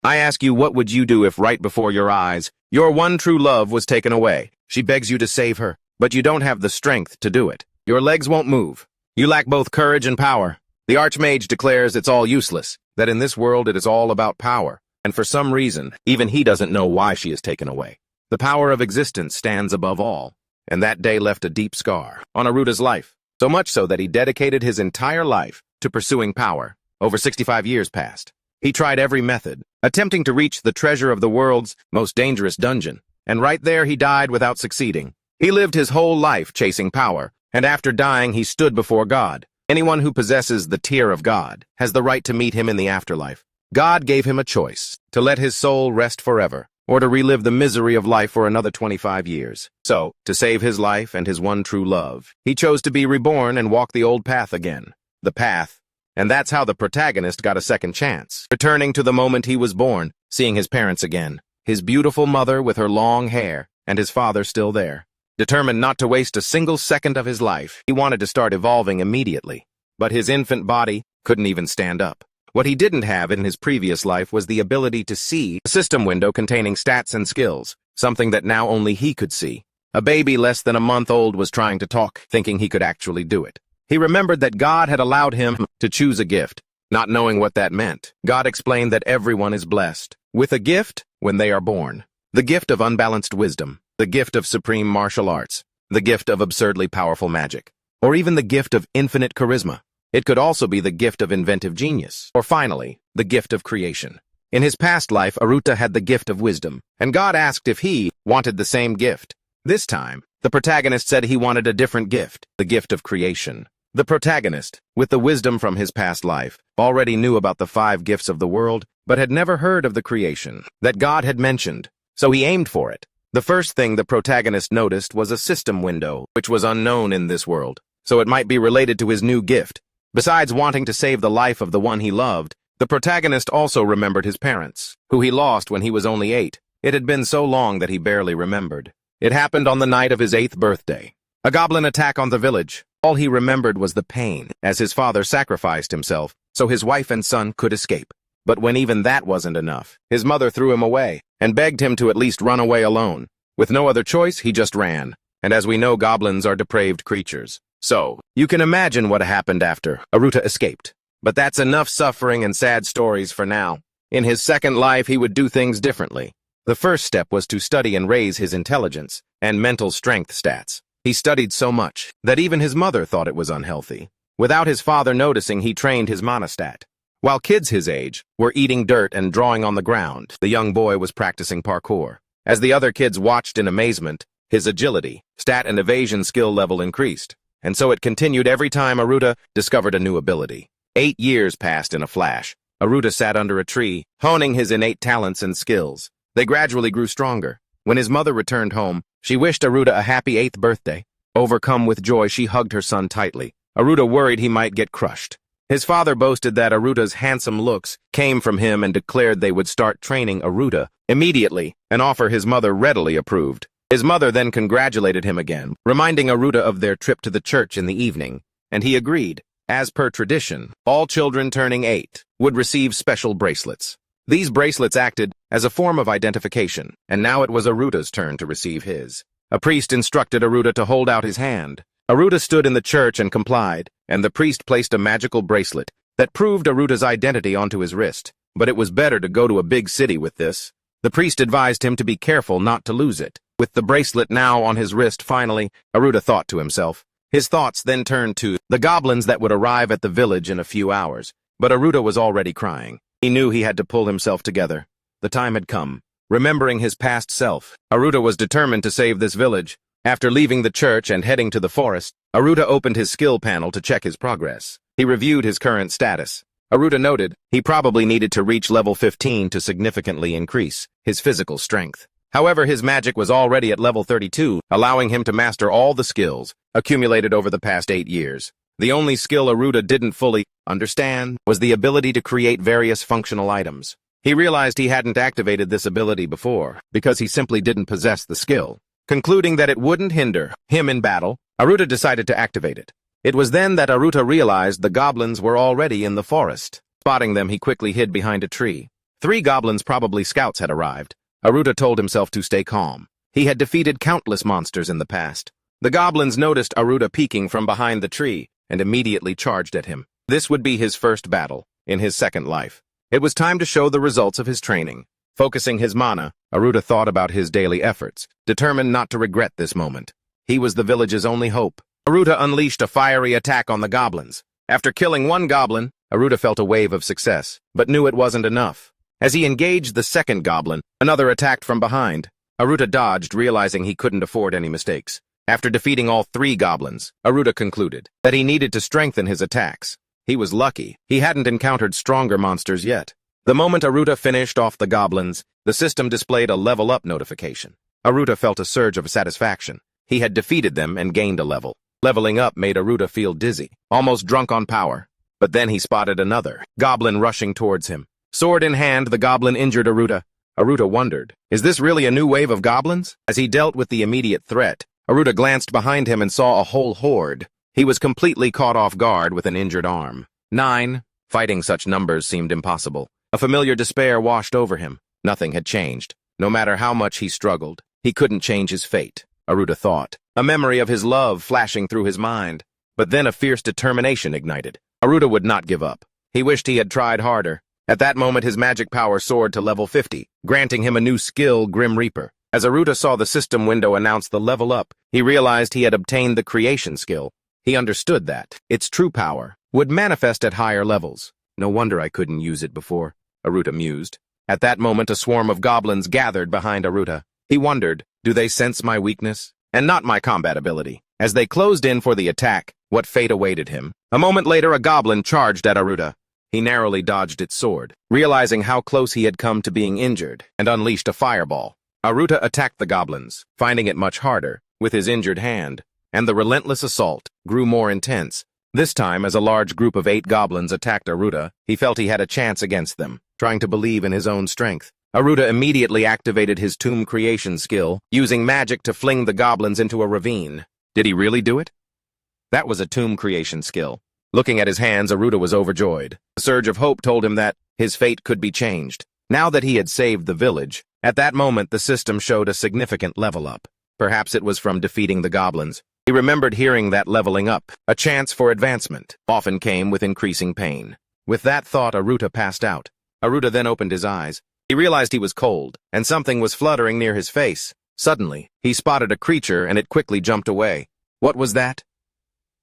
I ask you, what would you do if right before your eyes, your one true love was taken away? She begs you to save her, but you don't have the strength to do it. Your legs won't move. You lack both courage and power. The Archmage declares it's all useless, that in this world it is all about power, and for some reason, even he doesn't know why she is taken away. The power of existence stands above all, and that day left a deep scar on Aruta's life, so much so that he dedicated his entire life to pursuing power. Over 65 years passed. He tried every method, attempting to reach the treasure of the world's most dangerous dungeon, and right there he died without succeeding. He lived his whole life chasing power, and after dying he stood before God. Anyone who possesses the tear of God has the right to meet him in the afterlife. God gave him a choice, to let his soul rest forever, or to relive the misery of life for another 25 years. So, to save his life and his one true love, he chose to be reborn and walk the old path again. The path. And that's how the protagonist got a second chance, returning to the moment he was born, seeing his parents again, his beautiful mother with her long hair, and his father still there. Determined not to waste a single second of his life, he wanted to start evolving immediately. But his infant body couldn't even stand up. What he didn't have in his previous life was the ability to see a system window containing stats and skills, something that now only he could see. A baby less than a month old was trying to talk, thinking he could actually do it. He remembered that God had allowed him to choose a gift, not knowing what that meant. God explained that everyone is blessed with a gift when they are born. The gift of unbalanced wisdom, the gift of supreme martial arts, the gift of absurdly powerful magic, or even the gift of infinite charisma. It could also be the gift of inventive genius, or finally, the gift of creation. In his past life, Aruta had the gift of wisdom, and God asked if he wanted the same gift. This time, the protagonist said he wanted a different gift, the gift of creation. The protagonist, with the wisdom from his past life, already knew about the 5 gifts of the world, but had never heard of the creation that God had mentioned, so he aimed for it. The first thing the protagonist noticed was a system window, which was unknown in this world, so it might be related to his new gift. Besides wanting to save the life of the one he loved, the protagonist also remembered his parents, who he lost when he was only 8. It had been so long that he barely remembered. It happened on the night of his 8th birthday. A goblin attack on the village. All he remembered was the pain, as his father sacrificed himself, so his wife and son could escape. But when even that wasn't enough, his mother threw him away, and begged him to at least run away alone. With no other choice, he just ran. And as we know, goblins are depraved creatures. So, you can imagine what happened after Aruta escaped. But that's enough suffering and sad stories for now. In his second life, he would do things differently. The first step was to study and raise his intelligence and mental strength stats. He studied so much that even his mother thought it was unhealthy. Without his father noticing, he trained his monostat. While kids his age were eating dirt and drawing on the ground, the young boy was practicing parkour. As the other kids watched in amazement, his agility, stat, and evasion skill level increased. And so it continued every time Aruta discovered a new ability. 8 years passed in a flash. Aruta sat under a tree, honing his innate talents and skills. They gradually grew stronger. When his mother returned home, she wished Aruta a happy 8th birthday. Overcome with joy, she hugged her son tightly. Aruta worried he might get crushed. His father boasted that Aruta's handsome looks came from him and declared they would start training Aruta immediately, an offer his mother readily approved. His mother then congratulated him again, reminding Aruta of their trip to the church in the evening, and he agreed. As per tradition, all children turning 8 would receive special bracelets. These bracelets acted as a form of identification, and now it was Aruta's turn to receive his. A priest instructed Aruta to hold out his hand. Aruta stood in the church and complied, and the priest placed a magical bracelet that proved Aruta's identity onto his wrist. But it was better to go to a big city with this. The priest advised him to be careful not to lose it. With the bracelet now on his wrist, finally, Aruta thought to himself. His thoughts then turned to the goblins that would arrive at the village in a few hours. But Aruta was already crying. He knew he had to pull himself together. The time had come. Remembering his past self, Aruta was determined to save this village. After leaving the church and heading to the forest, Aruta opened his skill panel to check his progress. He reviewed his current status. Aruta noted he probably needed to reach level 15 to significantly increase his physical strength. However, his magic was already at level 32, allowing him to master all the skills accumulated over the past 8 years. The only skill Aruta didn't fully understand was the ability to create various functional items. He realized he hadn't activated this ability before, because he simply didn't possess the skill. Concluding that it wouldn't hinder him in battle, Aruta decided to activate it. It was then that Aruta realized the goblins were already in the forest. Spotting them, he quickly hid behind a tree. 3 goblins, probably scouts, had arrived. Aruta told himself to stay calm. He had defeated countless monsters in the past. The goblins noticed Aruta peeking from behind the tree and immediately charged at him. This would be his first battle in his second life. It was time to show the results of his training. Focusing his mana, Aruta thought about his daily efforts, determined not to regret this moment. He was the village's only hope. Aruta unleashed a fiery attack on the goblins. After killing 1 goblin, Aruta felt a wave of success, but knew it wasn't enough. As he engaged the second goblin, another attacked from behind. Aruta dodged, realizing he couldn't afford any mistakes. After defeating all 3 goblins, Aruta concluded that he needed to strengthen his attacks. He was lucky. He hadn't encountered stronger monsters yet. The moment Aruta finished off the goblins, the system displayed a level up notification. Aruta felt a surge of satisfaction. He had defeated them and gained a level. Leveling up made Aruta feel dizzy, almost drunk on power. But then he spotted another goblin rushing towards him. Sword in hand, the goblin injured Aruta. Aruta wondered, is this really a new wave of goblins? As he dealt with the immediate threat, Aruta glanced behind him and saw a whole horde. He was completely caught off guard with an injured arm. 9. Fighting such numbers seemed impossible. A familiar despair washed over him. Nothing had changed. No matter how much he struggled, he couldn't change his fate, Aruta thought. A memory of his love flashing through his mind. But then a fierce determination ignited. Aruta would not give up. He wished he had tried harder. At that moment, his magic power soared to level 50, granting him a new skill, Grim Reaper. As Aruta saw the system window announce the level up, he realized he had obtained the creation skill. He understood that its true power would manifest at higher levels. No wonder I couldn't use it before, Aruta mused. At that moment, a swarm of goblins gathered behind Aruta. He wondered, do they sense my weakness? And not my combat ability. As they closed in for the attack, what fate awaited him? A moment later, a goblin charged at Aruta. He narrowly dodged its sword, realizing how close he had come to being injured, and unleashed a fireball. Aruta attacked the goblins, finding it much harder, with his injured hand, and the relentless assault grew more intense. This time, as a large group of 8 goblins attacked Aruta, he felt he had a chance against them, trying to believe in his own strength. Aruta immediately activated his tomb creation skill, using magic to fling the goblins into a ravine. Did he really do it? That was a tomb creation skill. Looking at his hands, Aruta was overjoyed. A surge of hope told him that his fate could be changed. Now that he had saved the village, at that moment the system showed a significant level up. Perhaps it was from defeating the goblins. He remembered hearing that leveling up, a chance for advancement, often came with increasing pain. With that thought, Aruta passed out. Aruta then opened his eyes. He realized he was cold, and something was fluttering near his face. Suddenly, he spotted a creature and it quickly jumped away. What was that?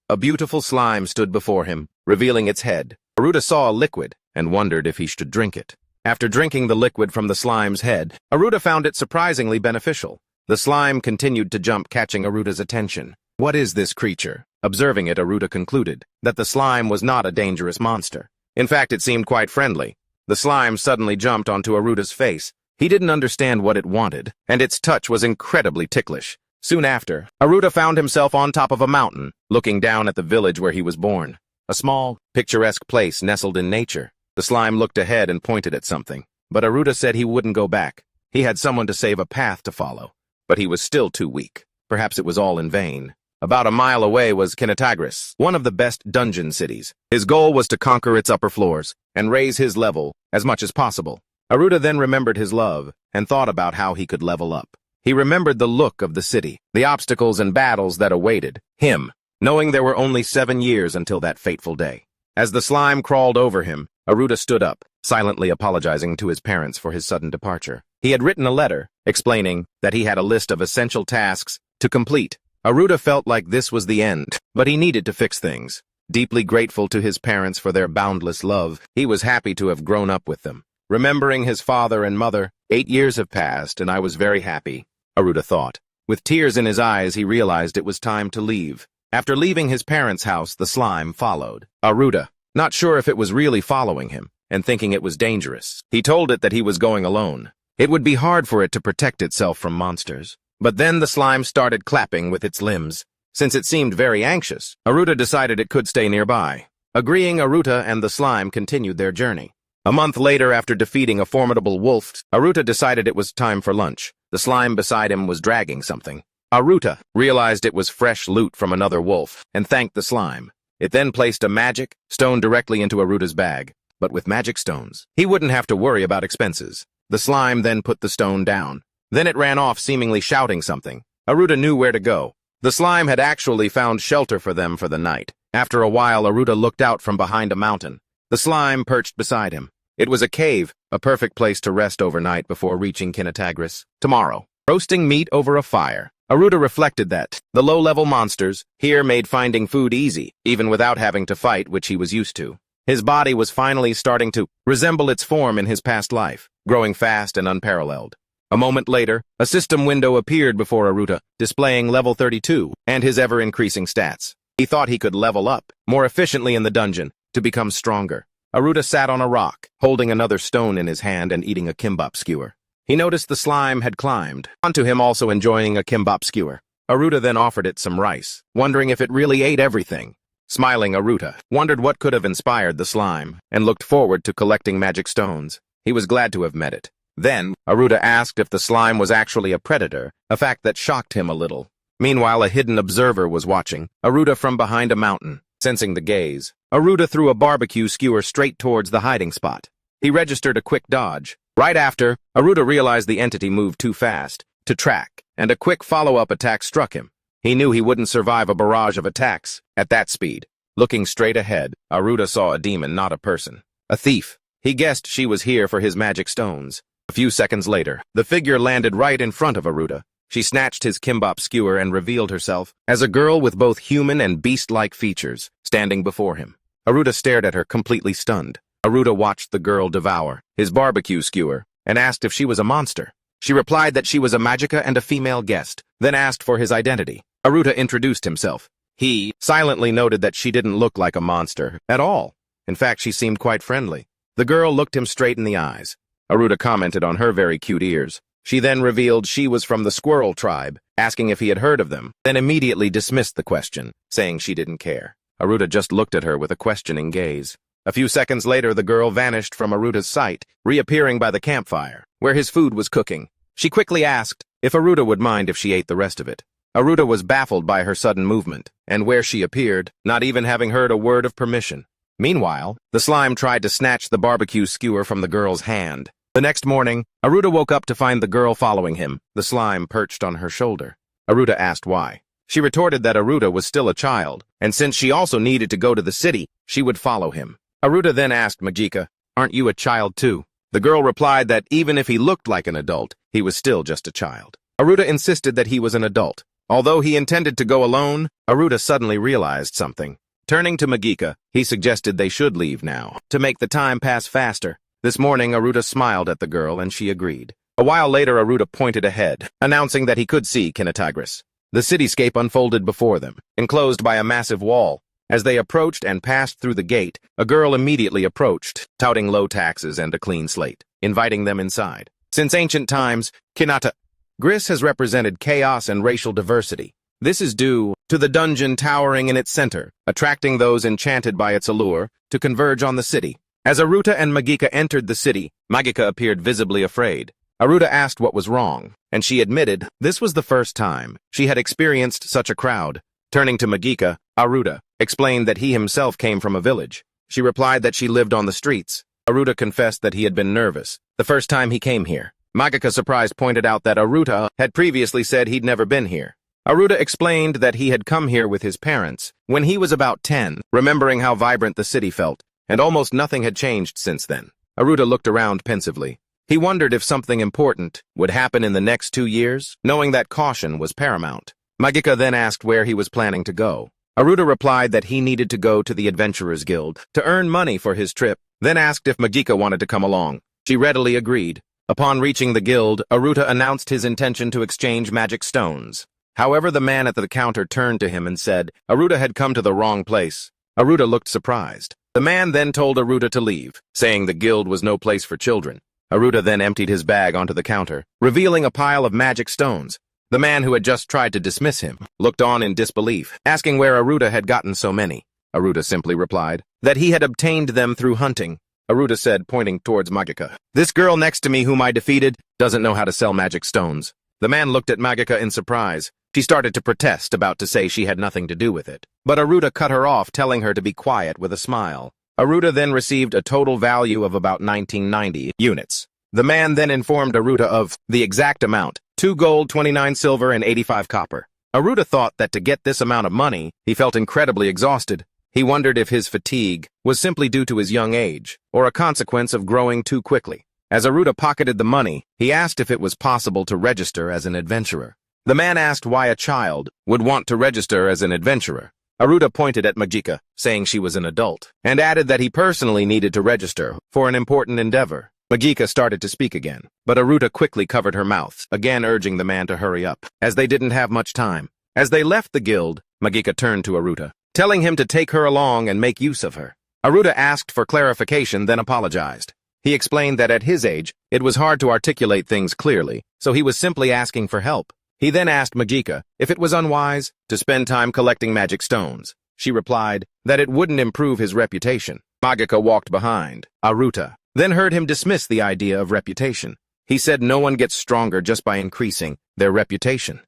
A beautiful slime stood before him, revealing its head. Aruta saw a liquid and wondered if he should drink it. After drinking the liquid from the slime's head, Aruta found it surprisingly beneficial. The slime continued to jump, catching Aruta's attention. What is this creature? Observing it, Aruta concluded that the slime was not a dangerous monster. In fact, it seemed quite friendly. The slime suddenly jumped onto Aruta's face. He didn't understand what it wanted, and its touch was incredibly ticklish. Soon after, Aruta found himself on top of a mountain, looking down at the village where he was born. A small, picturesque place nestled in nature. The slime looked ahead and pointed at something, but Aruta said he wouldn't go back. He had someone to save, a path to follow, but he was still too weak. Perhaps it was all in vain. About a mile away was Kinetagris, one of the best dungeon cities. His goal was to conquer its upper floors and raise his level as much as possible. Aruta then remembered his love and thought about how he could level up. He remembered the look of the city, the obstacles and battles that awaited him, knowing there were only 7 years until that fateful day. As the slime crawled over him, Aruta stood up, silently apologizing to his parents for his sudden departure. He had written a letter, explaining that he had a list of essential tasks to complete. Aruta felt like this was the end, but he needed to fix things. Deeply grateful to his parents for their boundless love, he was happy to have grown up with them. Remembering his father and mother, 8 years have passed, and I was very happy, Aruta thought. With tears in his eyes, he realized it was time to leave. After leaving his parents' house, the slime followed Aruta, not sure if it was really following him, and thinking it was dangerous. He told it that he was going alone. It would be hard for it to protect itself from monsters. But then the slime started clapping with its limbs. Since it seemed very anxious, Aruta decided it could stay nearby. Agreeing, Aruta and the slime continued their journey. A month later, after defeating a formidable wolf, Aruta decided it was time for lunch. The slime beside him was dragging something. Aruta realized it was fresh loot from another wolf and thanked the slime. It then placed a magic stone directly into Aruta's bag. but with magic stones. He wouldn't have to worry about expenses. The slime then put the stone down. Then it ran off, seemingly shouting something. Aruta knew where to go. The slime had actually found shelter for them for the night. After a while, Aruta looked out from behind a mountain. The slime perched beside him. It was a cave, a perfect place to rest overnight before reaching Kinetagris. Tomorrow. Roasting meat over a fire. Aruta reflected that the low-level monsters here made finding food easy, even without having to fight, which he was used to. His body was finally starting to resemble its form in his past life, growing fast and unparalleled. A moment later, a system window appeared before Aruta, displaying level 32 and his ever-increasing stats. He thought he could level up more efficiently in the dungeon to become stronger. Aruta sat on a rock, holding another stone in his hand and eating a kimbap skewer. He noticed the slime had climbed onto him, also enjoying a kimbap skewer. Aruta then offered it some rice, wondering if it really ate everything. Smiling, Aruta wondered what could have inspired the slime and looked forward to collecting magic stones. He was glad to have met it. Then, Aruta asked if the slime was actually a predator, a fact that shocked him a little. Meanwhile, a hidden observer was watching Aruta from behind a mountain. Sensing the gaze, Aruta threw a barbecue skewer straight towards the hiding spot. He registered a quick dodge. Right after, Aruta realized the entity moved too fast to track, and a quick follow-up attack struck him. He knew he wouldn't survive a barrage of attacks at that speed. Looking straight ahead, Aruta saw a demon, not a person. A thief. He guessed she was here for his magic stones. A few seconds later, the figure landed right in front of Aruta. She snatched his kimbap skewer and revealed herself as a girl with both human and beast-like features, standing before him. Aruta stared at her, completely stunned. Aruta watched the girl devour his barbecue skewer and asked if she was a monster. She replied that she was a magicka and a female guest, then asked for his identity. Aruta introduced himself. He silently noted that she didn't look like a monster at all. In fact, she seemed quite friendly. The girl looked him straight in the eyes. Aruta commented on her very cute ears. She then revealed she was from the squirrel tribe, asking if he had heard of them, then immediately dismissed the question, saying she didn't care. Aruta just looked at her with a questioning gaze. A few seconds later, the girl vanished from Aruta's sight, reappearing by the campfire, where his food was cooking. She quickly asked if Aruta would mind if she ate the rest of it. Aruta was baffled by her sudden movement, and where she appeared, not even having heard a word of permission. Meanwhile, the slime tried to snatch the barbecue skewer from the girl's hand. The next morning, Aruta woke up to find the girl following him, the slime perched on her shoulder. Aruta asked why. She retorted that Aruta was still a child, and since she also needed to go to the city, she would follow him. Aruta then asked Magika, "Aren't you a child too?" The girl replied that even if he looked like an adult, he was still just a child. Aruta insisted that he was an adult. Although he intended to go alone, Aruta suddenly realized something. Turning to Magika, he suggested they should leave now, to make the time pass faster. This morning, Aruta smiled at the girl, and she agreed. A while later, Aruta pointed ahead, announcing that he could see Kinetagris. The cityscape unfolded before them, enclosed by a massive wall. As they approached and passed through the gate, a girl immediately approached, touting low taxes and a clean slate, inviting them inside. Since ancient times, Kinetagris has represented chaos and racial diversity. This is due to the dungeon towering in its center, attracting those enchanted by its allure to converge on the city. As Aruta and Magika entered the city, Magika appeared visibly afraid. Aruta asked what was wrong, and she admitted this was the first time she had experienced such a crowd. Turning to Magika, Aruta explained that he himself came from a village. She replied that she lived on the streets. Aruta confessed that he had been nervous the first time he came here. Magika, surprised, pointed out that Aruta had previously said he'd never been here. Aruta explained that he had come here with his parents when he was about 10, remembering how vibrant the city felt, and almost nothing had changed since then. Aruta looked around pensively. He wondered if something important would happen in the next 2 years, knowing that caution was paramount. Magika then asked where he was planning to go. Aruta replied that he needed to go to the Adventurers Guild to earn money for his trip, then asked if Magika wanted to come along. She readily agreed. Upon reaching the guild, Aruta announced his intention to exchange magic stones. However, the man at the counter turned to him and said Aruta had come to the wrong place. Aruta looked surprised. The man then told Aruta to leave, saying the guild was no place for children. Aruta then emptied his bag onto the counter, revealing a pile of magic stones. The man who had just tried to dismiss him looked on in disbelief, asking where Aruta had gotten so many. Aruta simply replied that he had obtained them through hunting. Aruta said, pointing towards Magika, "This girl next to me whom I defeated doesn't know how to sell magic stones." The man looked at Magika in surprise. She started to protest, about to say she had nothing to do with it. But Aruta cut her off, telling her to be quiet with a smile. Aruta then received a total value of about 1990 units. The man then informed Aruta of the exact amount, 2 gold, 29 silver, and 85 copper. Aruta thought that to get this amount of money, he felt incredibly exhausted. He wondered if his fatigue was simply due to his young age, or a consequence of growing too quickly. As Aruta pocketed the money, he asked if it was possible to register as an adventurer. The man asked why a child would want to register as an adventurer. Aruta pointed at Majika, saying she was an adult, and added that he personally needed to register for an important endeavor. Majika started to speak again, but Aruta quickly covered her mouth, again urging the man to hurry up, as they didn't have much time. As they left the guild, Majika turned to Aruta, telling him to take her along and make use of her. Aruta asked for clarification, then apologized. He explained that at his age, it was hard to articulate things clearly, so he was simply asking for help. He then asked Majika if it was unwise to spend time collecting magic stones. She replied that it wouldn't improve his reputation. Majika walked behind Aruta, then heard him dismiss the idea of reputation. He said no one gets stronger just by increasing their reputation.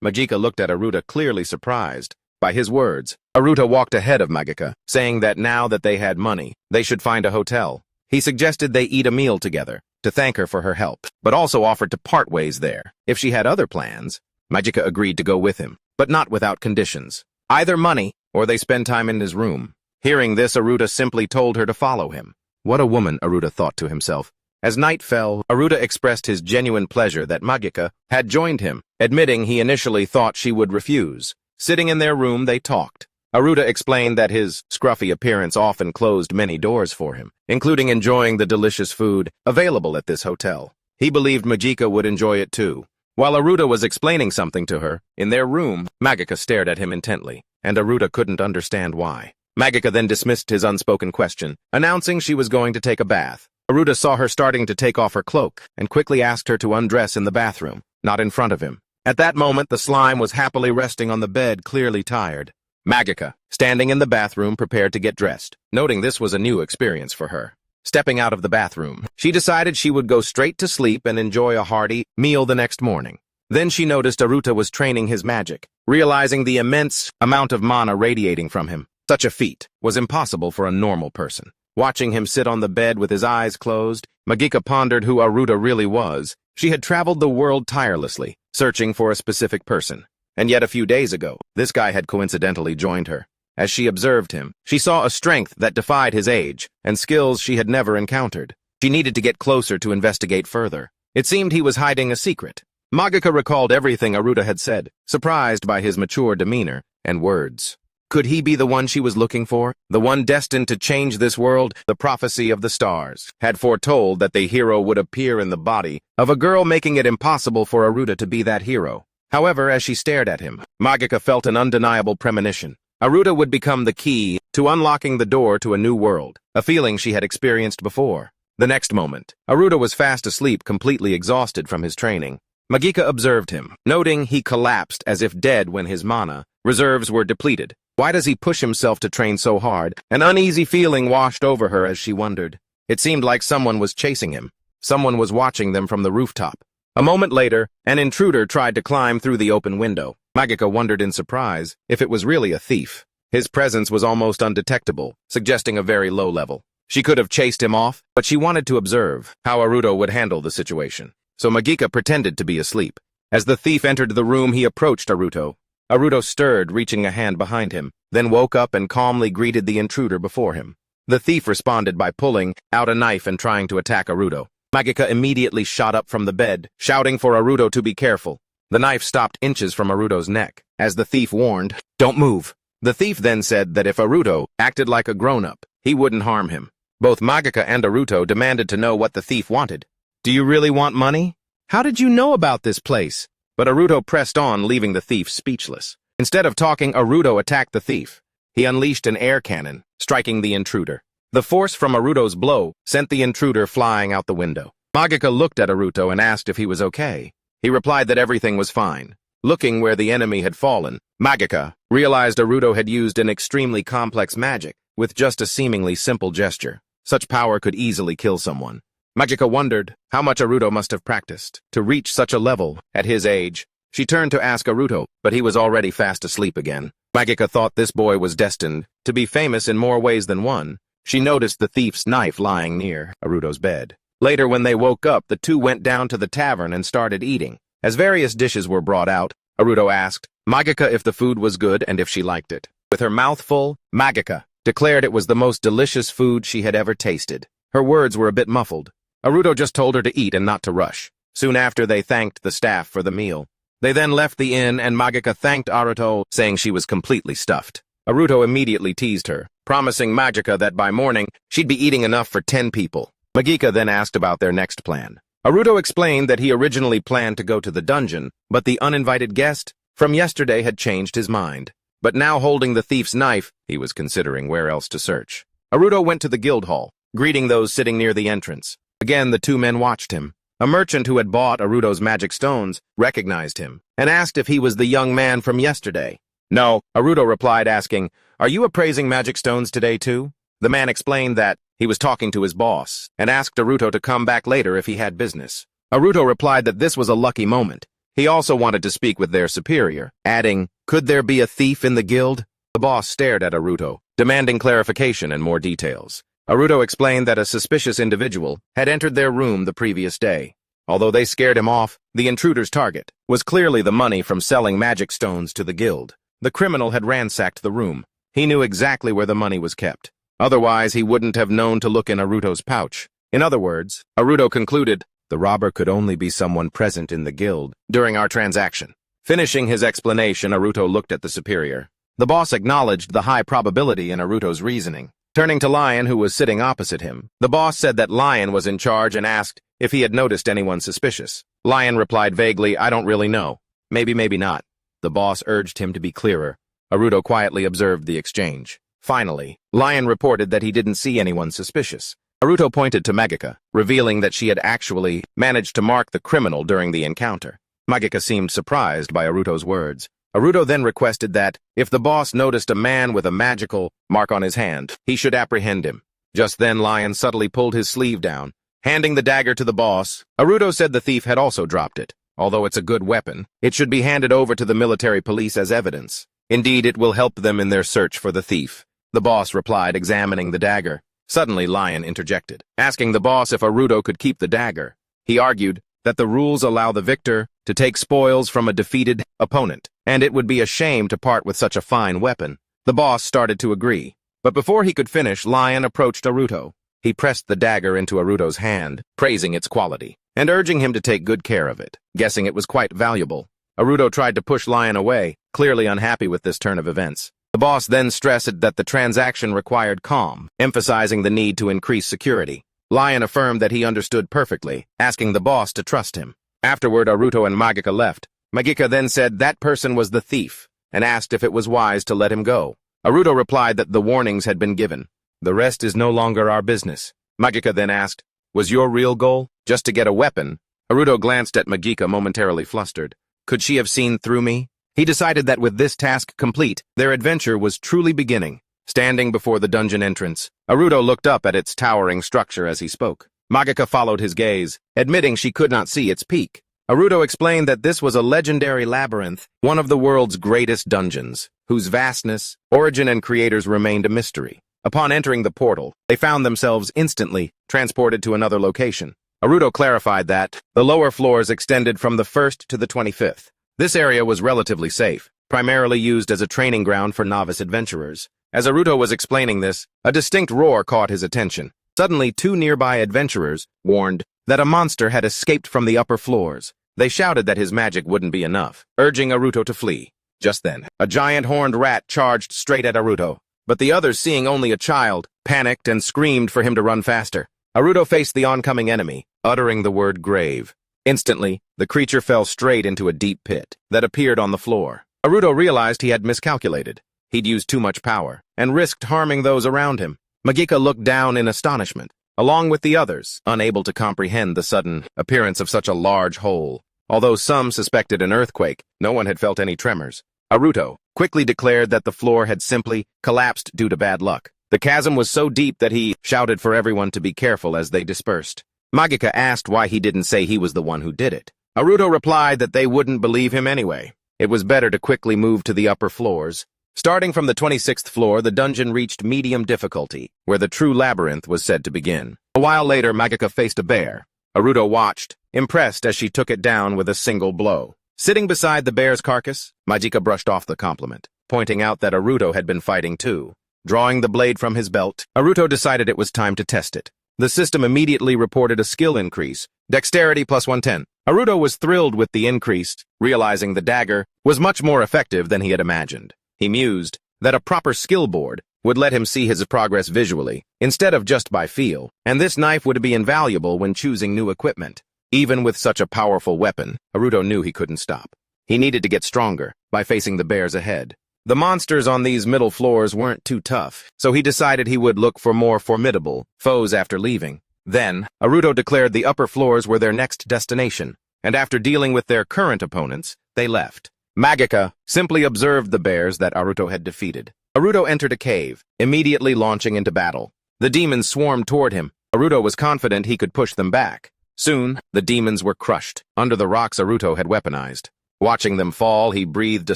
Majika looked at Aruta, clearly surprised by his words. Aruta walked ahead of Majika, saying that now that they had money, they should find a hotel. He suggested they eat a meal together to thank her for her help, but also offered to part ways there. If she had other plans, Majika agreed to go with him, but not without conditions. Either money, or they spend time in his room. Hearing this, Aruta simply told her to follow him. What a woman, Aruta thought to himself. As night fell, Aruta expressed his genuine pleasure that Majika had joined him, admitting he initially thought she would refuse. Sitting in their room, they talked. Aruta explained that his scruffy appearance often closed many doors for him, including enjoying the delicious food available at this hotel. He believed Majika would enjoy it too. While Aruta was explaining something to her, in their room, Majika stared at him intently, and Aruta couldn't understand why. Majika then dismissed his unspoken question, announcing she was going to take a bath. Aruta saw her starting to take off her cloak, and quickly asked her to undress in the bathroom, not in front of him. At that moment, the slime was happily resting on the bed, clearly tired. Majika, standing in the bathroom, prepared to get dressed, noting this was a new experience for her. Stepping out of the bathroom, she decided she would go straight to sleep and enjoy a hearty meal the next morning. Then she noticed Aruta was training his magic, realizing the immense amount of mana radiating from him. Such a feat was impossible for a normal person. Watching him sit on the bed with his eyes closed, Majika pondered who Aruta really was. She had traveled the world tirelessly, searching for a specific person. And yet a few days ago, this guy had coincidentally joined her. As she observed him, she saw a strength that defied his age, and skills she had never encountered. She needed to get closer to investigate further. It seemed he was hiding a secret. Majika recalled everything Aruta had said, surprised by his mature demeanor and words. Could he be the one she was looking for? The one destined to change this world? The prophecy of the stars had foretold that the hero would appear in the body of a girl, making it impossible for Aruta to be that hero. However, as she stared at him, Majika felt an undeniable premonition. Aruta would become the key to unlocking the door to a new world, a feeling she had experienced before. The next moment, Aruta was fast asleep, completely exhausted from his training. Majika observed him, noting he collapsed as if dead when his mana reserves were depleted. Why does he push himself to train so hard? An uneasy feeling washed over her as she wondered. It seemed like someone was chasing him. Someone was watching them from the rooftop. A moment later, an intruder tried to climb through the open window. Majika wondered in surprise if it was really a thief. His presence was almost undetectable, suggesting a very low level. She could have chased him off, but she wanted to observe how Aruta would handle the situation. So Majika pretended to be asleep. As the thief entered the room, he approached Aruta. Aruta stirred, reaching a hand behind him, then woke up and calmly greeted the intruder before him. The thief responded by pulling out a knife and trying to attack Aruta. Majika immediately shot up from the bed, shouting for Aruta to be careful. The knife stopped inches from Aruta's neck. As the thief warned, "Don't move." The thief then said that if Aruta acted like a grown-up, he wouldn't harm him. Both Majika and Aruta demanded to know what the thief wanted. "Do you really want money? How did you know about this place?" But Aruta pressed on, leaving the thief speechless. Instead of talking, Aruta attacked the thief. He unleashed an air cannon, striking the intruder. The force from Aruta's blow sent the intruder flying out the window. Majika looked at Aruta and asked if he was okay. He replied that everything was fine. Looking where the enemy had fallen, Majika realized Aruta had used an extremely complex magic with just a seemingly simple gesture. Such power could easily kill someone. Majika wondered how much Aruta must have practiced to reach such a level at his age. She turned to ask Aruta, but he was already fast asleep again. Majika thought this boy was destined to be famous in more ways than one. She noticed the thief's knife lying near Aruto's bed. Later, when they woke up, the two went down to the tavern and started eating. As various dishes were brought out, Aruto asked Magika if the food was good and if she liked it. With her mouth full, Magika declared it was the most delicious food she had ever tasted. Her words were a bit muffled. Aruto just told her to eat and not to rush. Soon after, they thanked the staff for the meal. They then left the inn, and Magika thanked Aruto, saying she was completely stuffed. Aruto immediately teased her, promising Magika that by morning, she'd be eating enough for 10 people. Magika then asked about their next plan. Aruto explained that he originally planned to go to the dungeon, but the uninvited guest from yesterday had changed his mind. But now holding the thief's knife, he was considering where else to search. Aruto went to the guild hall, greeting those sitting near the entrance. Again, the two men watched him. A merchant who had bought Aruto's magic stones recognized him and asked if he was the young man from yesterday. No, Aruto replied, asking, "Are you appraising magic stones today too?" The man explained that he was talking to his boss and asked Aruto to come back later if he had business. Aruto replied that this was a lucky moment. He also wanted to speak with their superior, adding, "Could there be a thief in the guild?" The boss stared at Aruto, demanding clarification and more details. Aruto explained that a suspicious individual had entered their room the previous day. Although they scared him off, the intruder's target was clearly the money from selling magic stones to the guild. The criminal had ransacked the room. He knew exactly where the money was kept. Otherwise, he wouldn't have known to look in Aruto's pouch. In other words, Aruto concluded, the robber could only be someone present in the guild during our transaction. Finishing his explanation, Aruto looked at the superior. The boss acknowledged the high probability in Aruto's reasoning. Turning to Lion, who was sitting opposite him, the boss said that Lion was in charge and asked if he had noticed anyone suspicious. Lion replied vaguely, "I don't really know. Maybe, maybe not." The boss urged him to be clearer. Aruto quietly observed the exchange. Finally, Lion reported that he didn't see anyone suspicious. Aruto pointed to Magika, revealing that she had actually managed to mark the criminal during the encounter. Magika seemed surprised by Aruto's words. Aruto then requested that, if the boss noticed a man with a magical mark on his hand, he should apprehend him. Just then, Lion subtly pulled his sleeve down, handing the dagger to the boss. Aruto said the thief had also dropped it. Although it's a good weapon, it should be handed over to the military police as evidence. Indeed, it will help them in their search for the thief. The boss replied, examining the dagger. Suddenly, Lion interjected, asking the boss if Aruto could keep the dagger. He argued that the rules allow the victor to take spoils from a defeated opponent, and it would be a shame to part with such a fine weapon. The boss started to agree, but before he could finish, Lion approached Aruto. He pressed the dagger into Aruto's hand, praising its quality, and urging him to take good care of it, guessing it was quite valuable. Aruto tried to push Lion away, clearly unhappy with this turn of events. The boss then stressed that the transaction required calm, emphasizing the need to increase security. Lion affirmed that he understood perfectly, asking the boss to trust him. Afterward, Aruto and Magika left. Magika then said that person was the thief, and asked if it was wise to let him go. Aruto replied that the warnings had been given. The rest is no longer our business. Magika then asked, "Was your real goal just to get a weapon?" Aruto glanced at Magika, momentarily flustered. Could she have seen through me? He decided that with this task complete, their adventure was truly beginning. Standing before the dungeon entrance, Aruto looked up at its towering structure as he spoke. Magika followed his gaze, admitting she could not see its peak. Aruto explained that this was a legendary labyrinth, one of the world's greatest dungeons, whose vastness, origin, and creators remained a mystery. Upon entering the portal, they found themselves instantly transported to another location. Aruto clarified that the lower floors extended from the 1st to the 25th. This area was relatively safe, primarily used as a training ground for novice adventurers. As Aruto was explaining this, a distinct roar caught his attention. Suddenly, two nearby adventurers warned that a monster had escaped from the upper floors. They shouted that his magic wouldn't be enough, urging Aruto to flee. Just then, a giant horned rat charged straight at Aruto, but the others, seeing only a child, panicked and screamed for him to run faster. Aruto faced the oncoming enemy, uttering the word grave. Instantly, the creature fell straight into a deep pit that appeared on the floor. Aruto realized he had miscalculated. He'd used too much power and risked harming those around him. Magika looked down in astonishment, along with the others, unable to comprehend the sudden appearance of such a large hole. Although some suspected an earthquake, no one had felt any tremors. Aruto quickly declared that the floor had simply collapsed due to bad luck. The chasm was so deep that he shouted for everyone to be careful as they dispersed. Magika asked why he didn't say he was the one who did it. Aruto replied that they wouldn't believe him anyway. It was better to quickly move to the upper floors. Starting from the 26th floor, the dungeon reached medium difficulty, where the true labyrinth was said to begin. A while later, Magika faced a bear. Aruto watched, impressed as she took it down with a single blow. Sitting beside the bear's carcass, Magika brushed off the compliment, pointing out that Aruto had been fighting too. Drawing the blade from his belt, Aruto decided it was time to test it. The system immediately reported a skill increase, dexterity plus 110. Aruto was thrilled with the increase, realizing the dagger was much more effective than he had imagined. He mused that a proper skill board would let him see his progress visually, instead of just by feel, and this knife would be invaluable when choosing new equipment. Even with such a powerful weapon, Aruto knew he couldn't stop. He needed to get stronger by facing the bears ahead. The monsters on these middle floors weren't too tough, so he decided he would look for more formidable foes after leaving. Then, Aruto declared the upper floors were their next destination, and after dealing with their current opponents, they left. Magika simply observed the bears that Aruto had defeated. Aruto entered a cave, immediately launching into battle. The demons swarmed toward him. Aruto was confident he could push them back. Soon, the demons were crushed under the rocks Aruto had weaponized. Watching them fall, he breathed a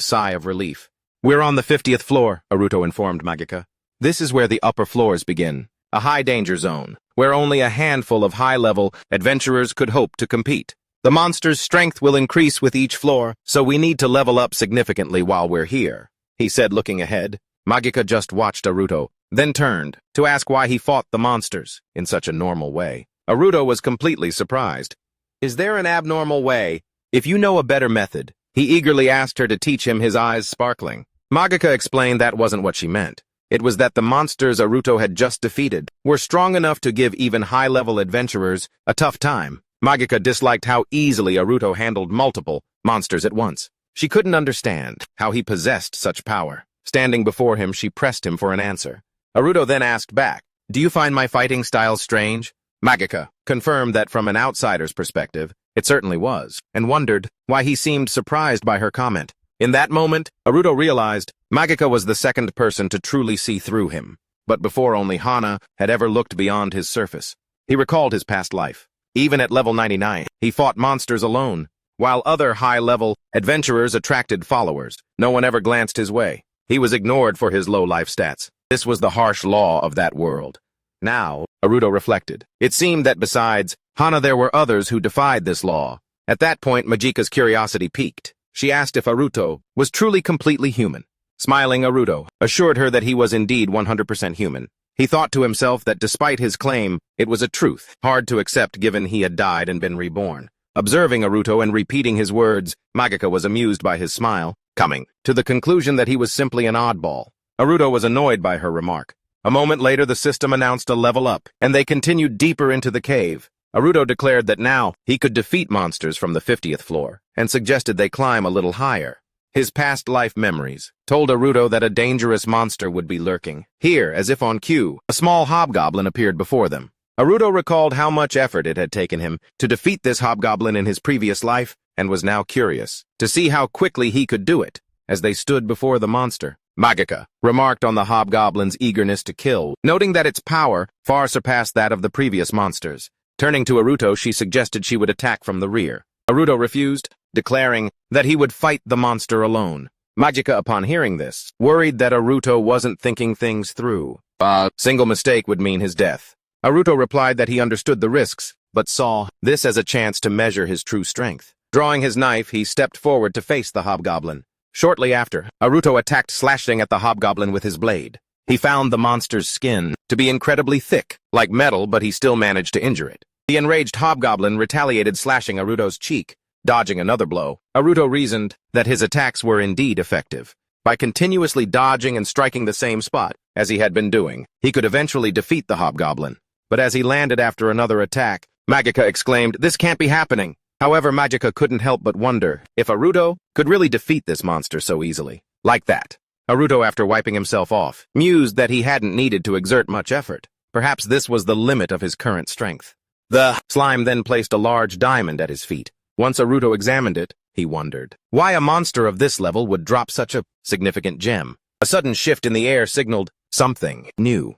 sigh of relief. "We're on the 50th floor, Aruto informed Magika. "This is where the upper floors begin, a high-danger zone, where only a handful of high-level adventurers could hope to compete. The monster's strength will increase with each floor, so we need to level up significantly while we're here," he said, looking ahead. Magika just watched Aruto, then turned to ask why he fought the monsters in such a normal way. Aruto was completely surprised. "Is there an abnormal way? If you know a better method," he eagerly asked her to teach him, his eyes sparkling. Magika explained that wasn't what she meant. It was that the monsters Aruto had just defeated were strong enough to give even high-level adventurers a tough time. Magika disliked how easily Aruto handled multiple monsters at once. She couldn't understand how he possessed such power. Standing before him, she pressed him for an answer. Aruto then asked back, "Do you find my fighting style strange?" Magika confirmed that from an outsider's perspective, it certainly was, and wondered why he seemed surprised by her comment. In that moment, Aruto realized Magika was the second person to truly see through him, but before only Hana had ever looked beyond his surface. He recalled his past life. Even at level 99, he fought monsters alone, while other high-level adventurers attracted followers. No one ever glanced his way. He was ignored for his low life stats. This was the harsh law of that world. Now, Aruto reflected, it seemed that besides Hana there were others who defied this law. At that point, Magika's curiosity piqued. She asked if Aruto was truly completely human. Smiling, Aruto assured her that he was indeed 100% human. He thought to himself that despite his claim, it was a truth, hard to accept given he had died and been reborn. Observing Aruto and repeating his words, Magika was amused by his smile, coming to the conclusion that he was simply an oddball. Aruto was annoyed by her remark. A moment later, the system announced a level up, and they continued deeper into the cave. Aruto declared that now he could defeat monsters from the 50th floor, and suggested they climb a little higher. His past life memories told Aruto that a dangerous monster would be lurking. Here, as if on cue, a small hobgoblin appeared before them. Aruto recalled how much effort it had taken him to defeat this hobgoblin in his previous life, and was now curious to see how quickly he could do it. As they stood before the monster, Magika remarked on the hobgoblin's eagerness to kill, noting that its power far surpassed that of the previous monsters. Turning to Aruto, she suggested she would attack from the rear. Aruto refused, declaring that he would fight the monster alone. Magika, upon hearing this, worried that Aruto wasn't thinking things through. A single mistake would mean his death. Aruto replied that he understood the risks, but saw this as a chance to measure his true strength. Drawing his knife, he stepped forward to face the hobgoblin. Shortly after, Aruto attacked, slashing at the hobgoblin with his blade. He found the monster's skin to be incredibly thick, like metal, but he still managed to injure it. The enraged hobgoblin retaliated, slashing Aruto's cheek. Dodging another blow, Aruto reasoned that his attacks were indeed effective. By continuously dodging and striking the same spot, as he had been doing, he could eventually defeat the hobgoblin. But as he landed after another attack, Magika exclaimed, "This can't be happening." However, Magika couldn't help but wonder if Aruto could really defeat this monster so easily. Like that. Aruto, after wiping himself off, mused that he hadn't needed to exert much effort. Perhaps this was the limit of his current strength. The slime then placed a large diamond at his feet. Once Aruto examined it, he wondered why a monster of this level would drop such a significant gem. A sudden shift in the air signaled something new.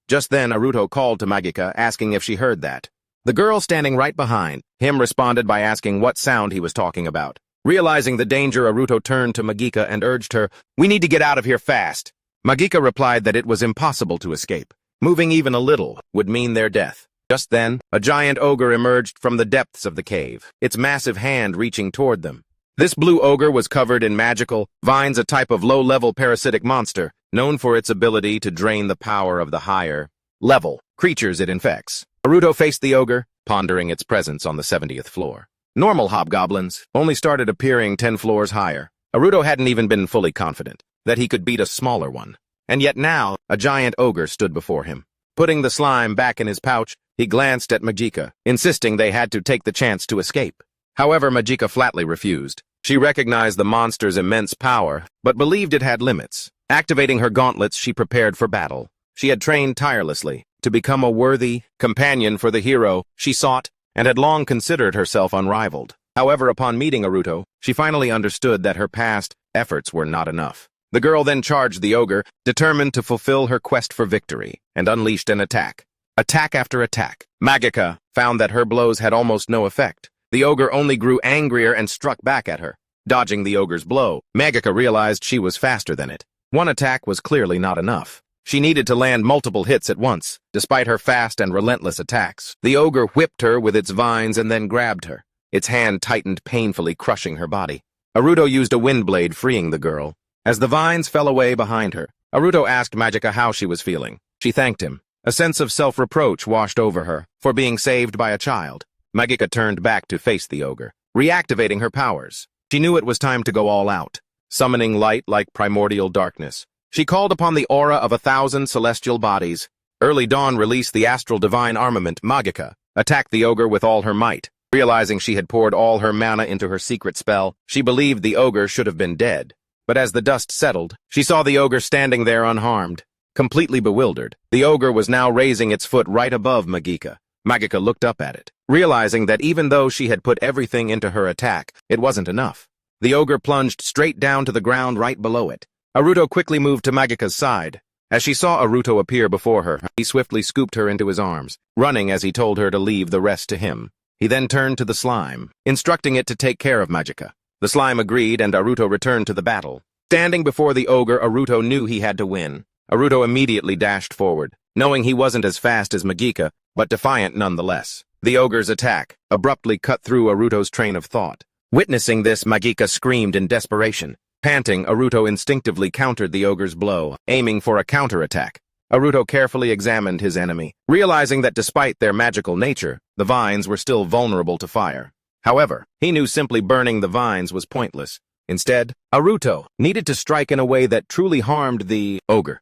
Just then, Aruto called to Magika, asking if she heard that. The girl standing right behind him responded by asking what sound he was talking about. Realizing the danger, Aruto turned to Magika and urged her, "We need to get out of here fast." Magika replied that it was impossible to escape. Moving even a little would mean their death. Just then, a giant ogre emerged from the depths of the cave, its massive hand reaching toward them. This blue ogre was covered in magical vines, a type of low-level parasitic monster, known for its ability to drain the power of the higher-level creatures it infects. Naruto faced the ogre, pondering its presence on the 70th floor. Normal hobgoblins only started appearing 10 floors higher. Naruto hadn't even been fully confident that he could beat a smaller one. And yet now, a giant ogre stood before him. Putting the slime back in his pouch, he glanced at Magika, insisting they had to take the chance to escape. However, Magika flatly refused. She recognized the monster's immense power, but believed it had limits. Activating her gauntlets, she prepared for battle. She had trained tirelessly to become a worthy companion for the hero she sought and had long considered herself unrivaled. However, upon meeting Naruto, she finally understood that her past efforts were not enough. The girl then charged the ogre, determined to fulfill her quest for victory, and unleashed an attack. Attack after attack. Magika found that her blows had almost no effect. The ogre only grew angrier and struck back at her. Dodging the ogre's blow, Magika realized she was faster than it. One attack was clearly not enough. She needed to land multiple hits at once. Despite her fast and relentless attacks, the ogre whipped her with its vines and then grabbed her. Its hand tightened painfully, crushing her body. Naruto used a wind blade, freeing the girl. As the vines fell away behind her, Naruto asked Magika how she was feeling. She thanked him. A sense of self-reproach washed over her for being saved by a child. Magika turned back to face the ogre, reactivating her powers. She knew it was time to go all out. Summoning light like primordial darkness, she called upon the aura of 1,000 celestial bodies. Early dawn released the astral divine armament. Magika attacked the ogre with all her might. Realizing she had poured all her mana into her secret spell, she believed the ogre should have been dead. But as the dust settled, she saw the ogre standing there unharmed. Completely bewildered, the ogre was now raising its foot right above Magika. Magika looked up at it, realizing that even though she had put everything into her attack, it wasn't enough. The ogre plunged straight down to the ground right below it. Naruto quickly moved to Magika's side. As she saw Naruto appear before her, he swiftly scooped her into his arms, running as he told her to leave the rest to him. He then turned to the slime, instructing it to take care of Magika. The slime agreed, and Naruto returned to the battle. Standing before the ogre, Naruto knew he had to win. Naruto immediately dashed forward, knowing he wasn't as fast as Magika, but defiant nonetheless. The ogre's attack abruptly cut through Naruto's train of thought. Witnessing this, Magika screamed in desperation. Panting, Naruto instinctively countered the ogre's blow, aiming for a counterattack. Naruto carefully examined his enemy, realizing that despite their magical nature, the vines were still vulnerable to fire. However, he knew simply burning the vines was pointless. Instead, Naruto needed to strike in a way that truly harmed the ogre.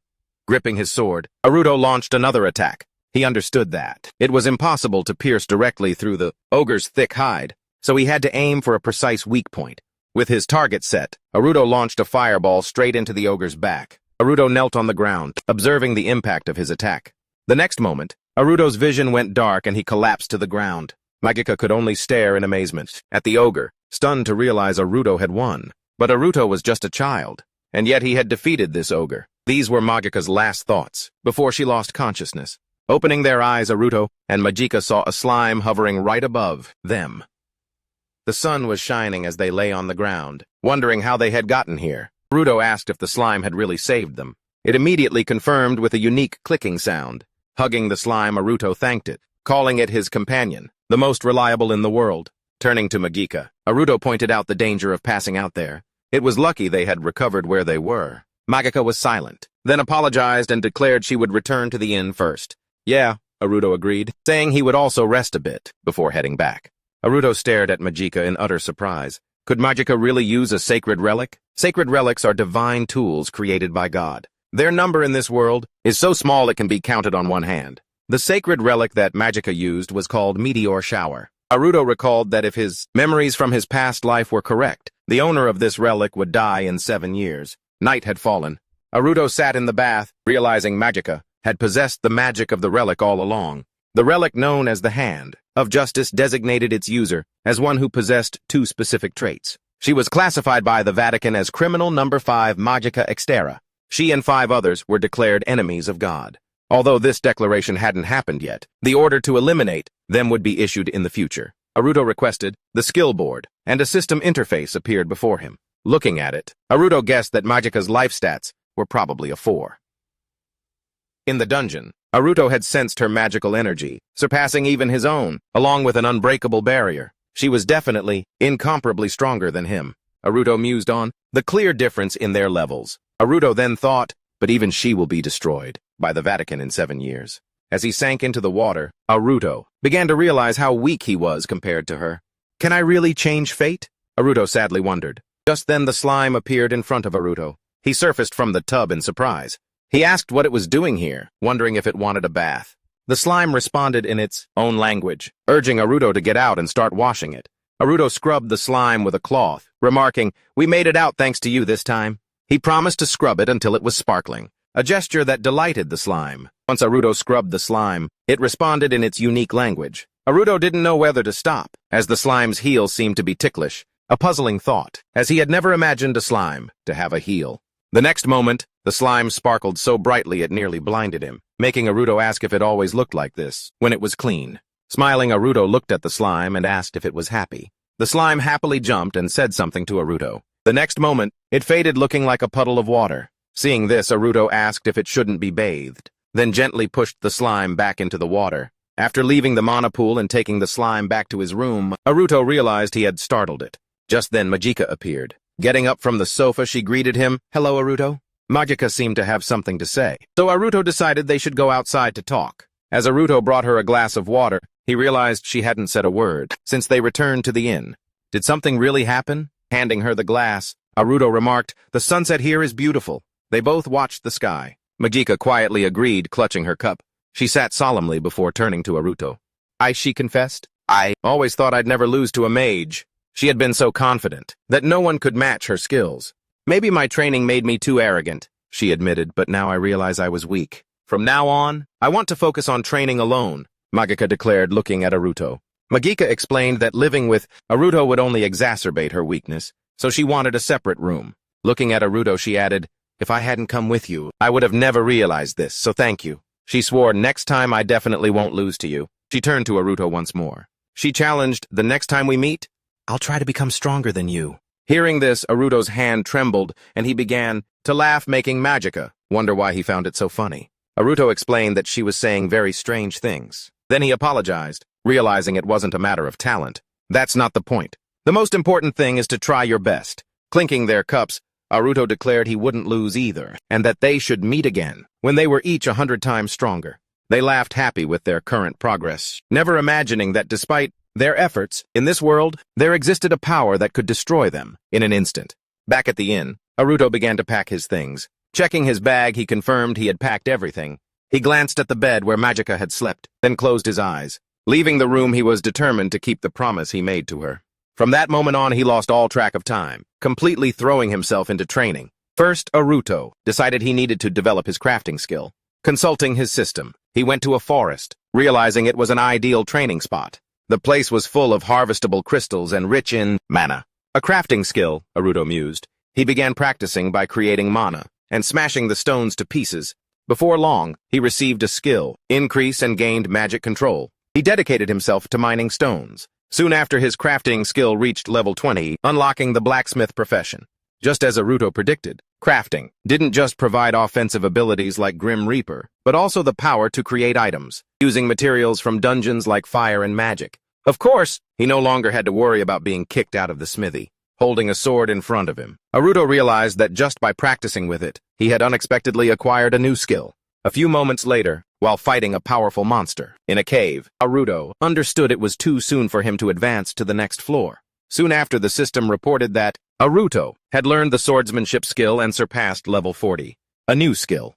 Gripping his sword, Naruto launched another attack. He understood that it was impossible to pierce directly through the ogre's thick hide, so he had to aim for a precise weak point. With his target set, Naruto launched a fireball straight into the ogre's back. Naruto knelt on the ground, observing the impact of his attack. The next moment, Naruto's vision went dark and he collapsed to the ground. Magika could only stare in amazement at the ogre, stunned to realize Naruto had won. But Naruto was just a child, and yet he had defeated this ogre. These were Magika's last thoughts, before she lost consciousness. Opening their eyes, Naruto and Magika saw a slime hovering right above them. The sun was shining as they lay on the ground, wondering how they had gotten here. Naruto asked if the slime had really saved them. It immediately confirmed with a unique clicking sound. Hugging the slime, Naruto thanked it, calling it his companion, the most reliable in the world. Turning to Magika, Naruto pointed out the danger of passing out there. It was lucky they had recovered where they were. Magika was silent, then apologized and declared she would return to the inn first. Yeah, Naruto agreed, saying he would also rest a bit before heading back. Naruto stared at Magika in utter surprise. Could Magika really use a sacred relic? Sacred relics are divine tools created by God. Their number in this world is so small it can be counted on one hand. The sacred relic that Magika used was called Meteor Shower. Naruto recalled that if his memories from his past life were correct, the owner of this relic would die in 7 years. Night had fallen. Naruto sat in the bath, realizing Magika had possessed the magic of the relic all along. The relic known as the Hand of Justice designated its user as one who possessed 2 specific traits. She was classified by the Vatican as criminal number 5 Magica Exterra. She and 5 others were declared enemies of God. Although this declaration hadn't happened yet, the order to eliminate them would be issued in the future. Aruto requested the skill board, and a system interface appeared before him. Looking at it, Aruto guessed that Magika's life stats were probably a 4. In the dungeon, Aruto had sensed her magical energy, surpassing even his own, along with an unbreakable barrier. She was definitely, incomparably stronger than him. Aruto mused on the clear difference in their levels. Aruto then thought, but even she will be destroyed by the Vatican in 7 years. As he sank into the water, Aruto began to realize how weak he was compared to her. Can I really change fate? Aruto sadly wondered. Just then the slime appeared in front of Aruto. He surfaced from the tub in surprise. He asked what it was doing here, wondering if it wanted a bath. The slime responded in its own language, urging Aruto to get out and start washing it. Aruto scrubbed the slime with a cloth, remarking, "We made it out thanks to you this time." He promised to scrub it until it was sparkling, a gesture that delighted the slime. Once Aruto scrubbed the slime, it responded in its unique language. Aruto didn't know whether to stop, as the slime's heel seemed to be ticklish, a puzzling thought, as he had never imagined a slime to have a heel. The next moment, the slime sparkled so brightly it nearly blinded him, making Aruto ask if it always looked like this, when it was clean. Smiling, Aruto looked at the slime and asked if it was happy. The slime happily jumped and said something to Aruto. The next moment, it faded looking like a puddle of water. Seeing this, Aruto asked if it shouldn't be bathed, then gently pushed the slime back into the water. After leaving the mana pool and taking the slime back to his room, Aruto realized he had startled it. Just then Magika appeared. Getting up from the sofa, she greeted him. "Hello, Aruto." Magika seemed to have something to say, so Aruto decided they should go outside to talk. As Aruto brought her a glass of water, he realized she hadn't said a word since they returned to the inn. Did something really happen? Handing her the glass, Aruto remarked, "The sunset here is beautiful." They both watched the sky. Magika quietly agreed, clutching her cup. She sat solemnly before turning to Aruto. She confessed. "I always thought I'd never lose to a mage." She had been so confident that no one could match her skills. "Maybe my training made me too arrogant," she admitted, "but now I realize I was weak. From now on, I want to focus on training alone," Magika declared, looking at Aruto. Magika explained that living with Aruto would only exacerbate her weakness, so she wanted a separate room. Looking at Aruto, she added, "If I hadn't come with you, I would have never realized this, so thank you." She swore, "Next time I definitely won't lose to you." She turned to Aruto once more. She challenged, "The next time we meet, I'll try to become stronger than you." Hearing this, Aruto's hand trembled, and he began to laugh, making Magika wonder why he found it so funny. Aruto explained that she was saying very strange things. Then he apologized, realizing it wasn't a matter of talent. That's not the point. The most important thing is to try your best. Clinking their cups, Aruto declared he wouldn't lose either, and that they should meet again, when they were each 100 times stronger. They laughed, happy with their current progress, never imagining that despite their efforts, in this world, there existed a power that could destroy them in an instant. Back at the inn, Aruto began to pack his things. Checking his bag, he confirmed he had packed everything. He glanced at the bed where Magika had slept, then closed his eyes. Leaving the room, he was determined to keep the promise he made to her. From that moment on, he lost all track of time, completely throwing himself into training. First, Aruto decided he needed to develop his crafting skill. Consulting his system, he went to a forest, realizing it was an ideal training spot. The place was full of harvestable crystals and rich in mana. A crafting skill, Aruto mused. He began practicing by creating mana and smashing the stones to pieces. Before long, he received a skill increase and gained magic control. He dedicated himself to mining stones. Soon after, his crafting skill reached level 20, unlocking the blacksmith profession. Just as Aruto predicted, crafting didn't just provide offensive abilities like Grim Reaper, but also the power to create items, using materials from dungeons like fire and magic. Of course, he no longer had to worry about being kicked out of the smithy. Holding a sword in front of him, Aruto realized that just by practicing with it, he had unexpectedly acquired a new skill. A few moments later, while fighting a powerful monster in a cave, Aruto understood it was too soon for him to advance to the next floor. Soon after, the system reported that Aruto had learned the swordsmanship skill and surpassed level 40. A new skill,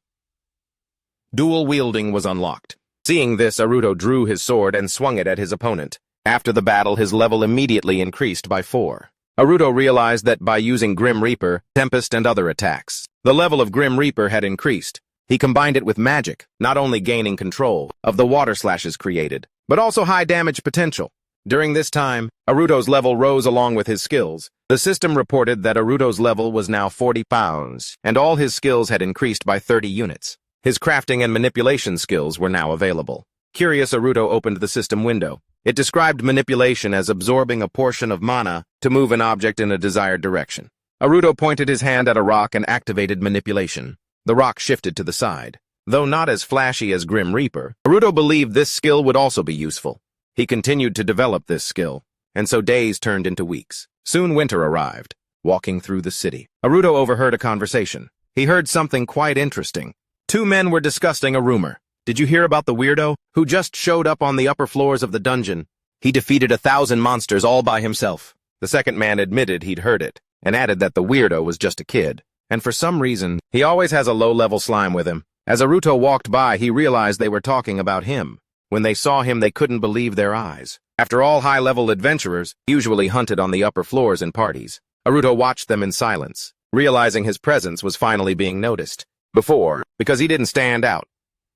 dual wielding, was unlocked. Seeing this, Aruto drew his sword and swung it at his opponent. After the battle, his level immediately increased by 4. Aruto realized that by using Grim Reaper, Tempest, and other attacks, the level of Grim Reaper had increased. He combined it with magic, not only gaining control of the water slashes created, but also high damage potential. During this time, Aruto's level rose along with his skills. The system reported that Aruto's level was now 40 pounds, and all his skills had increased by 30 units. His crafting and manipulation skills were now available. Curious, Aruto opened the system window. It described manipulation as absorbing a portion of mana to move an object in a desired direction. Aruto pointed his hand at a rock and activated manipulation. The rock shifted to the side. Though not as flashy as Grim Reaper, Aruto believed this skill would also be useful. He continued to develop this skill, and so days turned into weeks. Soon winter arrived. Walking through the city, Aruto overheard a conversation. He heard something quite interesting. Two men were discussing a rumor. Did you hear about the weirdo who just showed up on the upper floors of the dungeon? He defeated 1,000 monsters all by himself. The second man admitted he'd heard it, and added that the weirdo was just a kid. And for some reason, he always has a low-level slime with him. As Aruto walked by, he realized they were talking about him. When they saw him, they couldn't believe their eyes. After all, high-level adventurers usually hunted on the upper floors in parties. Aruto watched them in silence, realizing his presence was finally being noticed. Before, because he didn't stand out.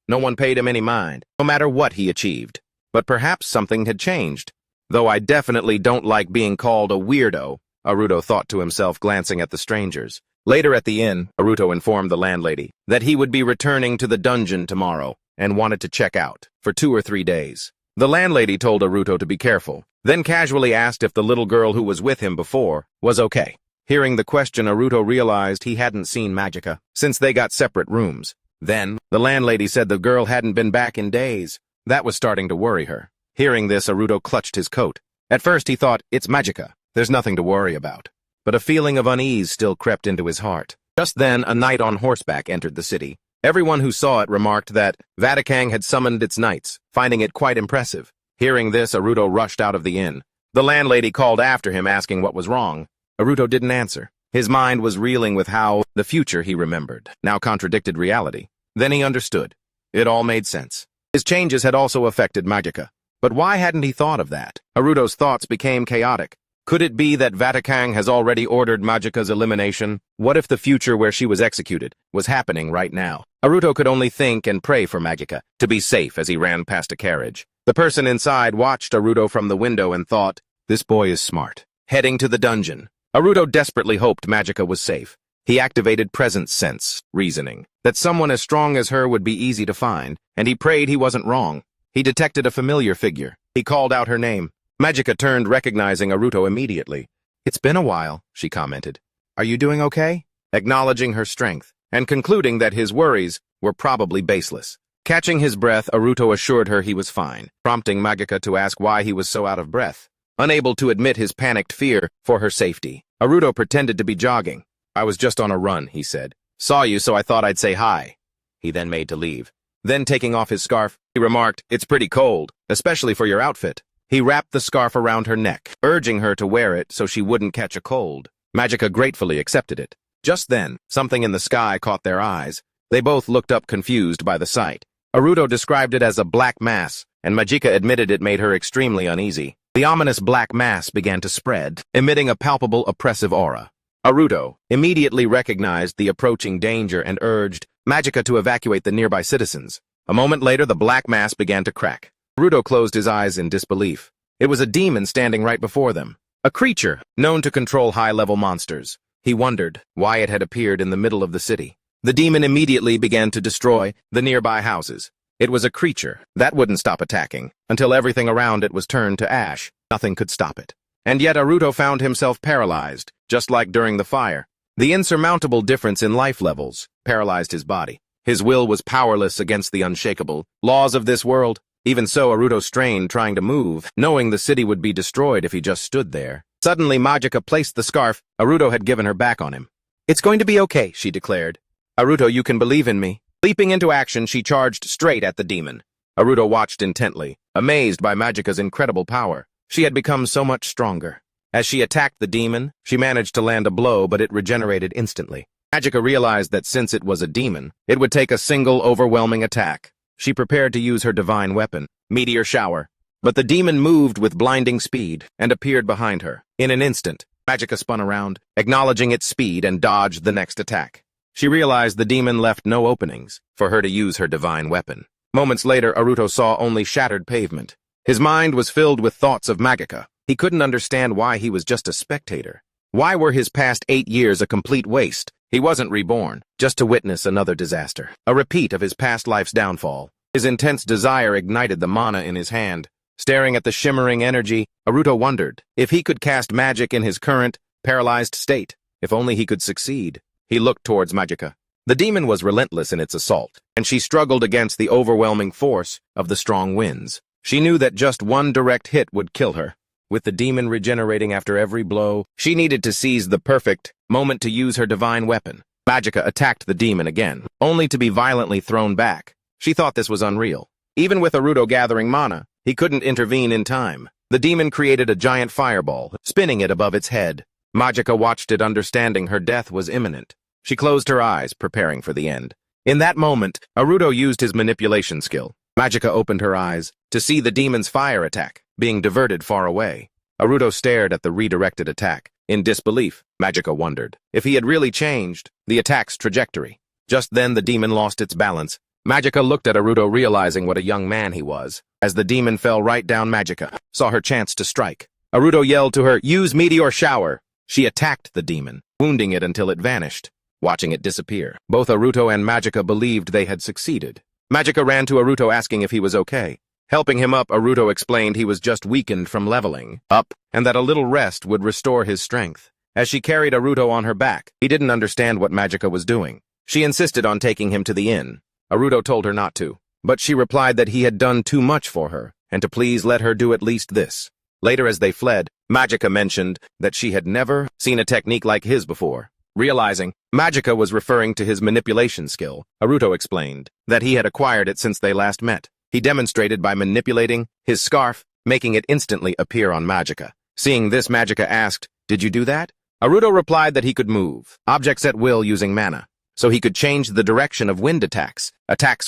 No one paid him any mind, no matter what he achieved. But perhaps something had changed. Though I definitely don't like being called a weirdo, Aruto thought to himself, glancing at the strangers. Later at the inn, Aruto informed the landlady that he would be returning to the dungeon tomorrow and wanted to check out for 2 or 3 days. The landlady told Aruto to be careful, then casually asked if the little girl who was with him before was okay. Hearing the question, Aruto realized he hadn't seen Magica since they got separate rooms. Then, the landlady said the girl hadn't been back in days. That was starting to worry her. Hearing this, Aruto clutched his coat. At first he thought, it's Magica. There's nothing to worry about. But a feeling of unease still crept into his heart. Just then, a knight on horseback entered the city. Everyone who saw it remarked that Vaticang had summoned its knights, finding it quite impressive. Hearing this, Aruto rushed out of the inn. The landlady called after him, asking what was wrong. Aruto didn't answer. His mind was reeling with how the future he remembered now contradicted reality. Then he understood. It all made sense. His changes had also affected Magica. But why hadn't he thought of that? Aruto's thoughts became chaotic. Could it be that Vaticang has already ordered Magica's elimination? What if the future where she was executed was happening right now? Aruto could only think and pray for Magica to be safe as he ran past a carriage. The person inside watched Aruto from the window and thought, this boy is smart. Heading to the dungeon, Aruto desperately hoped Magica was safe. He activated present sense reasoning, that someone as strong as her would be easy to find, and he prayed he wasn't wrong. He detected a familiar figure. He called out her name. Magica turned, recognizing Aruto immediately. It's been a while, she commented. Are you doing okay? Acknowledging her strength, and concluding that his worries were probably baseless. Catching his breath, Aruto assured her he was fine, prompting Magica to ask why he was so out of breath. Unable to admit his panicked fear for her safety, Aruto pretended to be jogging. I was just on a run, he said. Saw you, so I thought I'd say hi. He then made to leave. Then taking off his scarf, he remarked, it's pretty cold, especially for your outfit. He wrapped the scarf around her neck, urging her to wear it so she wouldn't catch a cold. Magica gratefully accepted it. Just then, something in the sky caught their eyes. They both looked up, confused by the sight. Aruto described it as a black mass, and Magica admitted it made her extremely uneasy. The ominous black mass began to spread, emitting a palpable, oppressive aura. Aruto immediately recognized the approaching danger and urged Magica to evacuate the nearby citizens. A moment later, the black mass began to crack. Aruto closed his eyes in disbelief. It was a demon standing right before them, a creature known to control high-level monsters. He wondered why it had appeared in the middle of the city. The demon immediately began to destroy the nearby houses. It was a creature that wouldn't stop attacking until everything around it was turned to ash. Nothing could stop it. And yet Aruto found himself paralyzed, just like during the fire. The insurmountable difference in life levels paralyzed his body. His will was powerless against the unshakable laws of this world. Even so, Aruto strained, trying to move, knowing the city would be destroyed if he just stood there. Suddenly, Magica placed the scarf Aruto had given her back on him. It's going to be okay, she declared. Aruto, you can believe in me. Leaping into action, she charged straight at the demon. Aruto watched intently, amazed by Magica's incredible power. She had become so much stronger. As she attacked the demon, she managed to land a blow, but it regenerated instantly. Magica realized that since it was a demon, it would take a single overwhelming attack. She prepared to use her divine weapon, Meteor Shower. But the demon moved with blinding speed and appeared behind her. In an instant, Magica spun around, acknowledging its speed, and dodged the next attack. She realized the demon left no openings for her to use her divine weapon. Moments later, Aruto saw only shattered pavement. His mind was filled with thoughts of Magica. He couldn't understand why he was just a spectator. Why were his past 8 years a complete waste? He wasn't reborn, just to witness another disaster. A repeat of his past life's downfall. His intense desire ignited the mana in his hand. Staring at the shimmering energy, Aruto wondered if he could cast magic in his current, paralyzed state. If only he could succeed. He looked towards Magica. The demon was relentless in its assault, and she struggled against the overwhelming force of the strong winds. She knew that just one direct hit would kill her. With the demon regenerating after every blow, she needed to seize the perfect moment to use her divine weapon. Magica attacked the demon again, only to be violently thrown back. She thought this was unreal. Even with Aruto gathering mana, he couldn't intervene in time. The demon created a giant fireball, spinning it above its head. Magica watched it, understanding her death was imminent. She closed her eyes, preparing for the end. In that moment, Aruto used his manipulation skill. Magica opened her eyes to see the demon's fire attack being diverted far away. Aruto stared at the redirected attack. In disbelief, Magica wondered if he had really changed the attack's trajectory. Just then, the demon lost its balance. Magica looked at Aruto, realizing what a young man he was. As the demon fell right down, Magica saw her chance to strike. Aruto yelled to her, "Use meteor shower!" She attacked the demon, wounding it until it vanished. Watching it disappear, both Aruto and Magica believed they had succeeded. Magica ran to Aruto, asking if he was okay. Helping him up, Aruto explained he was just weakened from leveling up, and that a little rest would restore his strength. As she carried Aruto on her back, he didn't understand what Magica was doing. She insisted on taking him to the inn. Aruto told her not to, but she replied that he had done too much for her, and to please let her do at least this. Later, as they fled, Magica mentioned that she had never seen a technique like his before. Realizing Magica was referring to his manipulation skill, Aruto explained that he had acquired it since they last met. He demonstrated by manipulating his scarf, making it instantly appear on Magica. Seeing this, Magica asked, "Did you do that?" Aruto replied that he could move objects at will using mana, so he could change the direction of wind attacks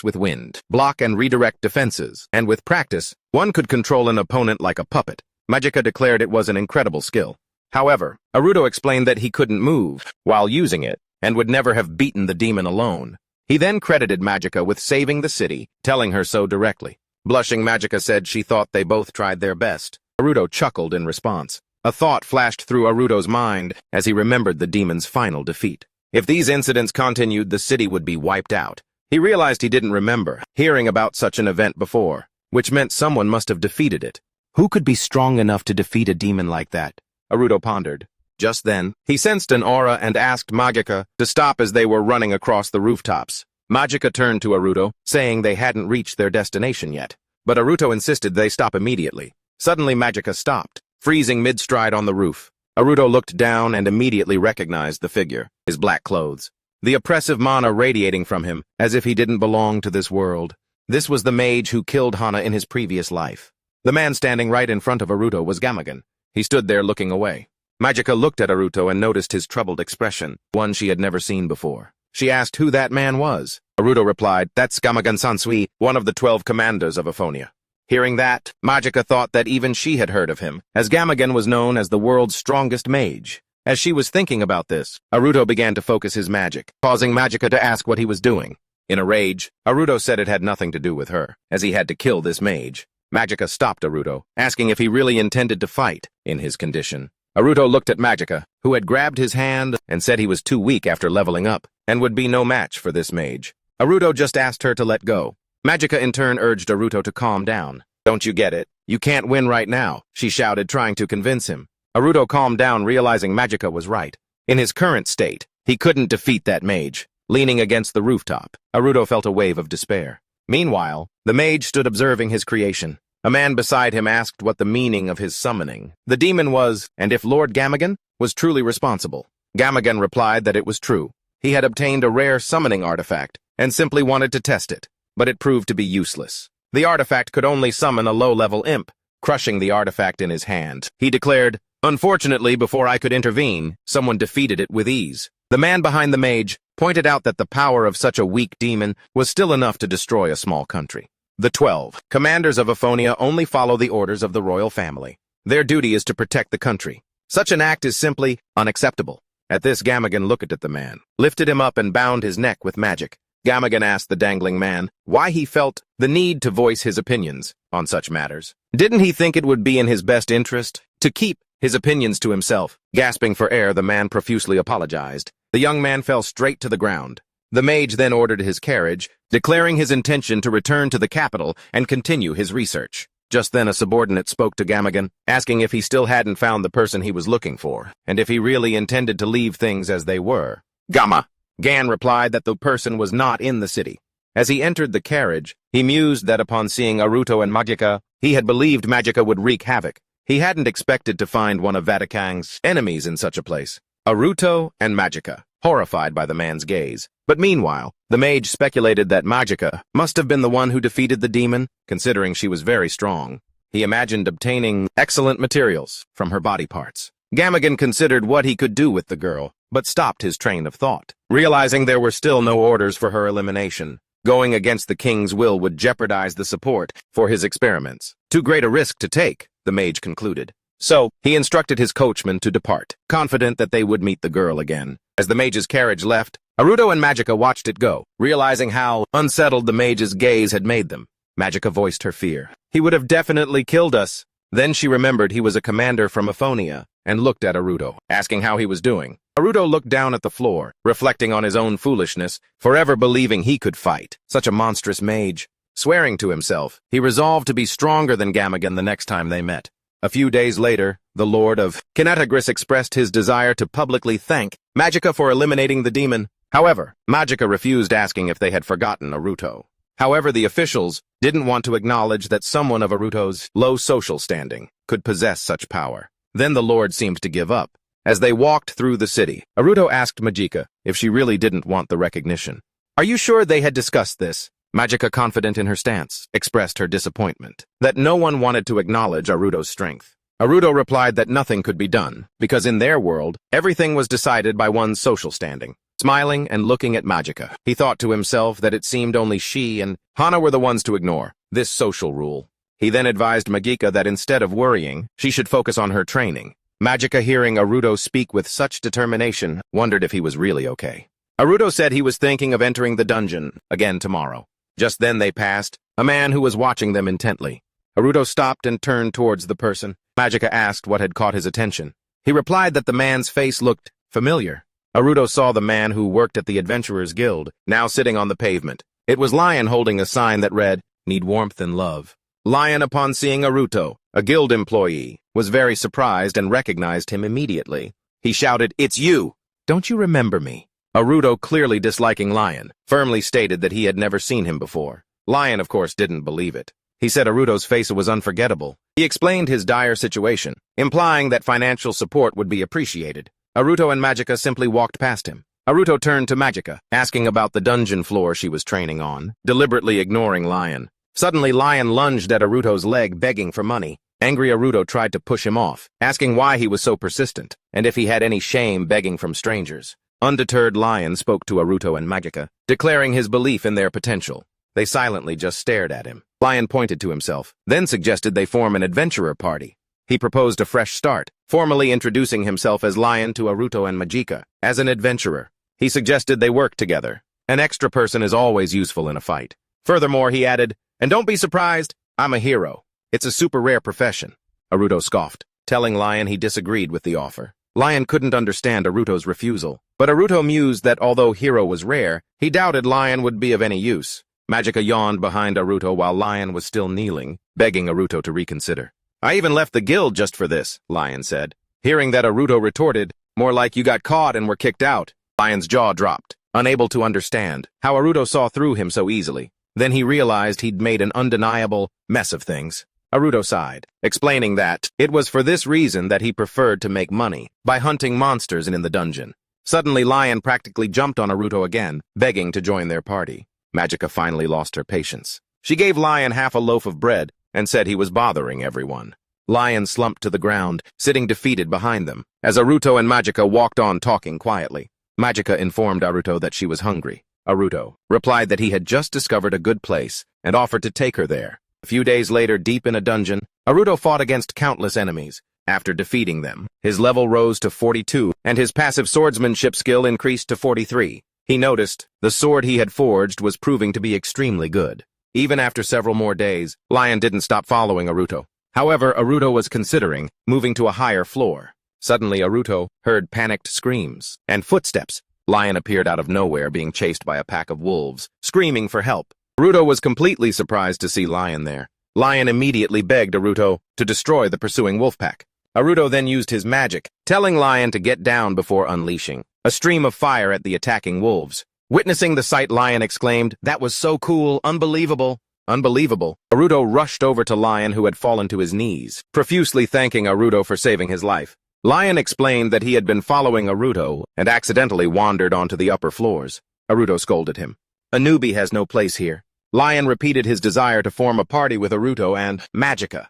with wind, block and redirect defenses, and with practice, one could control an opponent like a puppet. Magica declared it was an incredible skill. However, Aruto explained that he couldn't move while using it, and would never have beaten the demon alone. He then credited Magica with saving the city, telling her so directly. Blushing, Magica said she thought they both tried their best. Aruto chuckled in response. A thought flashed through Aruto's mind as he remembered the demon's final defeat. If these incidents continued, the city would be wiped out. He realized he didn't remember hearing about such an event before, which meant someone must have defeated it. Who could be strong enough to defeat a demon like that? Aruto pondered. Just then, he sensed an aura and asked Magica to stop as they were running across the rooftops. Magica turned to Aruto, saying they hadn't reached their destination yet. But Aruto insisted they stop immediately. Suddenly, Magica stopped, freezing mid-stride on the roof. Aruto looked down and immediately recognized the figure, his black clothes. The oppressive mana radiating from him, as if he didn't belong to this world. This was the mage who killed Hana in his previous life. The man standing right in front of Aruto was Gamagan. He stood there looking away. Magica looked at Aruto and noticed his troubled expression, one she had never seen before. She asked who that man was. Aruto replied, "That's Gamagan Sansui, one of the 12 commanders of Aphonia." Hearing that, Magica thought that even she had heard of him, as Gamagan was known as the world's strongest mage. As she was thinking about this, Aruto began to focus his magic, causing Magica to ask what he was doing. In a rage, Aruto said it had nothing to do with her, as he had to kill this mage. Magica stopped Aruto, asking if he really intended to fight in his condition. Aruto looked at Magica, who had grabbed his hand and said he was too weak after leveling up, and would be no match for this mage. Aruto just asked her to let go. Magica in turn urged Aruto to calm down. "Don't you get it? You can't win right now," she shouted, trying to convince him. Aruto calmed down, realizing Magica was right. In his current state, he couldn't defeat that mage. Leaning against the rooftop, Aruto felt a wave of despair. Meanwhile, the mage stood observing his creation. A man beside him asked what the meaning of his summoning the demon was, and if Lord Gamagan was truly responsible. Gamagan replied that it was true. He had obtained a rare summoning artifact and simply wanted to test it, but it proved to be useless. The artifact could only summon a low-level imp. Crushing the artifact in his hand, he declared, "Unfortunately, before I could intervene, someone defeated it with ease." The man behind the mage pointed out that the power of such a weak demon was still enough to destroy a small country. The 12 commanders of Aphonia only follow the orders of the royal family. Their duty is to protect the country. Such an act is simply unacceptable. At this, Gamagan looked at the man, lifted him up and bound his neck with magic. Gamagan asked the dangling man why he felt the need to voice his opinions on such matters. Didn't he think it would be in his best interest to keep his opinions to himself? Gasping for air, the man profusely apologized. The young man fell straight to the ground. The mage then ordered his carriage, declaring his intention to return to the capital and continue his research. Just then a subordinate spoke to Gamagan, asking if he still hadn't found the person he was looking for, and if he really intended to leave things as they were. Gamma! Gan replied that the person was not in the city. As he entered the carriage, he mused that upon seeing Aruto and Magica, he had believed Magica would wreak havoc. He hadn't expected to find one of Vaticang's enemies in such a place. Aruto and Magica, horrified by the man's gaze. But meanwhile, the mage speculated that Magica must have been the one who defeated the demon, considering she was very strong. He imagined obtaining excellent materials from her body parts. Gamagan considered what he could do with the girl, but stopped his train of thought, realizing there were still no orders for her elimination. Going against the king's will would jeopardize the support for his experiments. Too great a risk to take, the mage concluded. So, he instructed his coachman to depart, confident that they would meet the girl again. As the mage's carriage left, Aruto and Magica watched it go, realizing how unsettled the mage's gaze had made them. Magica voiced her fear. He would have definitely killed us. Then she remembered he was a commander from Aphonia, and looked at Aruto, asking how he was doing. Aruto looked down at the floor, reflecting on his own foolishness, forever believing he could fight. Such a monstrous mage. Swearing to himself, he resolved to be stronger than Gamagan the next time they met. A few days later, the Lord of Kinetagris expressed his desire to publicly thank Magica for eliminating the demon. However, Magica refused, asking if they had forgotten Aruto. However, the officials didn't want to acknowledge that someone of Aruto's low social standing could possess such power. Then the Lord seemed to give up. As they walked through the city, Aruto asked Magica if she really didn't want the recognition. Are you sure they had discussed this? Magica, confident in her stance, expressed her disappointment that no one wanted to acknowledge Aruto's strength. Aruto replied that nothing could be done, because in their world, everything was decided by one's social standing. Smiling and looking at Magica, he thought to himself that it seemed only she and Hana were the ones to ignore this social rule. He then advised Magica that instead of worrying, she should focus on her training. Magica, hearing Aruto speak with such determination, wondered if he was really okay. Aruto said he was thinking of entering the dungeon again tomorrow. Just then they passed a man who was watching them intently. Aruto stopped and turned towards the person. Magica asked what had caught his attention. He replied that the man's face looked familiar. Aruto saw the man who worked at the Adventurers Guild, now sitting on the pavement. It was Lion holding a sign that read, "Need warmth and love." Lion, upon seeing Aruto, a guild employee, was very surprised and recognized him immediately. He shouted, "It's you! Don't you remember me?" Aruto, clearly disliking Lion, firmly stated that he had never seen him before. Lion, of course, didn't believe it. He said Aruto's face was unforgettable. He explained his dire situation, implying that financial support would be appreciated. Aruto and Magica simply walked past him. Aruto turned to Magica, asking about the dungeon floor she was training on, deliberately ignoring Lion. Suddenly, Lion lunged at Aruto's leg, begging for money. Angry Aruto tried to push him off, asking why he was so persistent, and if he had any shame begging from strangers. Undeterred, Lion spoke to Aruto and Magica, declaring his belief in their potential. They silently just stared at him. Lion pointed to himself, then suggested they form an adventurer party. He proposed a fresh start, formally introducing himself as Lion to Aruto and Magica. As an adventurer, he suggested they work together. An extra person is always useful in a fight. Furthermore, he added, "And don't be surprised, I'm a hero. It's a super rare profession." Aruto scoffed, telling Lion he disagreed with the offer. Lion couldn't understand Aruto's refusal, but Aruto mused that although hero was rare, he doubted Lion would be of any use. Magica yawned behind Aruto while Lion was still kneeling, begging Aruto to reconsider. "I even left the guild just for this," Lion said. Hearing that, Aruto retorted, "More like you got caught and were kicked out." Lion's jaw dropped, unable to understand how Aruto saw through him so easily. Then he realized he'd made an undeniable mess of things. Aruto sighed, explaining that it was for this reason that he preferred to make money by hunting monsters in the dungeon. Suddenly, Lion practically jumped on Aruto again, begging to join their party. Magica finally lost her patience. She gave Lion half a loaf of bread and said he was bothering everyone. Lion slumped to the ground, sitting defeated behind them, as Aruto and Magica walked on talking quietly. Magica informed Aruto that she was hungry. Aruto replied that he had just discovered a good place and offered to take her there. A few days later, deep in a dungeon, Aruto fought against countless enemies. After defeating them, his level rose to 42, and his passive swordsmanship skill increased to 43. He noticed the sword he had forged was proving to be extremely good. Even after several more days, Lion didn't stop following Aruto. However, Aruto was considering moving to a higher floor. Suddenly, Aruto heard panicked screams and footsteps. Lion appeared out of nowhere, being chased by a pack of wolves, screaming for help. Aruto was completely surprised to see Lion there. Lion immediately begged Aruto to destroy the pursuing wolf pack. Aruto then used his magic, telling Lion to get down before unleashing a stream of fire at the attacking wolves. Witnessing the sight, Lion exclaimed, "That was so cool, unbelievable." Unbelievable. Aruto rushed over to Lion, who had fallen to his knees, profusely thanking Aruto for saving his life. Lion explained that he had been following Aruto and accidentally wandered onto the upper floors. Aruto scolded him. "A newbie has no place here." Lion repeated his desire to form a party with Aruto and Magica.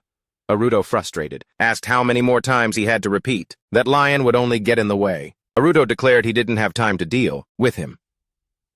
Aruto, frustrated, asked how many more times he had to repeat that Lion would only get in the way. Aruto declared he didn't have time to deal with him.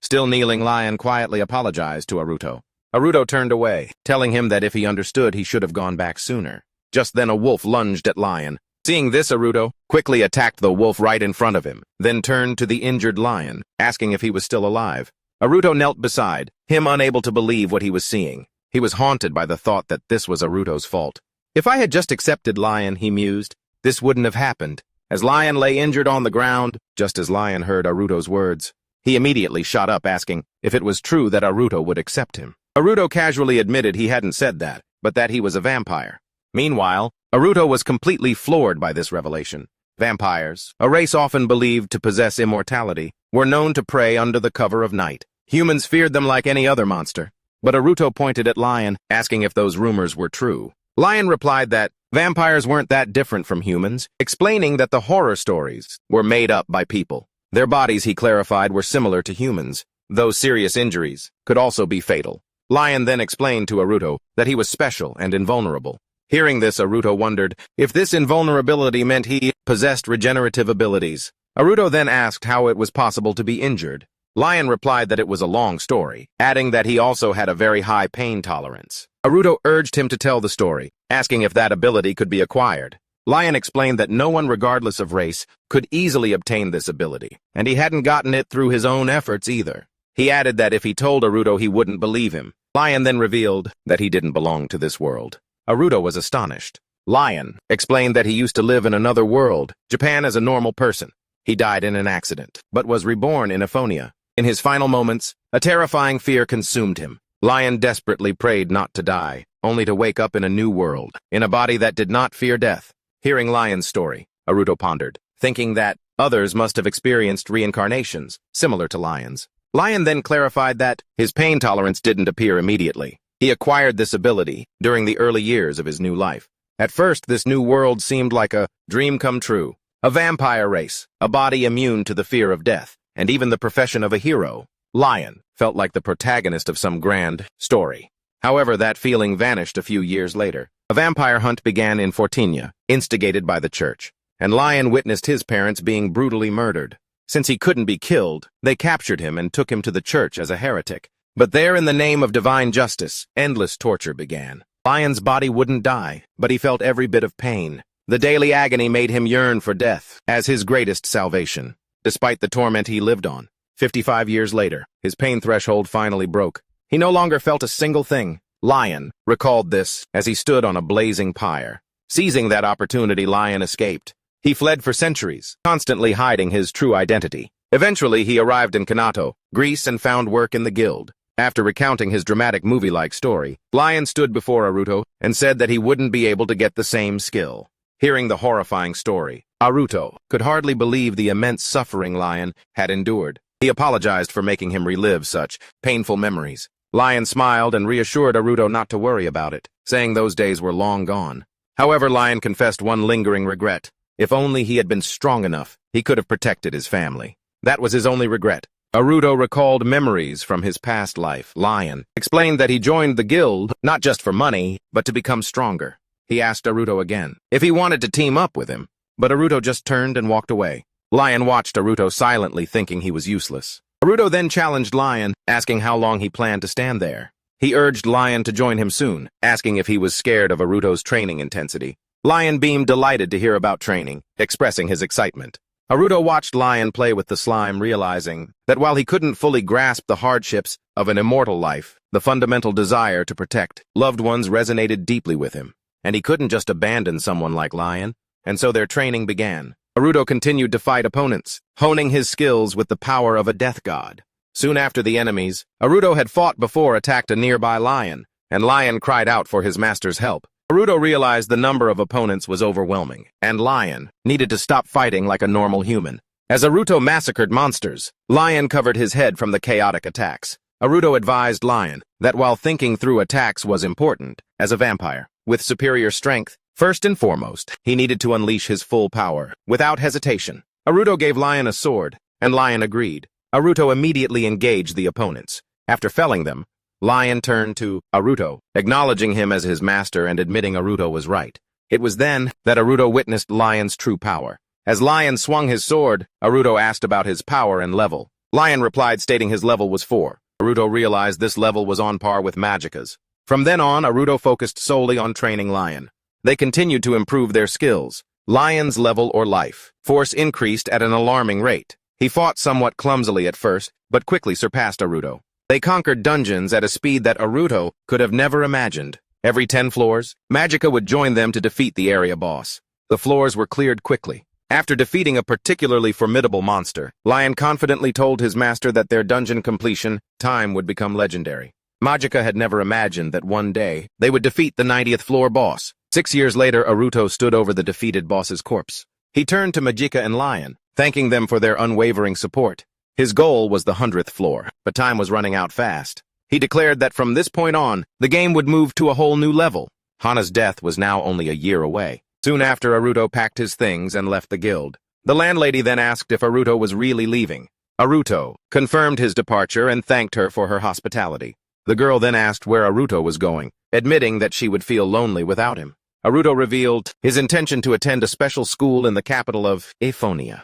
Still kneeling, Lion quietly apologized to Aruto. Aruto turned away, telling him that if he understood, he should have gone back sooner. Just then a wolf lunged at Lion. Seeing this, Aruto quickly attacked the wolf right in front of him, then turned to the injured Lion, asking if he was still alive. Aruto knelt beside him, unable to believe what he was seeing. He was haunted by the thought that this was Aruto's fault. "If I had just accepted Lion," he mused, "this wouldn't have happened." As Lion lay injured on the ground, just as Lion heard Aruto's words, he immediately shot up, asking if it was true that Aruto would accept him. Aruto casually admitted he hadn't said that, but that he was a vampire. Meanwhile, Aruto was completely floored by this revelation. Vampires, a race often believed to possess immortality, were known to prey under the cover of night. Humans feared them like any other monster. But Aruto pointed at Lion, asking if those rumors were true. Lion replied that vampires weren't that different from humans, explaining that the horror stories were made up by people. Their bodies, he clarified, were similar to humans, though serious injuries could also be fatal. Lion then explained to Aruto that he was special and invulnerable. Hearing this, Aruto wondered if this invulnerability meant he possessed regenerative abilities. Aruto then asked how it was possible to be injured. Lion replied that it was a long story, adding that he also had a very high pain tolerance. Aruto urged him to tell the story, asking if that ability could be acquired. Lion explained that no one, regardless of race, could easily obtain this ability, and he hadn't gotten it through his own efforts either. He added that if he told Aruto, he wouldn't believe him. Lion then revealed that he didn't belong to this world. Aruto was astonished. Lion explained that he used to live in another world, Japan, as a normal person. He died in an accident, but was reborn in Aphonia. In his final moments, a terrifying fear consumed him. Lion desperately prayed not to die, only to wake up in a new world, in a body that did not fear death. Hearing Lion's story, Aruto pondered, thinking that others must have experienced reincarnations, similar to Lion's. Lion then clarified that his pain tolerance didn't appear immediately. He acquired this ability during the early years of his new life. At first, this new world seemed like a dream come true. A vampire race, a body immune to the fear of death, and even the profession of a hero. Lion felt like the protagonist of some grand story. However, that feeling vanished a few years later. A vampire hunt began in Fortinia, instigated by the church, and Lion witnessed his parents being brutally murdered. Since he couldn't be killed, they captured him and took him to the church as a heretic. But there, in the name of divine justice, endless torture began. Lion's body wouldn't die, but he felt every bit of pain. The daily agony made him yearn for death as his greatest salvation. Despite the torment he lived on, 55 years later, his pain threshold finally broke. He no longer felt a single thing. Lion recalled this as he stood on a blazing pyre. Seizing that opportunity, Lion escaped. He fled for centuries, constantly hiding his true identity. Eventually, he arrived in Kanato, Greece, and found work in the guild. After recounting his dramatic movie-like story, Lion stood before Aruto and said that he wouldn't be able to get the same skill. Hearing the horrifying story, Aruto could hardly believe the immense suffering Lion had endured. He apologized for making him relive such painful memories. Lion smiled and reassured Aruto not to worry about it, saying those days were long gone. However, Lion confessed one lingering regret. If only he had been strong enough, he could have protected his family. That was his only regret. Aruto recalled memories from his past life. Lion explained that he joined the guild, not just for money, but to become stronger. He asked Aruto again if he wanted to team up with him, but Aruto just turned and walked away. Lion watched Aruto silently, thinking he was useless. Aruto then challenged Lion, asking how long he planned to stand there. He urged Lion to join him soon, asking if he was scared of Aruto's training intensity. Lion beamed, delighted to hear about training, expressing his excitement. Aruto watched Lion play with the slime, realizing that while he couldn't fully grasp the hardships of an immortal life, the fundamental desire to protect loved ones resonated deeply with him. And he couldn't just abandon someone like Lion, and so their training began. Aruto continued to fight opponents, honing his skills with the power of a death god. Soon after the enemies Aruto had fought before attacked a nearby lion. and Lion cried out for his master's help. Naruto realized the number of opponents was overwhelming, and Lion needed to stop fighting like a normal human. As Naruto massacred monsters, Lion covered his head from the chaotic attacks. Naruto advised Lion that while thinking through attacks was important, as a vampire, with superior strength, first and foremost, he needed to unleash his full power, without hesitation. Naruto gave Lion a sword, and Lion agreed. Naruto immediately engaged the opponents. After felling them, Lion turned to Naruto, acknowledging him as his master and admitting Naruto was right. It was then that Naruto witnessed Lion's true power. As Lion swung his sword, Naruto asked about his power and level. Lion replied stating his level was 4. Naruto realized this level was on par with Magica's. From then on, Naruto focused solely on training Lion. They continued to improve their skills. Lion's level or life force increased at an alarming rate. He fought somewhat clumsily at first, but quickly surpassed Naruto. They conquered dungeons at a speed that Naruto could have never imagined. Every 10 floors, Magica would join them to defeat the area boss. The floors were cleared quickly. After defeating a particularly formidable monster, Lion confidently told his master that their dungeon completion time would become legendary. Magica had never imagined that one day they would defeat the 90th floor boss. 6 years later, Naruto stood over the defeated boss's corpse. He turned to Magica and Lion, thanking them for their unwavering support. His goal was the 100th floor, but time was running out fast. He declared that from this point on, the game would move to a whole new level. Hana's death was now only a year away. Soon after, Naruto packed his things and left the guild. The landlady then asked if Naruto was really leaving. Naruto confirmed his departure and thanked her for her hospitality. The girl then asked where Naruto was going, admitting that she would feel lonely without him. Naruto revealed his intention to attend a special school in the capital of Ephonia.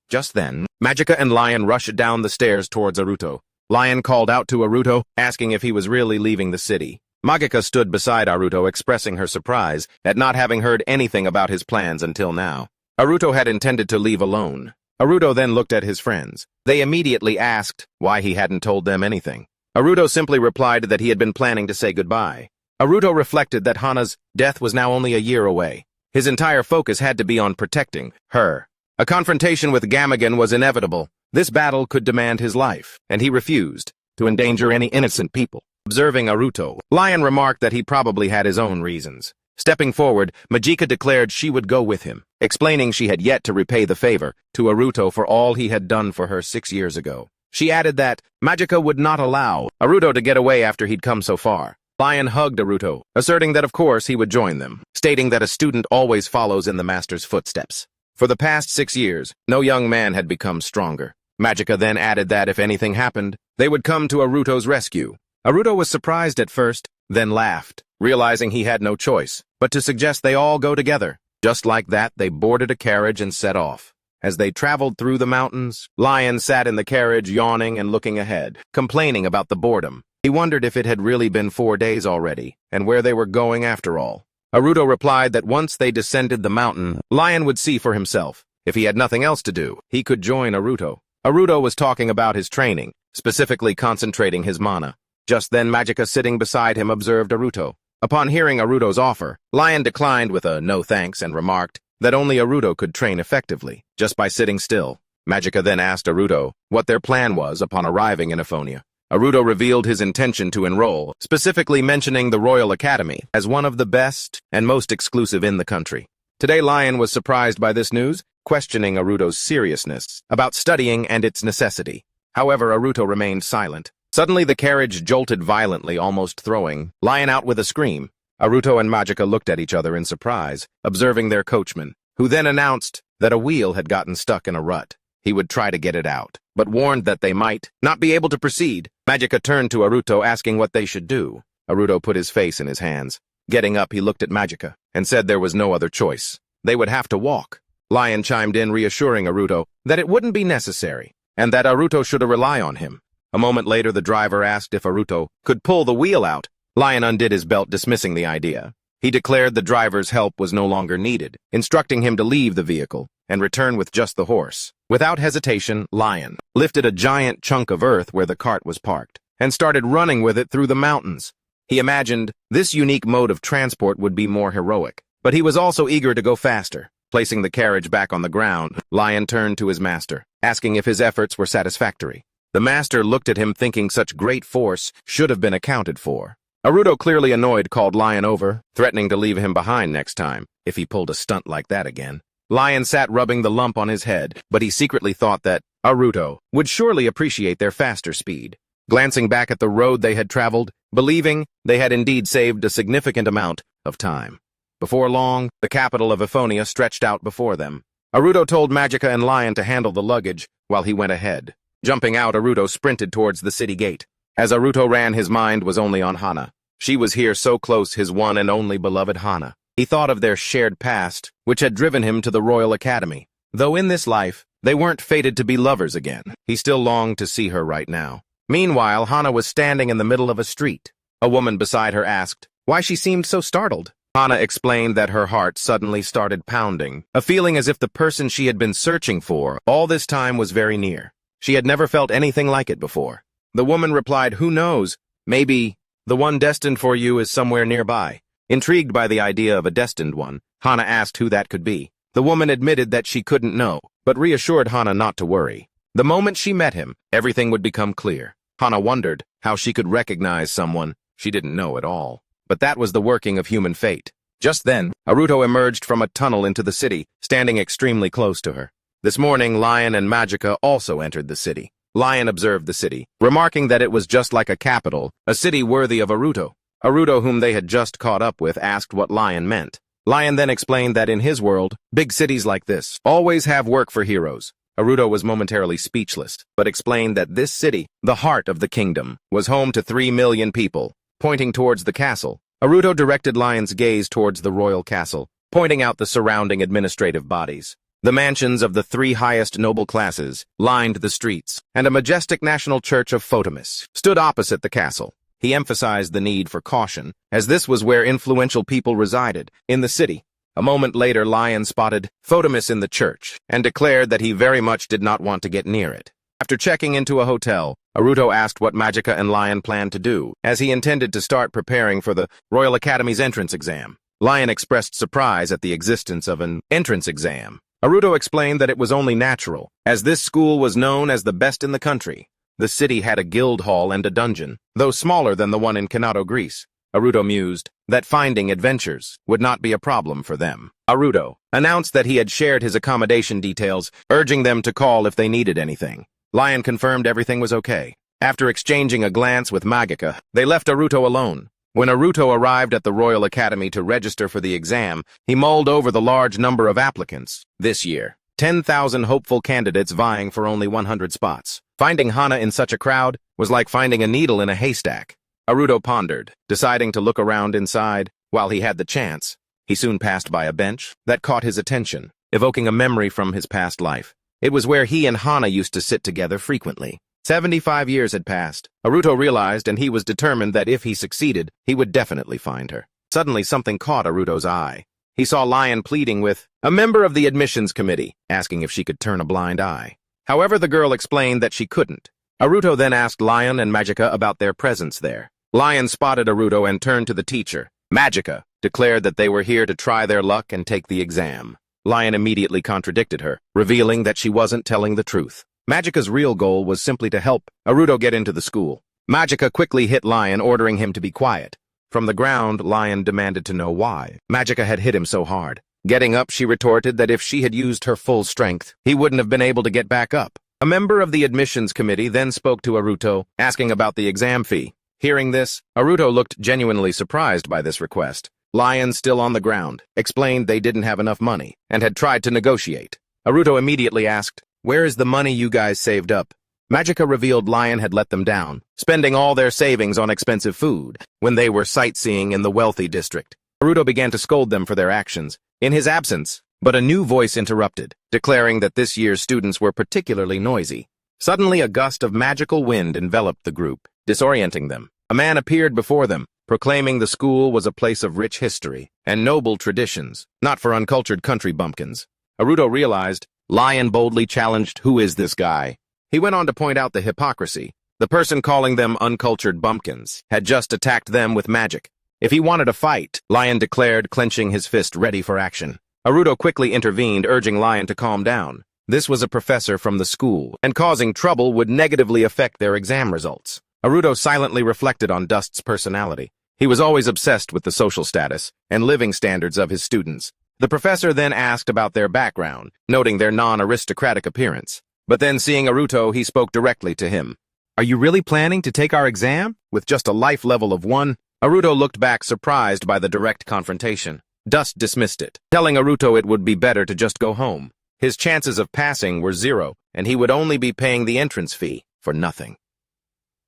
Just then, Magica and Lion rushed down the stairs towards Naruto. Lion called out to Naruto, asking if he was really leaving the city. Magica stood beside Naruto, expressing her surprise at not having heard anything about his plans until now. Naruto had intended to leave alone. Naruto then looked at his friends. They immediately asked why he hadn't told them anything. Naruto simply replied that he had been planning to say goodbye. Naruto reflected that Hana's death was now only a year away. His entire focus had to be on protecting her. A confrontation with Gamagan was inevitable. This battle could demand his life, and he refused to endanger any innocent people. Observing Naruto, Lion remarked that he probably had his own reasons. Stepping forward, Magica declared she would go with him, explaining she had yet to repay the favor to Naruto for all he had done for her 6 years ago. She added that Magica would not allow Naruto to get away after he'd come so far. Lion hugged Naruto, asserting that of course he would join them, stating that a student always follows in the master's footsteps. For the past 6 years, no young man had become stronger. Magica then added that if anything happened, they would come to Naruto's rescue. Naruto was surprised at first, then laughed, realizing he had no choice but to suggest they all go together. Just like that, they boarded a carriage and set off. As they traveled through the mountains, Lion sat in the carriage yawning and looking ahead, complaining about the boredom. He wondered if it had really been 4 days already, and where they were going after all. Naruto replied that once they descended the mountain, Lion would see for himself. If he had nothing else to do, he could join Naruto. Naruto was talking about his training, specifically concentrating his mana. Just then, Magica sitting beside him observed Naruto. Upon hearing Naruto's offer, Lion declined with a no thanks and remarked that only Naruto could train effectively, just by sitting still. Magica then asked Naruto what their plan was upon arriving in Ephonia. Naruto revealed his intention to enroll, specifically mentioning the Royal Academy as one of the best and most exclusive in the country. Today, Lion was surprised by this news, questioning Naruto's seriousness about studying and its necessity. However, Naruto remained silent. Suddenly, the carriage jolted violently, almost throwing Lion out with a scream. Naruto and Magica looked at each other in surprise, observing their coachman, who then announced that a wheel had gotten stuck in a rut. He would try to get it out, but warned that they might not be able to proceed. Magica turned to Naruto, asking what they should do. Naruto put his face in his hands. Getting up, he looked at Magica and said there was no other choice. They would have to walk. Lion chimed in, reassuring Naruto that it wouldn't be necessary, and that Naruto should rely on him. A moment later, the driver asked if Naruto could pull the wheel out. Lion undid his belt, dismissing the idea. He declared the driver's help was no longer needed, instructing him to leave the vehicle and return with just the horse. Without hesitation, Lion lifted a giant chunk of earth where the cart was parked and started running with it through the mountains. He imagined this unique mode of transport would be more heroic, but he was also eager to go faster. Placing the carriage back on the ground, Lion turned to his master, asking if his efforts were satisfactory. The master looked at him, thinking such great force should have been accounted for. Aruto, clearly annoyed, called Lion over, threatening to leave him behind next time, if he pulled a stunt like that again. Lion sat rubbing the lump on his head, but he secretly thought that Aruto would surely appreciate their faster speed. Glancing back at the road they had traveled, believing they had indeed saved a significant amount of time. Before long, the capital of Ephonia stretched out before them. Aruto told Magica and Lion to handle the luggage while he went ahead. Jumping out, Aruto sprinted towards the city gate. As Aruto ran, his mind was only on Hana. She was here so close, his one and only beloved Hana. He thought of their shared past, which had driven him to the Royal Academy. Though in this life, they weren't fated to be lovers again, he still longed to see her right now. Meanwhile, Hana was standing in the middle of a street. A woman beside her asked why she seemed so startled. Hana explained that her heart suddenly started pounding, a feeling as if the person she had been searching for all this time was very near. She had never felt anything like it before. The woman replied, "Who knows? Maybe the one destined for you is somewhere nearby." Intrigued by the idea of a destined one, Hana asked who that could be. The woman admitted that she couldn't know, but reassured Hana not to worry. The moment she met him, everything would become clear. Hana wondered how she could recognize someone she didn't know at all. But that was the working of human fate. Just then, Aruto emerged from a tunnel into the city, standing extremely close to her. This morning, Lion and Magica also entered the city. Lion observed the city, remarking that it was just like a capital, a city worthy of Aruto. Aruto, whom they had just caught up with, asked what Lion meant. Lion then explained that in his world, big cities like this always have work for heroes. Aruto was momentarily speechless, but explained that this city, the heart of the kingdom, was home to 3 million people. Pointing towards the castle, Aruto directed Lion's gaze towards the royal castle, pointing out the surrounding administrative bodies. The mansions of the 3 highest noble classes lined the streets, and a majestic national church of Photomus stood opposite the castle. He emphasized the need for caution, as this was where influential people resided, in the city. A moment later, Lion spotted Photomus in the church, and declared that he very much did not want to get near it. After checking into a hotel, Aruto asked what Magica and Lion planned to do, as he intended to start preparing for the Royal Academy's entrance exam. Lion expressed surprise at the existence of an entrance exam. Aruto explained that it was only natural, as this school was known as the best in the country. The city had a guild hall and a dungeon, though smaller than the one in Kanato, Greece. Aruto mused that finding adventures would not be a problem for them. Aruto announced that he had shared his accommodation details, urging them to call if they needed anything. Lion confirmed everything was okay. After exchanging a glance with Magica, they left Aruto alone. When Aruto arrived at the Royal Academy to register for the exam, he mulled over the large number of applicants. This year, 10,000 hopeful candidates vying for only 100 spots. Finding Hana in such a crowd was like finding a needle in a haystack. Aruto pondered, deciding to look around inside. While he had the chance, he soon passed by a bench that caught his attention, evoking a memory from his past life. It was where he and Hana used to sit together frequently. 75 years had passed. Aruto realized, and he was determined that if he succeeded, he would definitely find her. Suddenly, something caught Aruto's eye. He saw Lion pleading with a member of the admissions committee, asking if she could turn a blind eye. However, the girl explained that she couldn't. Aruto then asked Lion and Magica about their presence there. Lion spotted Aruto and turned to the teacher. Magica declared that they were here to try their luck and take the exam. Lion immediately contradicted her, revealing that she wasn't telling the truth. Magica's real goal was simply to help Aruto get into the school. Magica quickly hit Lion, ordering him to be quiet. From the ground, Lion demanded to know why Magica had hit him so hard. Getting up, she retorted that if she had used her full strength, he wouldn't have been able to get back up. A member of the admissions committee then spoke to Aruto, asking about the exam fee. Hearing this, Aruto looked genuinely surprised by this request. Lion, still on the ground, explained they didn't have enough money and had tried to negotiate. Aruto immediately asked, "Where is the money you guys saved up?" Magica revealed Lion had let them down, spending all their savings on expensive food when they were sightseeing in the wealthy district. Aruto began to scold them for their actions in his absence, but a new voice interrupted, declaring that this year's students were particularly noisy. Suddenly, a gust of magical wind enveloped the group, disorienting them. A man appeared before them, proclaiming the school was a place of rich history and noble traditions, not for uncultured country bumpkins. Aruto realized. Lion boldly challenged, "Who is this guy?" He went on to point out the hypocrisy. The person calling them uncultured bumpkins had just attacked them with magic. If he wanted a fight, Lion declared, clenching his fist ready for action. Aruto quickly intervened, urging Lion to calm down. This was a professor from the school, and causing trouble would negatively affect their exam results. Aruto silently reflected on Dust's personality. He was always obsessed with the social status and living standards of his students. The professor then asked about their background, noting their non-aristocratic appearance. But then seeing Aruto, he spoke directly to him. "Are you really planning to take our exam? With just a life level of 1? Aruto looked back surprised by the direct confrontation. Dust dismissed it, telling Aruto it would be better to just go home. His chances of passing were 0, and he would only be paying the entrance fee for nothing.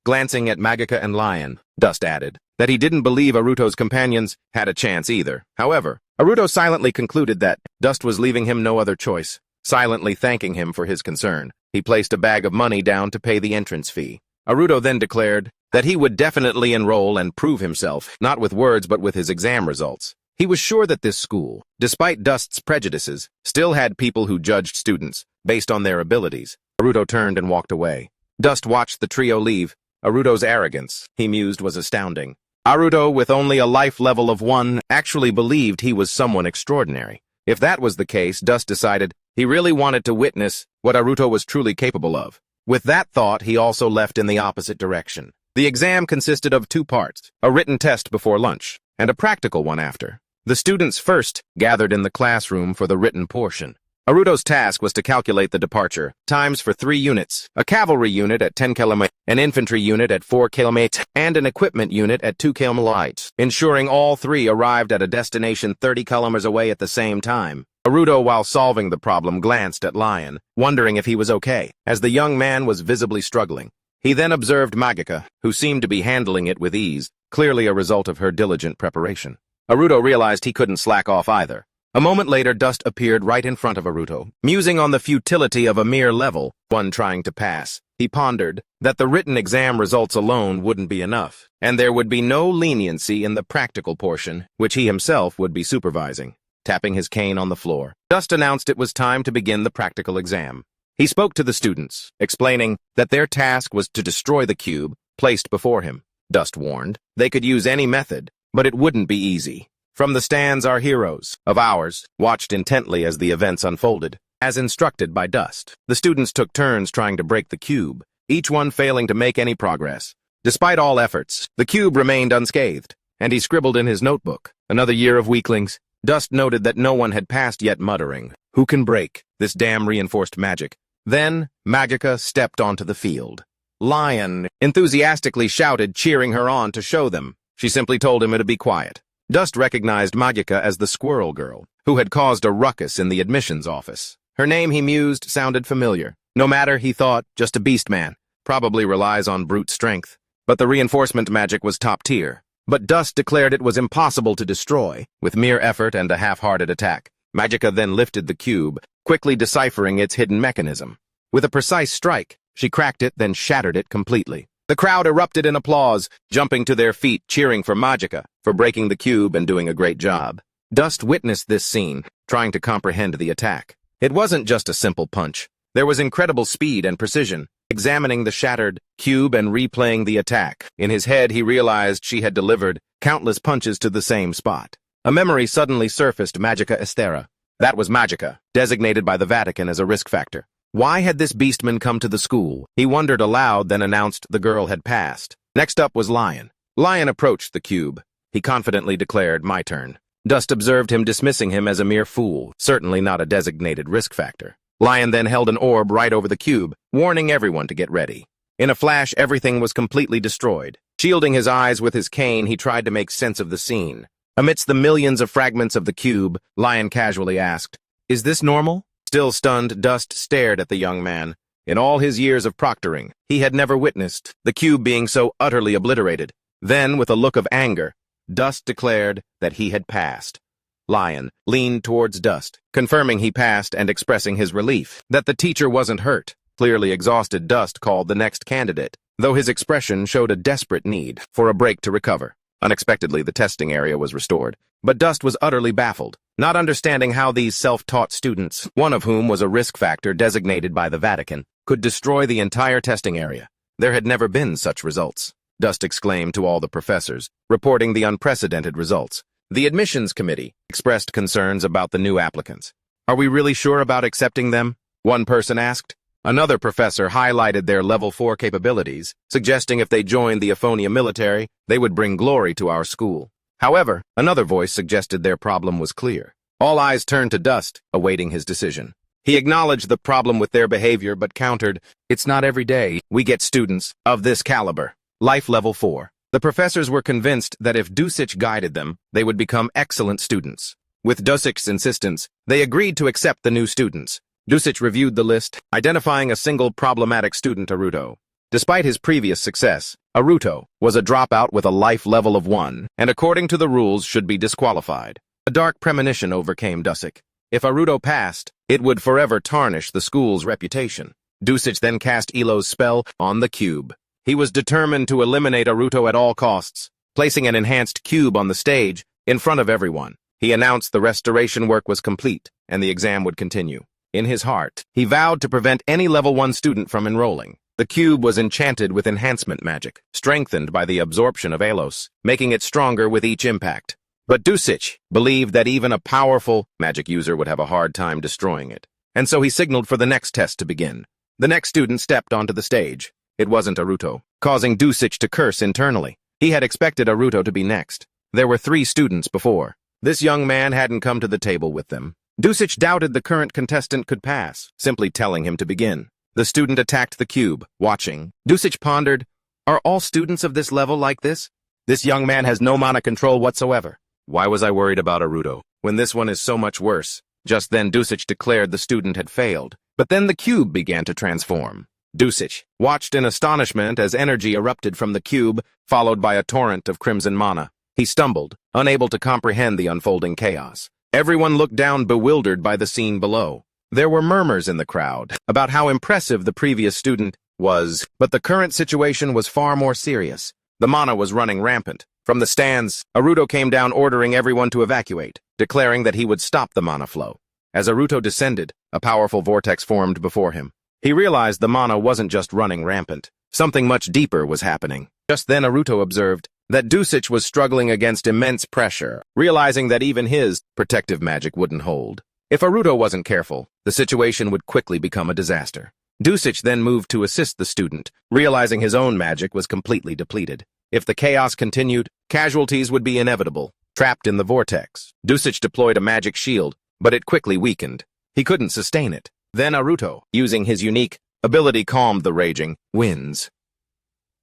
Glancing at Magica and Lion, Dust added that he didn't believe Aruto's companions had a chance either. However, Aruto silently concluded that Dust was leaving him no other choice. Silently thanking him for his concern, he placed a bag of money down to pay the entrance fee. Aruto then declared that he would definitely enroll and prove himself, not with words but with his exam results. He was sure that this school, despite Dust's prejudices, still had people who judged students based on their abilities. Aruto turned and walked away. Dust watched the trio leave. Aruto's arrogance, he mused, was astounding. Aruto, with only a life level of 1, actually believed he was someone extraordinary. If that was the case, Dust decided he really wanted to witness what Aruto was truly capable of. With that thought, he also left in the opposite direction. The exam consisted of 2 parts, a written test before lunch, and a practical one after. The students first gathered in the classroom for the written portion. Aruto's task was to calculate the departure times for 3 units, a cavalry unit at 10 km, an infantry unit at 4 km, and an equipment unit at 2 km, ensuring all 3 arrived at a destination 30 km away at the same time. Aruto, while solving the problem, glanced at Lion, wondering if he was okay, as the young man was visibly struggling. He then observed Magica, who seemed to be handling it with ease, clearly a result of her diligent preparation. Aruto realized he couldn't slack off either. A moment later, Dust appeared right in front of Aruto, musing on the futility of a mere level 1 trying to pass. He pondered that the written exam results alone wouldn't be enough, and there would be no leniency in the practical portion, which he himself would be supervising. Tapping his cane on the floor, Dust announced it was time to begin the practical exam. He spoke to the students, explaining that their task was to destroy the cube placed before him. Dust warned they could use any method, but it wouldn't be easy. From the stands, our heroes of ours watched intently as the events unfolded. As instructed by Dust, the students took turns trying to break the cube, each one failing to make any progress. Despite all efforts, the cube remained unscathed, and he scribbled in his notebook, "Another year of weaklings." Dust noted that no one had passed yet, muttering, "Who can break this damn reinforced magic?" Then, Magica stepped onto the field. Lion enthusiastically shouted, cheering her on to show them. She simply told him to be quiet. Dust recognized Magica as the squirrel girl, who had caused a ruckus in the admissions office. Her name, he mused, sounded familiar. No matter, he thought, just a beast man. Probably relies on brute strength. But the reinforcement magic was top tier. But Dust declared it was impossible to destroy, with mere effort and a half-hearted attack. Magica then lifted the cube, quickly deciphering its hidden mechanism. With a precise strike, she cracked it, then shattered it completely. The crowd erupted in applause, jumping to their feet, cheering for Magica for breaking the cube and doing a great job. Dust witnessed this scene, trying to comprehend the attack. It wasn't just a simple punch. There was incredible speed and precision. Examining the shattered cube and replaying the attack, in his head he realized she had delivered countless punches to the same spot. A memory suddenly surfaced: Magica Estera. That was Magica, designated by the Vatican as a risk factor. Why had this beastman come to the school? He wondered aloud, then announced the girl had passed. Next up was Lion. Lion approached the cube. He confidently declared, "My turn." Dust observed him, dismissing him as a mere fool, certainly not a designated risk factor. Lion then held an orb right over the cube, warning everyone to get ready. In a flash, everything was completely destroyed. Shielding his eyes with his cane, he tried to make sense of the scene. Amidst the millions of fragments of the cube, Lion casually asked, "Is this normal?" Still stunned, Dust stared at the young man. In all his years of proctoring, he had never witnessed the cube being so utterly obliterated. Then, with a look of anger, Dust declared that he had passed. Lion leaned towards Dust, confirming he passed and expressing his relief that the teacher wasn't hurt. Clearly exhausted, Dust called the next candidate, though his expression showed a desperate need for a break to recover. Unexpectedly, the testing area was restored, but Dust was utterly baffled, not understanding how these self-taught students, one of whom was a risk factor designated by the Vatican, could destroy the entire testing area. There had never been such results. Dust exclaimed to all the professors, reporting the unprecedented results. The admissions committee expressed concerns about the new applicants. "Are we really sure about accepting them?" one person asked. Another professor highlighted their level 4 capabilities, suggesting if they joined the Aphonia military, they would bring glory to our school. However, another voice suggested their problem was clear. All eyes turned to Dust, awaiting his decision. He acknowledged the problem with their behavior but countered, "It's not every day we get students of this caliber." Life level 4. The professors were convinced that if Dusich guided them, they would become excellent students. With Dusich's insistence, they agreed to accept the new students. Dusich reviewed the list, identifying a single problematic student, Aruto. Despite his previous success, Aruto was a dropout with a life level of 1, and according to the rules should be disqualified. A dark premonition overcame Dusich. If Aruto passed, it would forever tarnish the school's reputation. Dusich then cast Elo's spell on the cube. He was determined to eliminate Aruto at all costs. Placing an enhanced cube on the stage, in front of everyone, he announced the restoration work was complete, and the exam would continue. In his heart, he vowed to prevent any level 1 student from enrolling. The cube was enchanted with enhancement magic, strengthened by the absorption of Elos, making it stronger with each impact. But Dusich believed that even a powerful magic user would have a hard time destroying it, and so he signaled for the next test to begin. The next student stepped onto the stage. It wasn't Aruto, causing Dusich to curse internally. He had expected Aruto to be next. There were 3 students before. This young man hadn't come to the table with them. Dusich doubted the current contestant could pass, simply telling him to begin. The student attacked the cube, watching. Dusich pondered, "Are all students of this level like this? This young man has no mana control whatsoever. Why was I worried about Aruto, when this one is so much worse?" Just then Dusich declared the student had failed, but then the cube began to transform. Dusich watched in astonishment as energy erupted from the cube, followed by a torrent of crimson mana. He stumbled, unable to comprehend the unfolding chaos. Everyone looked down bewildered by the scene below. There were murmurs in the crowd about how impressive the previous student was, but the current situation was far more serious. The mana was running rampant. From the stands, Aruto came down ordering everyone to evacuate, declaring that he would stop the mana flow. As Aruto descended, a powerful vortex formed before him. He realized the mana wasn't just running rampant. Something much deeper was happening. Just then Aruto observed that Dusich was struggling against immense pressure, realizing that even his protective magic wouldn't hold. If Aruto wasn't careful, the situation would quickly become a disaster. Dusich then moved to assist the student, realizing his own magic was completely depleted. If the chaos continued, casualties would be inevitable. Trapped in the vortex, Dusich deployed a magic shield, but it quickly weakened. He couldn't sustain it. Then Aruto, using his unique ability, calmed the raging winds.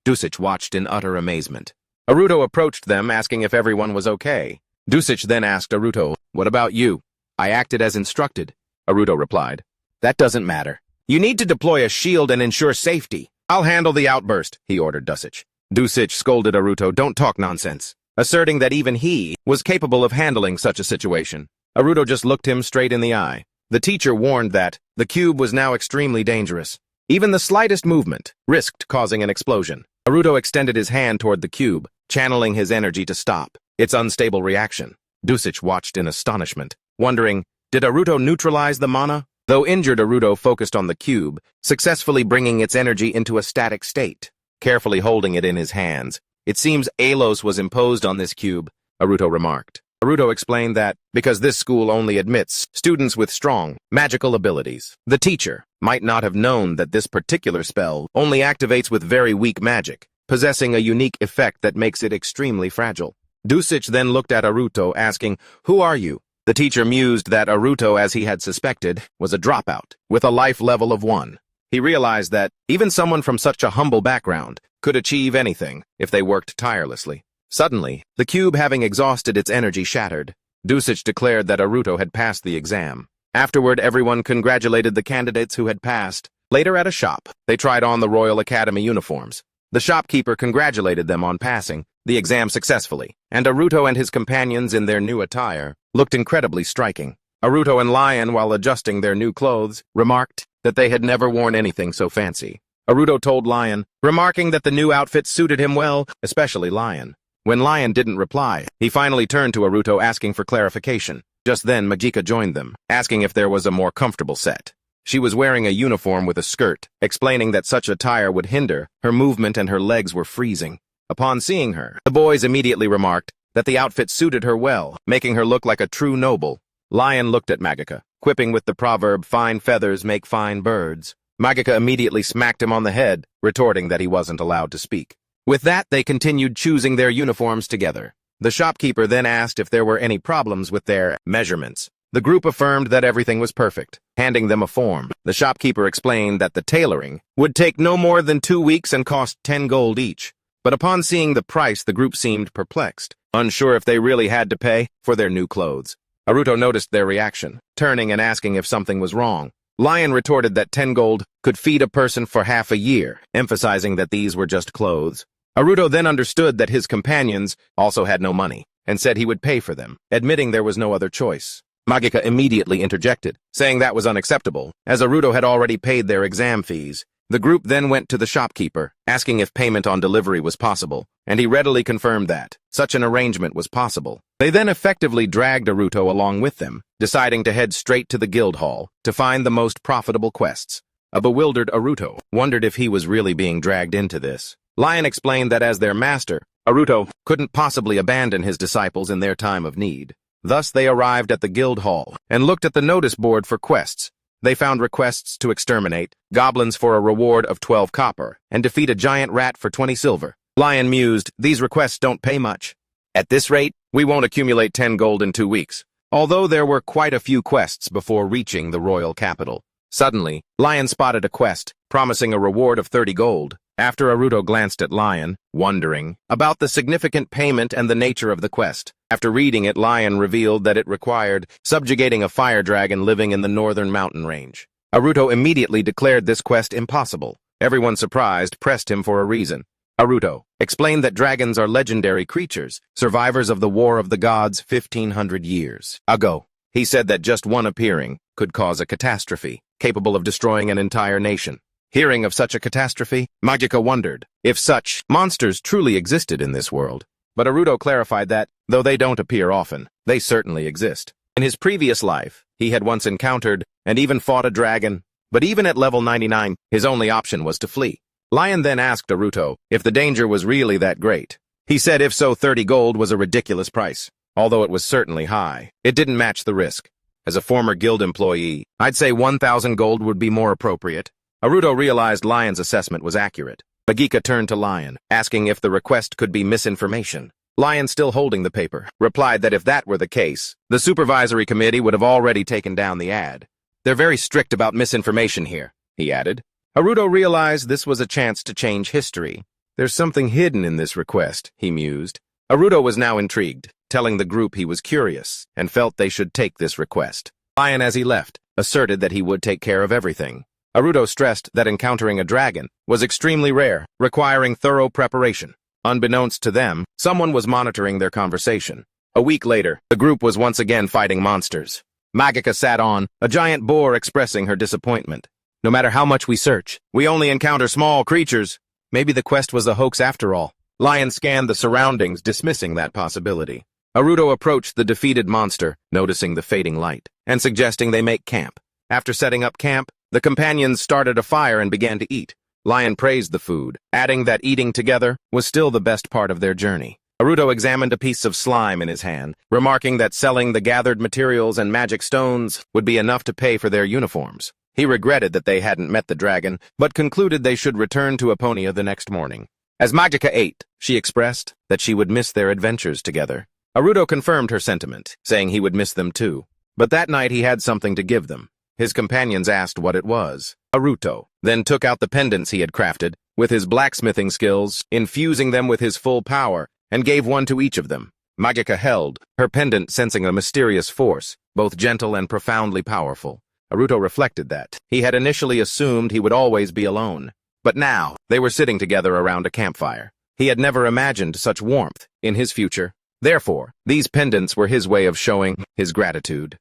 Dusich watched in utter amazement. Aruto approached them, asking if everyone was okay. Dusich then asked Aruto, "What about you?" "I acted as instructed," Aruto replied. "That doesn't matter. You need to deploy a shield and ensure safety." "I'll handle the outburst," he ordered Dusich. Dusich scolded Aruto, "Don't talk nonsense," asserting that even he was capable of handling such a situation. Aruto just looked him straight in the eye. The teacher warned that the cube was now extremely dangerous. Even the slightest movement risked causing an explosion. Aruto extended his hand toward the cube, channeling his energy to stop its unstable reaction. Dusich watched in astonishment, wondering, did Aruto neutralize the mana? Though injured, Aruto focused on the cube, successfully bringing its energy into a static state. Carefully holding it in his hands, "It seems Elos was imposed on this cube," Aruto remarked. Aruto explained that, because this school only admits students with strong magical abilities, the teacher might not have known that this particular spell only activates with very weak magic, possessing a unique effect that makes it extremely fragile. Dusich then looked at Aruto, asking, "Who are you?" The teacher mused that Aruto, as he had suspected, was a dropout, with a life level of 1. He realized that even someone from such a humble background could achieve anything if they worked tirelessly. Suddenly, the cube having exhausted its energy shattered. Dusich declared that Aruto had passed the exam. Afterward, everyone congratulated the candidates who had passed. Later at a shop, they tried on the Royal Academy uniforms. The shopkeeper congratulated them on passing the exam successfully, and Aruto and his companions in their new attire looked incredibly striking. Aruto and Lion, while adjusting their new clothes, remarked that they had never worn anything so fancy. Aruto told Lion, remarking that the new outfit suited him well, especially Lion. When Lion didn't reply, he finally turned to Aruto asking for clarification. Just then, Majika joined them, asking if there was a more comfortable set. She was wearing a uniform with a skirt, explaining that such attire would hinder her movement and her legs were freezing. Upon seeing her, the boys immediately remarked that the outfit suited her well, making her look like a true noble. Lion looked at Magica, quipping with the proverb, "Fine feathers make fine birds." Magika immediately smacked him on the head, retorting that he wasn't allowed to speak. With that, they continued choosing their uniforms together. The shopkeeper then asked if there were any problems with their measurements. The group affirmed that everything was perfect, handing them a form. The shopkeeper explained that the tailoring would take no more than 2 weeks and cost 10 gold each. But upon seeing the price, the group seemed perplexed, unsure if they really had to pay for their new clothes. Naruto noticed their reaction, turning and asking if something was wrong. Lion retorted that 10 gold could feed a person for half a year, emphasizing that these were just clothes. Naruto then understood that his companions also had no money, and said he would pay for them, admitting there was no other choice. Magika immediately interjected, saying that was unacceptable, as Naruto had already paid their exam fees. The group then went to the shopkeeper, asking if payment on delivery was possible, and he readily confirmed that such an arrangement was possible. They then effectively dragged Naruto along with them, deciding to head straight to the guild hall to find the most profitable quests. A bewildered Naruto wondered if he was really being dragged into this. Lion explained that as their master, Naruto couldn't possibly abandon his disciples in their time of need. Thus they arrived at the guild hall and looked at the notice board for quests. They found requests to exterminate goblins for a reward of 12 copper and defeat a giant rat for 20 silver. Lion mused, these requests don't pay much. At this rate, we won't accumulate 10 gold in 2 weeks. Although there were quite a few quests before reaching the royal capital. Suddenly, Lion spotted a quest, promising a reward of 30 gold. After Naruto glanced at Lion, wondering about the significant payment and the nature of the quest. After reading it, Lion revealed that it required subjugating a fire dragon living in the northern mountain range. Naruto immediately declared this quest impossible. Everyone surprised pressed him for a reason. Naruto explained that dragons are legendary creatures, survivors of the War of the Gods 1500 years ago. He said that just one appearing could cause a catastrophe, capable of destroying an entire nation. Hearing of such a catastrophe, Magika wondered if such monsters truly existed in this world. But Naruto clarified that, though they don't appear often, they certainly exist. In his previous life, he had once encountered and even fought a dragon, but even at level 99, his only option was to flee. Lion then asked Naruto if the danger was really that great. He said if so, 30 gold was a ridiculous price. Although it was certainly high, it didn't match the risk. As a former guild employee, I'd say 1,000 gold would be more appropriate. Naruto realized Lion's assessment was accurate. Magika turned to Lion, asking if the request could be misinformation. Lion, still holding the paper, replied that if that were the case, the supervisory committee would have already taken down the ad. They're very strict about misinformation here, he added. Naruto realized this was a chance to change history. There's something hidden in this request, he mused. Naruto was now intrigued, telling the group he was curious and felt they should take this request. Lion, as he left, asserted that he would take care of everything. Naruto stressed that encountering a dragon was extremely rare, requiring thorough preparation. Unbeknownst to them, someone was monitoring their conversation. A week later, the group was once again fighting monsters. Magika sat on a giant boar, expressing her disappointment. No matter how much we search, we only encounter small creatures. Maybe the quest was a hoax after all. Lion scanned the surroundings, dismissing that possibility. Naruto approached the defeated monster, noticing the fading light, and suggesting they make camp. After setting up camp, the companions started a fire and began to eat. Lion praised the food, adding that eating together was still the best part of their journey. Naruto examined a piece of slime in his hand, remarking that selling the gathered materials and magic stones would be enough to pay for their uniforms. He regretted that they hadn't met the dragon, but concluded they should return to Epona the next morning. As Magika ate, she expressed that she would miss their adventures together. Naruto confirmed her sentiment, saying he would miss them too. But that night he had something to give them. His companions asked what it was. Naruto then took out the pendants he had crafted, with his blacksmithing skills, infusing them with his full power, and gave one to each of them. Magika held her pendant, sensing a mysterious force, both gentle and profoundly powerful. Naruto reflected that he had initially assumed he would always be alone. But now, they were sitting together around a campfire. He had never imagined such warmth in his future. Therefore, these pendants were his way of showing his gratitude.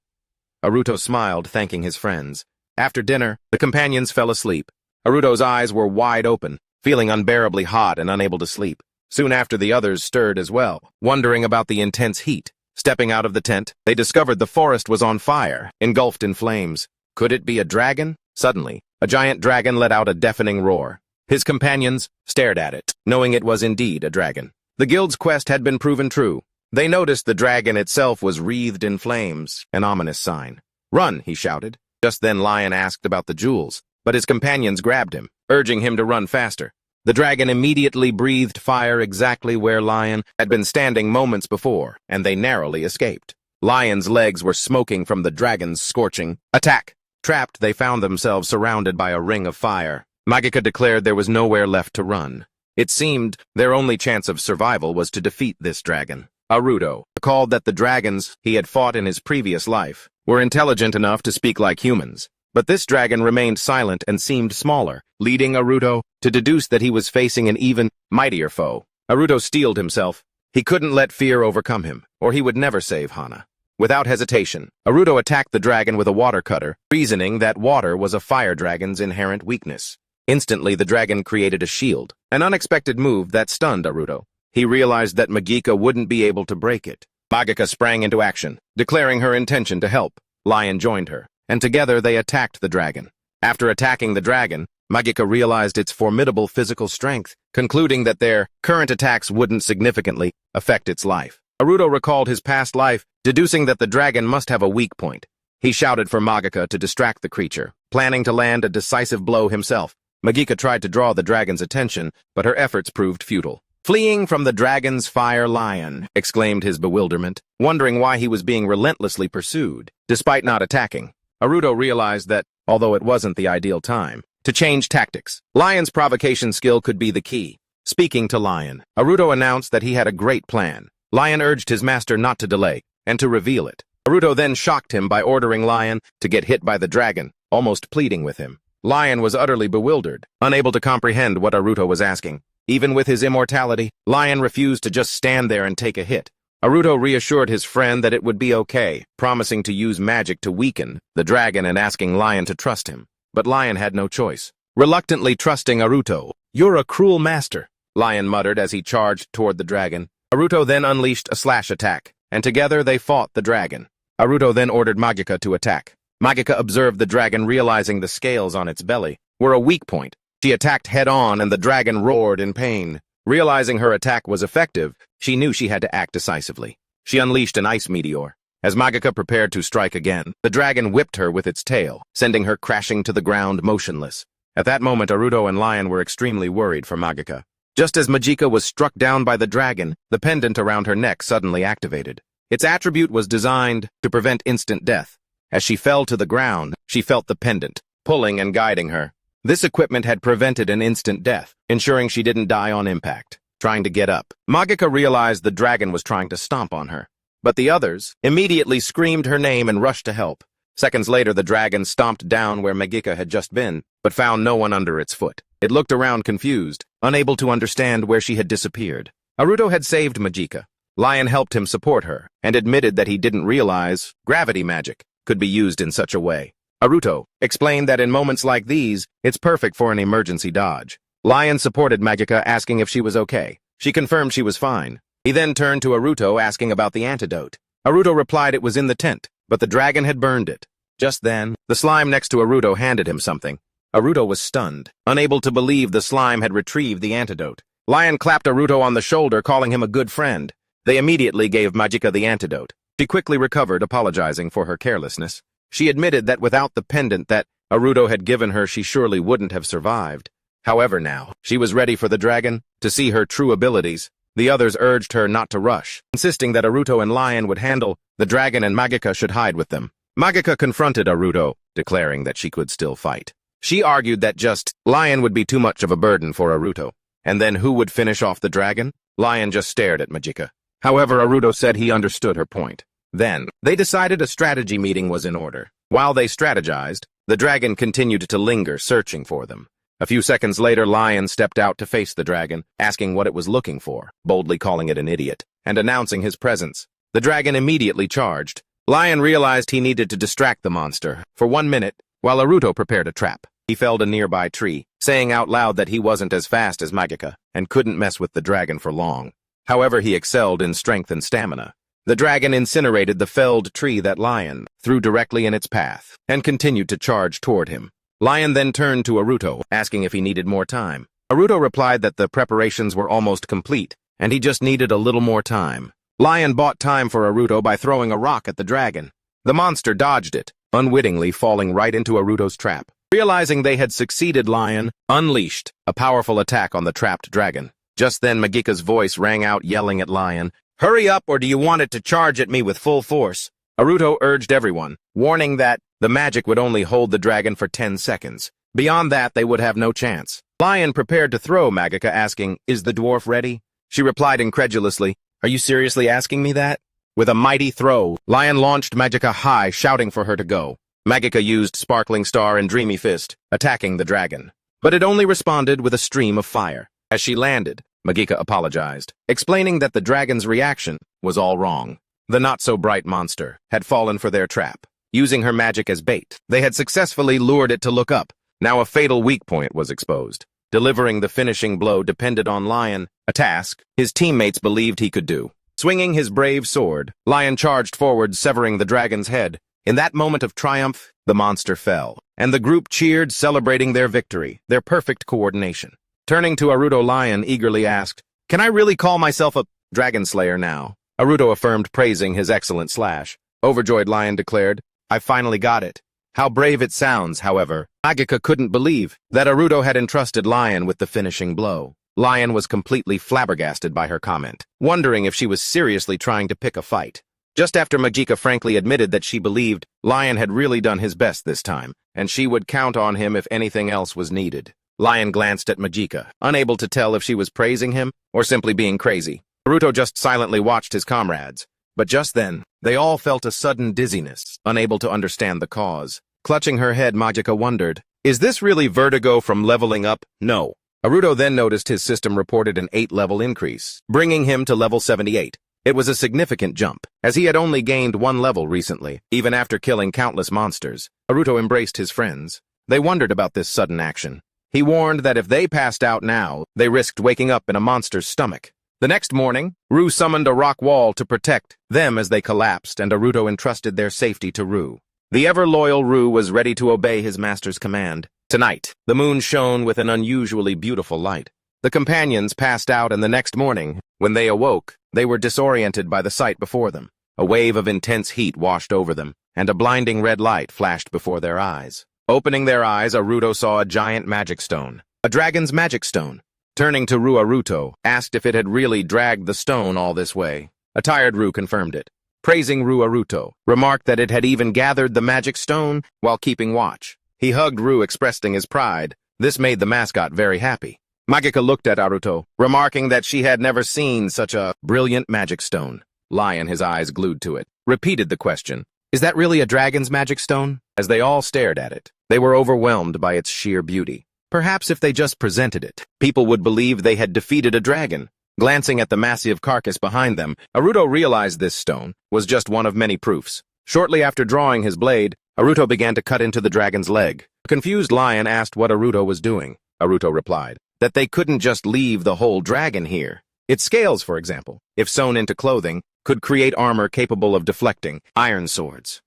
Naruto smiled, thanking his friends. After dinner, the companions fell asleep. Naruto's eyes were wide open, feeling unbearably hot and unable to sleep. Soon after, the others stirred as well, wondering about the intense heat. Stepping out of the tent, they discovered the forest was on fire, engulfed in flames. Could it be a dragon? Suddenly, a giant dragon let out a deafening roar. His companions stared at it, knowing it was indeed a dragon. The guild's quest had been proven true. They noticed the dragon itself was wreathed in flames, an ominous sign. "Run!" he shouted. Just then Lion asked about the jewels. but his companions grabbed him, urging him to run faster. The dragon immediately breathed fire exactly where Lion had been standing moments before, and they narrowly escaped. Lion's legs were smoking from the dragon's scorching attack. Trapped, they found themselves surrounded by a ring of fire. Magica declared there was nowhere left to run. It seemed their only chance of survival was to defeat this dragon. Aruto recalled that the dragons he had fought in his previous life were intelligent enough to speak like humans, but this dragon remained silent and seemed smaller, leading Aruto to deduce that he was facing an even mightier foe. Aruto steeled himself. He couldn't let fear overcome him, or he would never save Hana. Without hesitation, Aruto attacked the dragon with a water cutter, reasoning that water was a fire dragon's inherent weakness. Instantly, the dragon created a shield, an unexpected move that stunned Aruto. He realized that Magica wouldn't be able to break it. Magica sprang into action, declaring her intention to help. Lion joined her, and together they attacked the dragon. After attacking the dragon, Magica realized its formidable physical strength, concluding that their current attacks wouldn't significantly affect its life. Aruto recalled his past life, deducing that the dragon must have a weak point. He shouted for Magica to distract the creature, planning to land a decisive blow himself. Magica tried to draw the dragon's attention, but her efforts proved futile. "Fleeing from the dragon's fire, Lion," exclaimed his bewilderment, wondering why he was being relentlessly pursued, despite not attacking. Aruto realized that, although it wasn't the ideal time, to change tactics. Lion's provocation skill could be the key. Speaking to Lion, Aruto announced that he had a great plan. Lion urged his master not to delay, and to reveal it. Aruto then shocked him by ordering Lion to get hit by the dragon, almost pleading with him. Lion was utterly bewildered, unable to comprehend what Aruto was asking. Even with his immortality, Lion refused to just stand there and take a hit. Aruto reassured his friend that it would be okay, promising to use magic to weaken the dragon and asking Lion to trust him. But Lion had no choice. Reluctantly trusting Aruto, "You're a cruel master," Lion muttered as he charged toward the dragon. Aruto then unleashed a slash attack, and together they fought the dragon. Aruto then ordered Magica to attack. Magica observed the dragon, realizing the scales on its belly were a weak point. She attacked head-on, and the dragon roared in pain. Realizing her attack was effective, she knew she had to act decisively. She unleashed an ice meteor. As Magica prepared to strike again, the dragon whipped her with its tail, sending her crashing to the ground motionless. At that moment, Aruto and Lion were extremely worried for Magica. Just as Magica was struck down by the dragon, the pendant around her neck suddenly activated. Its attribute was designed to prevent instant death. As she fell to the ground, she felt the pendant, pulling and guiding her. This equipment had prevented an instant death, ensuring she didn't die on impact. Trying to get up, Magica realized the dragon was trying to stomp on her. But the others immediately screamed her name and rushed to help. Seconds later, the dragon stomped down where Magica had just been, but found no one under its foot. It looked around confused, unable to understand where she had disappeared. Aruto had saved Magica. Lion helped him support her, and admitted that he didn't realize gravity magic could be used in such a way. Aruto explained that in moments like these, it's perfect for an emergency dodge. Lion supported Magica, asking if she was okay. She confirmed she was fine. He then turned to Aruto, asking about the antidote. Aruto replied it was in the tent, but the dragon had burned it. Just then, the slime next to Aruto handed him something. Aruto was stunned, unable to believe the slime had retrieved the antidote. Lion clapped Aruto on the shoulder, calling him a good friend. They immediately gave Magica the antidote. She quickly recovered, apologizing for her carelessness. She admitted that without the pendant that Aruto had given her, she surely wouldn't have survived. However, now, she was ready for the dragon, to see her true abilities. The others urged her not to rush, insisting that Aruto and Lion would handle the dragon and Magica should hide with them. Magica confronted Aruto, declaring that she could still fight. She argued that just Lion would be too much of a burden for Aruto. And then who would finish off the dragon? Lion just stared at Magica. However, Aruto said he understood her point. Then, they decided a strategy meeting was in order. While they strategized, the dragon continued to linger, searching for them. A few seconds later, Lion stepped out to face the dragon, asking what it was looking for, boldly calling it an idiot, and announcing his presence. The dragon immediately charged. Lion realized he needed to distract the monster for 1 minute, while Aruto prepared a trap. He felled a nearby tree, saying out loud that he wasn't as fast as Magica, and couldn't mess with the dragon for long. However, he excelled in strength and stamina. The dragon incinerated the felled tree that Lion threw directly in its path, and continued to charge toward him. Lion then turned to Aruto, asking if he needed more time. Aruto replied that the preparations were almost complete, and he just needed a little more time. Lion bought time for Aruto by throwing a rock at the dragon. The monster dodged it, unwittingly falling right into Aruto's trap. Realizing they had succeeded, Lion unleashed a powerful attack on the trapped dragon. Just then, Magika's voice rang out, yelling at Lion, "Hurry up, or do you want it to charge at me with full force?" Aruto urged everyone, warning that the magic would only hold the dragon for 10 seconds. Beyond that, they would have no chance. Lion prepared to throw Magika, asking, "Is the dwarf ready?" She replied incredulously, "Are you seriously asking me that?" With a mighty throw, Lion launched Magika high, shouting for her to go. Magika used Sparkling Star and Dreamy Fist, attacking the dragon. But it only responded with a stream of fire. As she landed, Magika apologized, explaining that the dragon's reaction was all wrong. The not-so-bright monster had fallen for their trap. Using her magic as bait, they had successfully lured it to look up. Now a fatal weak point was exposed. Delivering the finishing blow depended on Lion, a task his teammates believed he could do. Swinging his brave sword, Lion charged forward, severing the dragon's head. In that moment of triumph, the monster fell, and the group cheered, celebrating their victory, their perfect coordination. Turning to Aruto, Lion eagerly asked, "Can I really call myself a dragon slayer now?" Aruto affirmed, praising his excellent slash. Overjoyed, Lion declared, "I finally got it." How brave it sounds, however. Magika couldn't believe that Aruto had entrusted Lion with the finishing blow. Lion was completely flabbergasted by her comment, wondering if she was seriously trying to pick a fight. Just after Magika frankly admitted that she believed Lion had really done his best this time, and she would count on him if anything else was needed. Lion glanced at Magika, unable to tell if she was praising him or simply being crazy. Naruto just silently watched his comrades. But just then, they all felt a sudden dizziness, unable to understand the cause. Clutching her head, Magika wondered, "Is this really vertigo from leveling up?" No. Naruto then noticed his system reported an 8-level increase, bringing him to level 78. It was a significant jump, as he had only gained 1 level recently, even after killing countless monsters. Naruto embraced his friends. They wondered about this sudden action. He warned that if they passed out now, they risked waking up in a monster's stomach. The next morning, Ru summoned a rock wall to protect them as they collapsed, and Naruto entrusted their safety to Ru. The ever-loyal Ru was ready to obey his master's command. Tonight, the moon shone with an unusually beautiful light. The companions passed out, and the next morning, when they awoke, they were disoriented by the sight before them. A wave of intense heat washed over them, and a blinding red light flashed before their eyes. Opening their eyes, Naruto saw a giant magic stone. A dragon's magic stone. Turning to Ru, Naruto asked if it had really dragged the stone all this way. A tired Ru confirmed it. Praising Ru, Naruto remarked that it had even gathered the magic stone while keeping watch. He hugged Ru, expressing his pride. This made the mascot very happy. Magika looked at Naruto, remarking that she had never seen such a brilliant magic stone. Lion, his eyes glued to it, repeated the question, "Is that really a dragon's magic stone?" As they all stared at it, they were overwhelmed by its sheer beauty. Perhaps if they just presented it, people would believe they had defeated a dragon. Glancing at the massive carcass behind them, Naruto realized this stone was just one of many proofs. Shortly after drawing his blade, Naruto began to cut into the dragon's leg. A confused Lion asked what Naruto was doing. Naruto replied that they couldn't just leave the whole dragon here. Its scales, for example, if sewn into clothing, could create armor capable of deflecting iron swords.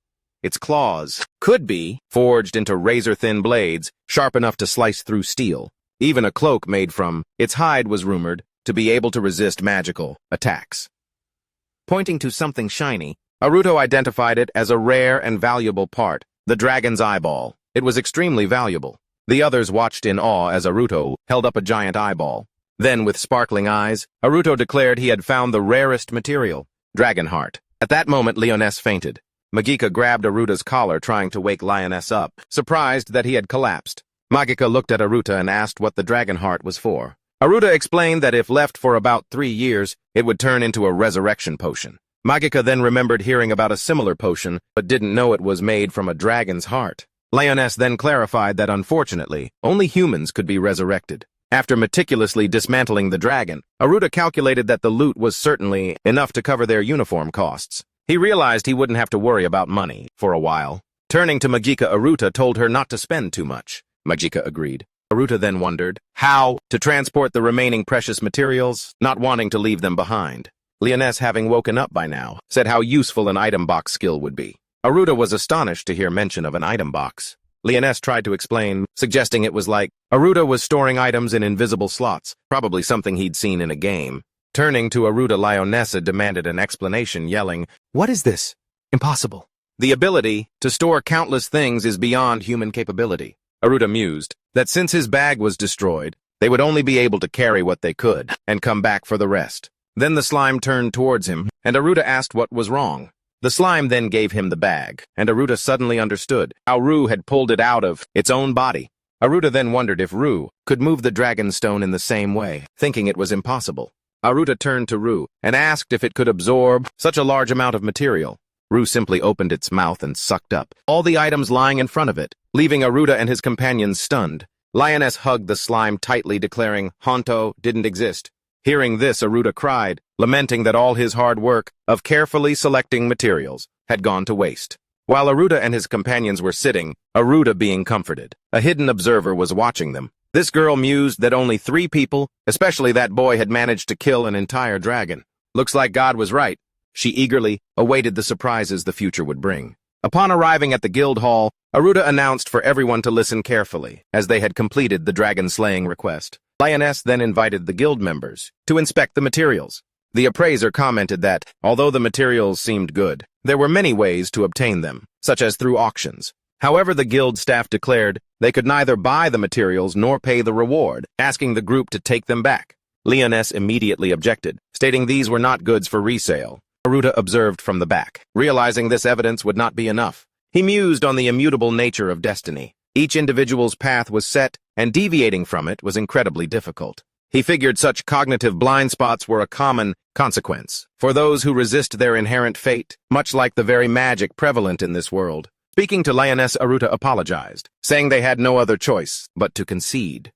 Its claws could be forged into razor-thin blades, sharp enough to slice through steel. Even a cloak made from its hide was rumored to be able to resist magical attacks. Pointing to something shiny, Naruto identified it as a rare and valuable part, the dragon's eyeball. It was extremely valuable. The others watched in awe as Naruto held up a giant eyeball. Then, with sparkling eyes, Naruto declared he had found the rarest material, dragon heart. At that moment, Lioness fainted. Magika grabbed Aruto's collar, trying to wake Lioness up, surprised that he had collapsed. Magika looked at Aruto and asked what the dragon heart was for. Aruto explained that if left for about 3 years, it would turn into a resurrection potion. Magika then remembered hearing about a similar potion, but didn't know it was made from a dragon's heart. Lioness then clarified that unfortunately, only humans could be resurrected. After meticulously dismantling the dragon, Naruto calculated that the loot was certainly enough to cover their uniform costs. He realized he wouldn't have to worry about money for a while. Turning to Magika, Naruto told her not to spend too much. Magika agreed. Naruto then wondered how to transport the remaining precious materials, not wanting to leave them behind. Lioness, having woken up by now, said how useful an item box skill would be. Naruto was astonished to hear mention of an item box. Lioness tried to explain, suggesting it was like Naruto was storing items in invisible slots, probably something he'd seen in a game. Turning to Naruto, Lionessa demanded an explanation, yelling, "What is this? Impossible." The ability to store countless things is beyond human capability. Aruta mused that since his bag was destroyed, they would only be able to carry what they could and come back for the rest. Then the slime turned towards him, and Aruta asked what was wrong. The slime then gave him the bag, and Aruta suddenly understood how Ru had pulled it out of its own body. Aruta then wondered if Ru could move the dragon stone in the same way, thinking it was impossible. Aruta turned to Ru and asked if it could absorb such a large amount of material. Ru simply opened its mouth and sucked up all the items lying in front of it, leaving Aruta and his companions stunned. Lioness hugged the slime tightly, declaring Honto didn't exist. Hearing this, Aruta cried, lamenting that all his hard work of carefully selecting materials had gone to waste. While Aruta and his companions were sitting, Aruta being comforted, a hidden observer was watching them. This girl mused that only 3 people, especially that boy, had managed to kill an entire dragon. Looks like God was right. She eagerly awaited the surprises the future would bring. Upon arriving at the guild hall, Aruta announced for everyone to listen carefully, as they had completed the dragon-slaying request. Lioness then invited the guild members to inspect the materials. The appraiser commented that, although the materials seemed good, there were many ways to obtain them, such as through auctions. However, the guild staff declared they could neither buy the materials nor pay the reward, asking the group to take them back. Lioness immediately objected, stating these were not goods for resale. Aruta observed from the back, realizing this evidence would not be enough. He mused on the immutable nature of destiny. Each individual's path was set, and deviating from it was incredibly difficult. He figured such cognitive blind spots were a common consequence for those who resist their inherent fate, much like the very magic prevalent in this world. Speaking to Lioness, Aruta apologized, saying they had no other choice but to concede.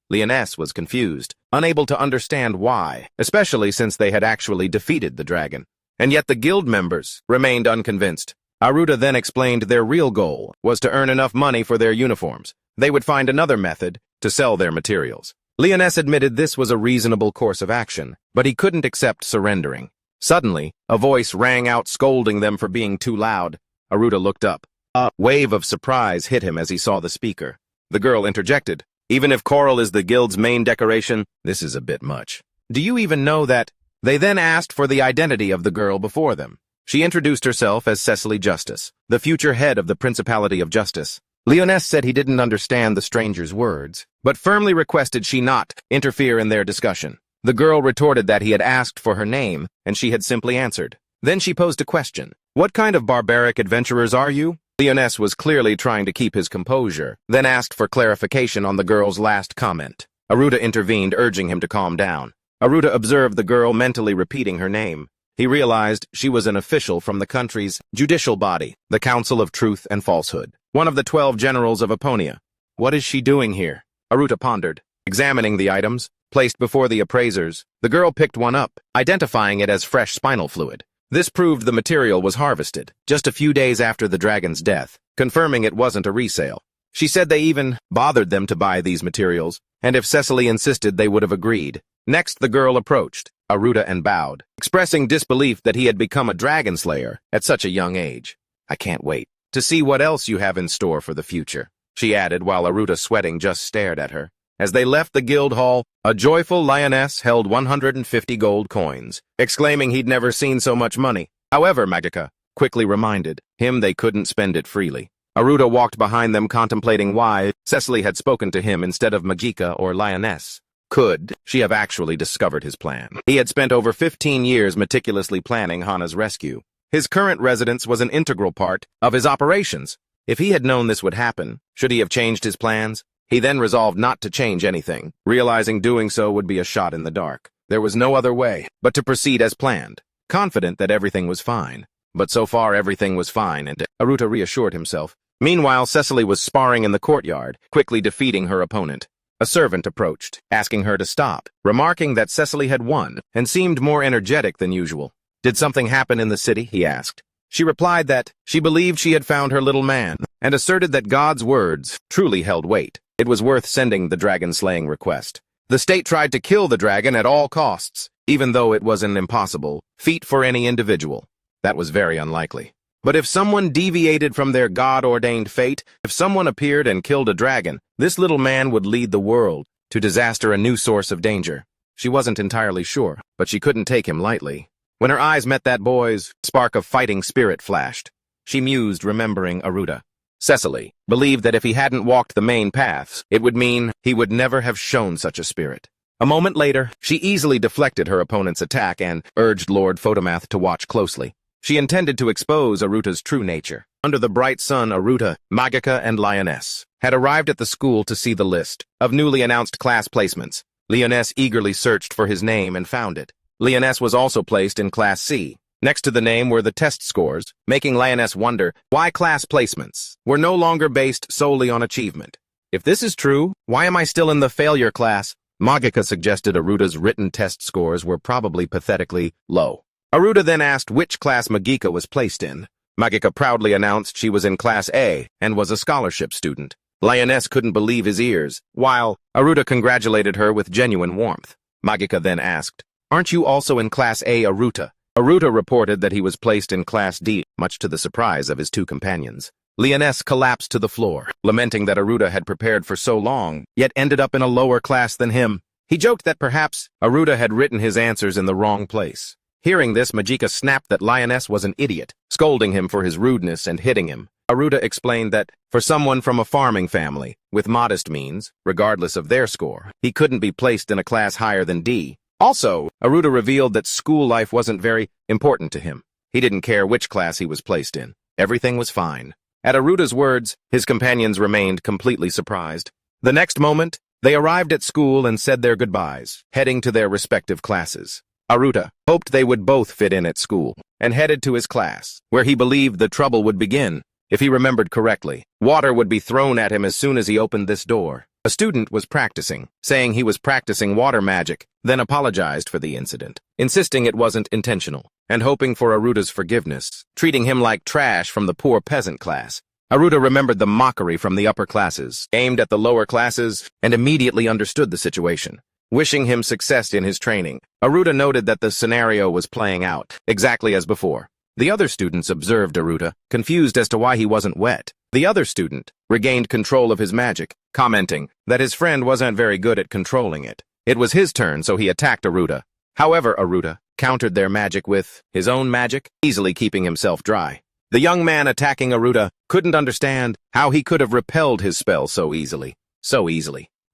Lioness was confused, unable to understand why, especially since they had actually defeated the dragon. And yet the guild members remained unconvinced. Aruta then explained their real goal was to earn enough money for their uniforms. They would find another method to sell their materials. Lioness admitted this was a reasonable course of action, but he couldn't accept surrendering. Suddenly, a voice rang out scolding them for being too loud. Aruta looked up. A wave of surprise hit him as he saw the speaker. The girl interjected, "Even if coral is the guild's main decoration, this is a bit much. Do you even know that?" They then asked for the identity of the girl before them. She introduced herself as Cecily Justice, the future head of the Principality of Justice. Lioness said he didn't understand the stranger's words, but firmly requested she not interfere in their discussion. The girl retorted that he had asked for her name, and she had simply answered. Then she posed a question. "What kind of barbaric adventurers are you?" Lioness was clearly trying to keep his composure, then asked for clarification on the girl's last comment. Aruta intervened, urging him to calm down. Aruta observed the girl mentally repeating her name. He realized she was an official from the country's judicial body, the Council of Truth and Falsehood, one of the 12 generals of Eponia. What is she doing here? Aruta pondered. Examining the items, placed before the appraisers, the girl picked one up, identifying it as fresh spinal fluid. This proved the material was harvested, just a few days after the dragon's death, confirming it wasn't a resale. She said they even bothered them to buy these materials, and if Cecily insisted they would have agreed. Next, the girl approached Aruta and bowed, expressing disbelief that he had become a dragon slayer at such a young age. "I can't wait to see what else you have in store for the future," she added while Aruta, sweating, just stared at her. As they left the guild hall, a joyful lioness held 150 gold coins, exclaiming he'd never seen so much money. However, Magica quickly reminded him they couldn't spend it freely. Aruta walked behind them, contemplating why Cecily had spoken to him instead of Magica or Lioness. Could she have actually discovered his plan? He had spent over 15 years meticulously planning Hana's rescue. His current residence was an integral part of his operations. If he had known this would happen, should he have changed his plans? He then resolved not to change anything, realizing doing so would be a shot in the dark. There was no other way but to proceed as planned, confident that everything was fine. But so far everything was fine, and Aruta reassured himself. Meanwhile, Cecily was sparring in the courtyard, quickly defeating her opponent. A servant approached, asking her to stop, remarking that Cecily had won and seemed more energetic than usual. "Did something happen in the city?" he asked. She replied that she believed she had found her little man, and asserted that God's words truly held weight. It was worth sending the dragon-slaying request. The state tried to kill the dragon at all costs, even though it was an impossible feat for any individual. That was very unlikely. But if someone deviated from their God-ordained fate, if someone appeared and killed a dragon, this little man would lead the world to disaster, a new source of danger. She wasn't entirely sure, but she couldn't take him lightly. When her eyes met that boy's, spark of fighting spirit flashed. She mused, remembering Aruta. Cecily believed that if he hadn't walked the main paths, it would mean he would never have shown such a spirit. A moment later, she easily deflected her opponent's attack and urged Lord Photomath to watch closely. She intended to expose Aruta's true nature. Under the bright sun, Aruta, Magika, and Lioness had arrived at the school to see the list of newly announced class placements. Lioness eagerly searched for his name and found it. Lioness was also placed in Class C. Next to the name were the test scores, making Lioness wonder why class placements were no longer based solely on achievement. If this is true, why am I still in the failure class? Magika suggested Aruta's written test scores were probably pathetically low. Aruta then asked which class Magika was placed in. Magika proudly announced she was in Class A and was a scholarship student. Lioness couldn't believe his ears, while Aruta congratulated her with genuine warmth. Magika then asked, "Aren't you also in Class A, Aruta?" Aruta reported that he was placed in Class D, much to the surprise of his two companions. Lioness collapsed to the floor, lamenting that Aruta had prepared for so long, yet ended up in a lower class than him. He joked that perhaps Aruta had written his answers in the wrong place. Hearing this, Magika snapped that Lioness was an idiot, scolding him for his rudeness and hitting him. Aruta explained that, for someone from a farming family, with modest means, regardless of their score, he couldn't be placed in a class higher than D. Also, Aruta revealed that school life wasn't very important to him. He didn't care which class he was placed in. Everything was fine. At Aruta's words, his companions remained completely surprised. The next moment, they arrived at school and said their goodbyes, heading to their respective classes. Aruta hoped they would both fit in at school, and headed to his class, where he believed the trouble would begin. If he remembered correctly, water would be thrown at him as soon as he opened this door. A student was practicing, saying he was practicing water magic, then apologized for the incident, insisting it wasn't intentional, and hoping for Aruta's forgiveness, treating him like trash from the poor peasant class. Aruta remembered the mockery from the upper classes, aimed at the lower classes, and immediately understood the situation. Wishing him success in his training, Aruta noted that the scenario was playing out, exactly as before. The other students observed Aruta, confused as to why he wasn't wet. The other student regained control of his magic, commenting that his friend wasn't very good at controlling it. It was his turn, so he attacked Aruta. However, Aruta countered their magic with his own magic, easily keeping himself dry. The young man attacking Aruta couldn't understand how he could have repelled his spell so easily.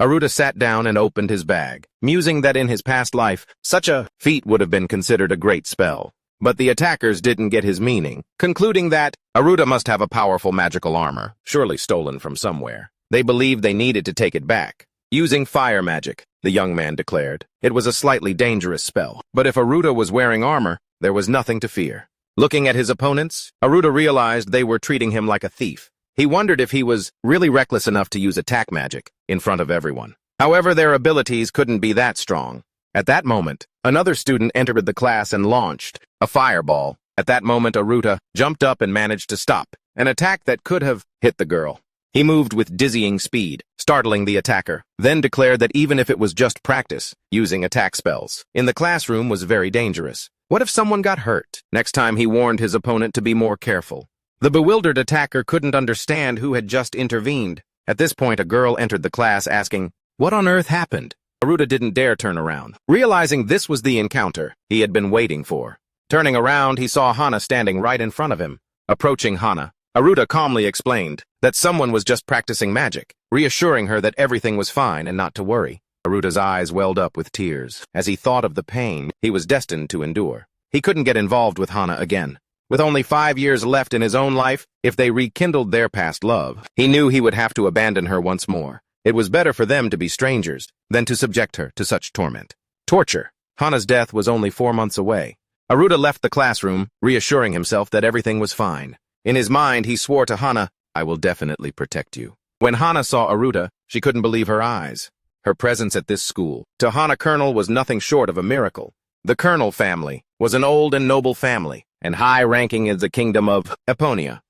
Aruta sat down and opened his bag, musing that in his past life, such a feat would have been considered a great spell. But the attackers didn't get his meaning, concluding that Aruta must have a powerful magical armor, surely stolen from somewhere. They believed they needed to take it back. Using fire magic, the young man declared. It was a slightly dangerous spell, but if Aruta was wearing armor, there was nothing to fear. Looking at his opponents, Aruta realized they were treating him like a thief. He wondered if he was really reckless enough to use attack magic in front of everyone. However, their abilities couldn't be that strong. At that moment, another student entered the class and launched a fireball. At that moment, Aruta jumped up and managed to stop an attack that could have hit the girl. He moved with dizzying speed, startling the attacker, then declared that even if it was just practice, using attack spells in the classroom was very dangerous. What if someone got hurt? Next time, he warned his opponent to be more careful. The bewildered attacker couldn't understand who had just intervened. At this point, a girl entered the class asking, "What on earth happened?" Aruta didn't dare turn around, realizing this was the encounter he had been waiting for. Turning around, he saw Hana standing right in front of him. Approaching Hana, Aruta calmly explained that someone was just practicing magic, reassuring her that everything was fine and not to worry. Aruta's eyes welled up with tears as he thought of the pain he was destined to endure. He couldn't get involved with Hana again. With only 5 years left in his own life, if they rekindled their past love, he knew he would have to abandon her once more. It was better for them to be strangers than to subject her to such torment. Torture. Hana's death was only 4 months away. Aruta left the classroom, reassuring himself that everything was fine. In his mind, he swore to Hana, "I will definitely protect you." When Hana saw Aruta, she couldn't believe her eyes. Her presence at this school, to Hana Colonel, was nothing short of a miracle. The Colonel family was an old and noble family, and high-ranking in the kingdom of Eponia.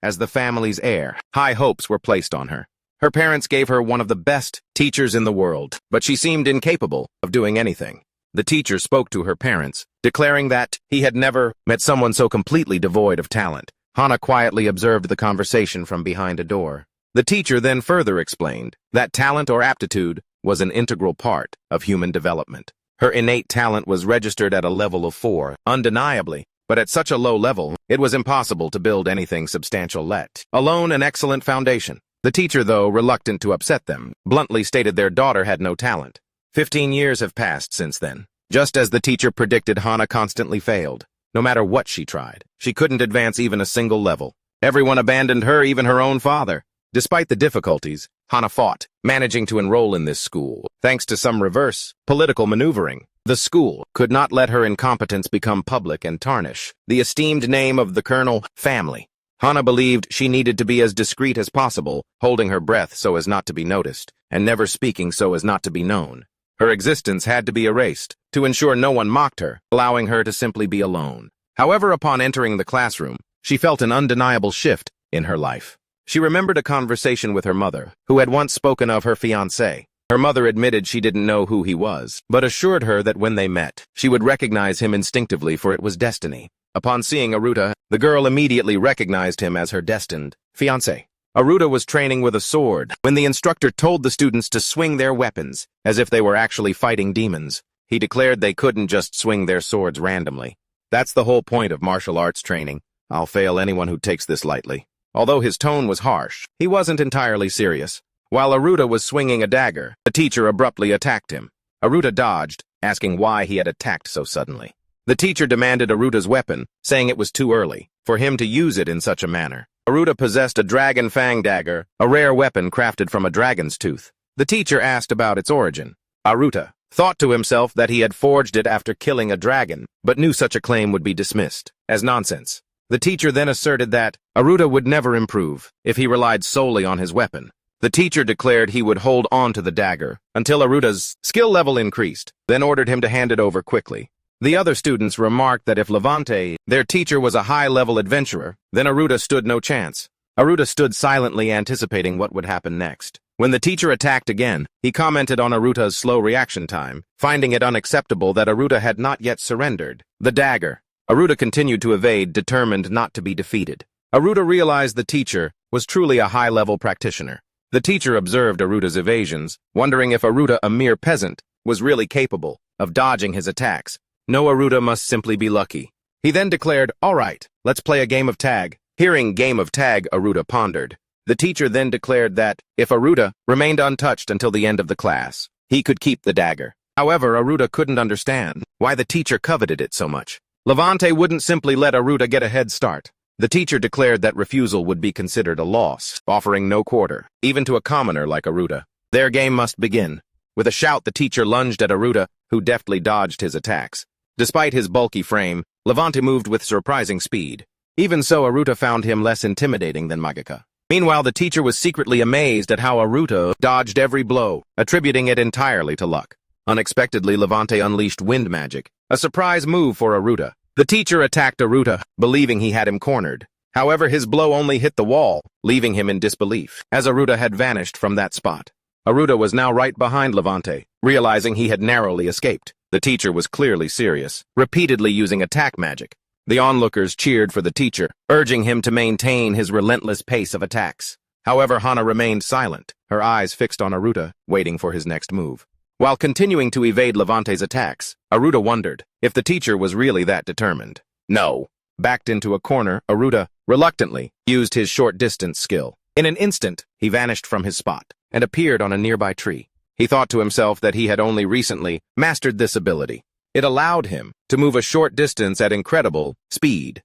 As the family's heir, high hopes were placed on her. Her parents gave her one of the best teachers in the world, but she seemed incapable of doing anything. The teacher spoke to her parents, declaring that he had never met someone so completely devoid of talent. Hana quietly observed the conversation from behind a door. The teacher then further explained that talent or aptitude was an integral part of human development. Her innate talent was registered at a level of 4, undeniably, but at such a low level, it was impossible to build anything substantial, let alone an excellent foundation. The teacher, though reluctant to upset them, bluntly stated their daughter had no talent. 15 years have passed since then. Just as the teacher predicted, Hana constantly failed. No matter what she tried, she couldn't advance even a single level. Everyone abandoned her, even her own father. Despite the difficulties, Hana fought, managing to enroll in this school. Thanks to some reverse political maneuvering, the school could not let her incompetence become public and tarnish the esteemed name of the Colonel family. Hana believed she needed to be as discreet as possible, holding her breath so as not to be noticed, and never speaking so as not to be known. Her existence had to be erased, to ensure no one mocked her, allowing her to simply be alone. However, upon entering the classroom, she felt an undeniable shift in her life. She remembered a conversation with her mother, who had once spoken of her fiancé. Her mother admitted she didn't know who he was, but assured her that when they met, she would recognize him instinctively, for it was destiny. Upon seeing Aruta, the girl immediately recognized him as her destined fiancé. Aruta was training with a sword when the instructor told the students to swing their weapons, as if they were actually fighting demons. He declared they couldn't just swing their swords randomly. That's the whole point of martial arts training. I'll fail anyone who takes this lightly. Although his tone was harsh, he wasn't entirely serious. While Aruta was swinging a dagger, the teacher abruptly attacked him. Aruta dodged, asking why he had attacked so suddenly. The teacher demanded Aruta's weapon, saying it was too early for him to use it in such a manner. Aruta possessed a dragon fang dagger, a rare weapon crafted from a dragon's tooth. The teacher asked about its origin. Aruta thought to himself that he had forged it after killing a dragon, but knew such a claim would be dismissed as nonsense. The teacher then asserted that Aruta would never improve if he relied solely on his weapon. The teacher declared he would hold on to the dagger until Aruta's skill level increased, then ordered him to hand it over quickly. The other students remarked that if Levante, their teacher, was a high-level adventurer, then Aruta stood no chance. Aruta stood silently, anticipating what would happen next. When the teacher attacked again, he commented on Aruta's slow reaction time, finding it unacceptable that Aruta had not yet surrendered the dagger. Aruta continued to evade, determined not to be defeated. Aruta realized the teacher was truly a high-level practitioner. The teacher observed Aruta's evasions, wondering if Aruta, a mere peasant, was really capable of dodging his attacks. No, Aruta must simply be lucky. He then declared, "All right, let's play a game of tag." Hearing game of tag, Aruta pondered. The teacher then declared that, if Aruta remained untouched until the end of the class, he could keep the dagger. However, Aruta couldn't understand why the teacher coveted it so much. Levante wouldn't simply let Aruta get a head start. The teacher declared that refusal would be considered a loss, offering no quarter, even to a commoner like Aruta. Their game must begin. With a shout, the teacher lunged at Aruta, who deftly dodged his attacks. Despite his bulky frame, Levante moved with surprising speed. Even so, Aruta found him less intimidating than Magika. Meanwhile, the teacher was secretly amazed at how Aruta dodged every blow, attributing it entirely to luck. Unexpectedly, Levante unleashed wind magic, a surprise move for Aruta. The teacher attacked Aruta, believing he had him cornered. However, his blow only hit the wall, leaving him in disbelief, as Aruta had vanished from that spot. Aruta was now right behind Levante, realizing he had narrowly escaped. The teacher was clearly serious, repeatedly using attack magic. The onlookers cheered for the teacher, urging him to maintain his relentless pace of attacks. However, Hana remained silent, her eyes fixed on Aruta, waiting for his next move. While continuing to evade Levante's attacks, Aruta wondered if the teacher was really that determined. No. Backed into a corner, Aruta, reluctantly, used his short-distance skill. In an instant, he vanished from his spot and appeared on a nearby tree. He thought to himself that he had only recently mastered this ability. It allowed him to move a short distance at incredible speed.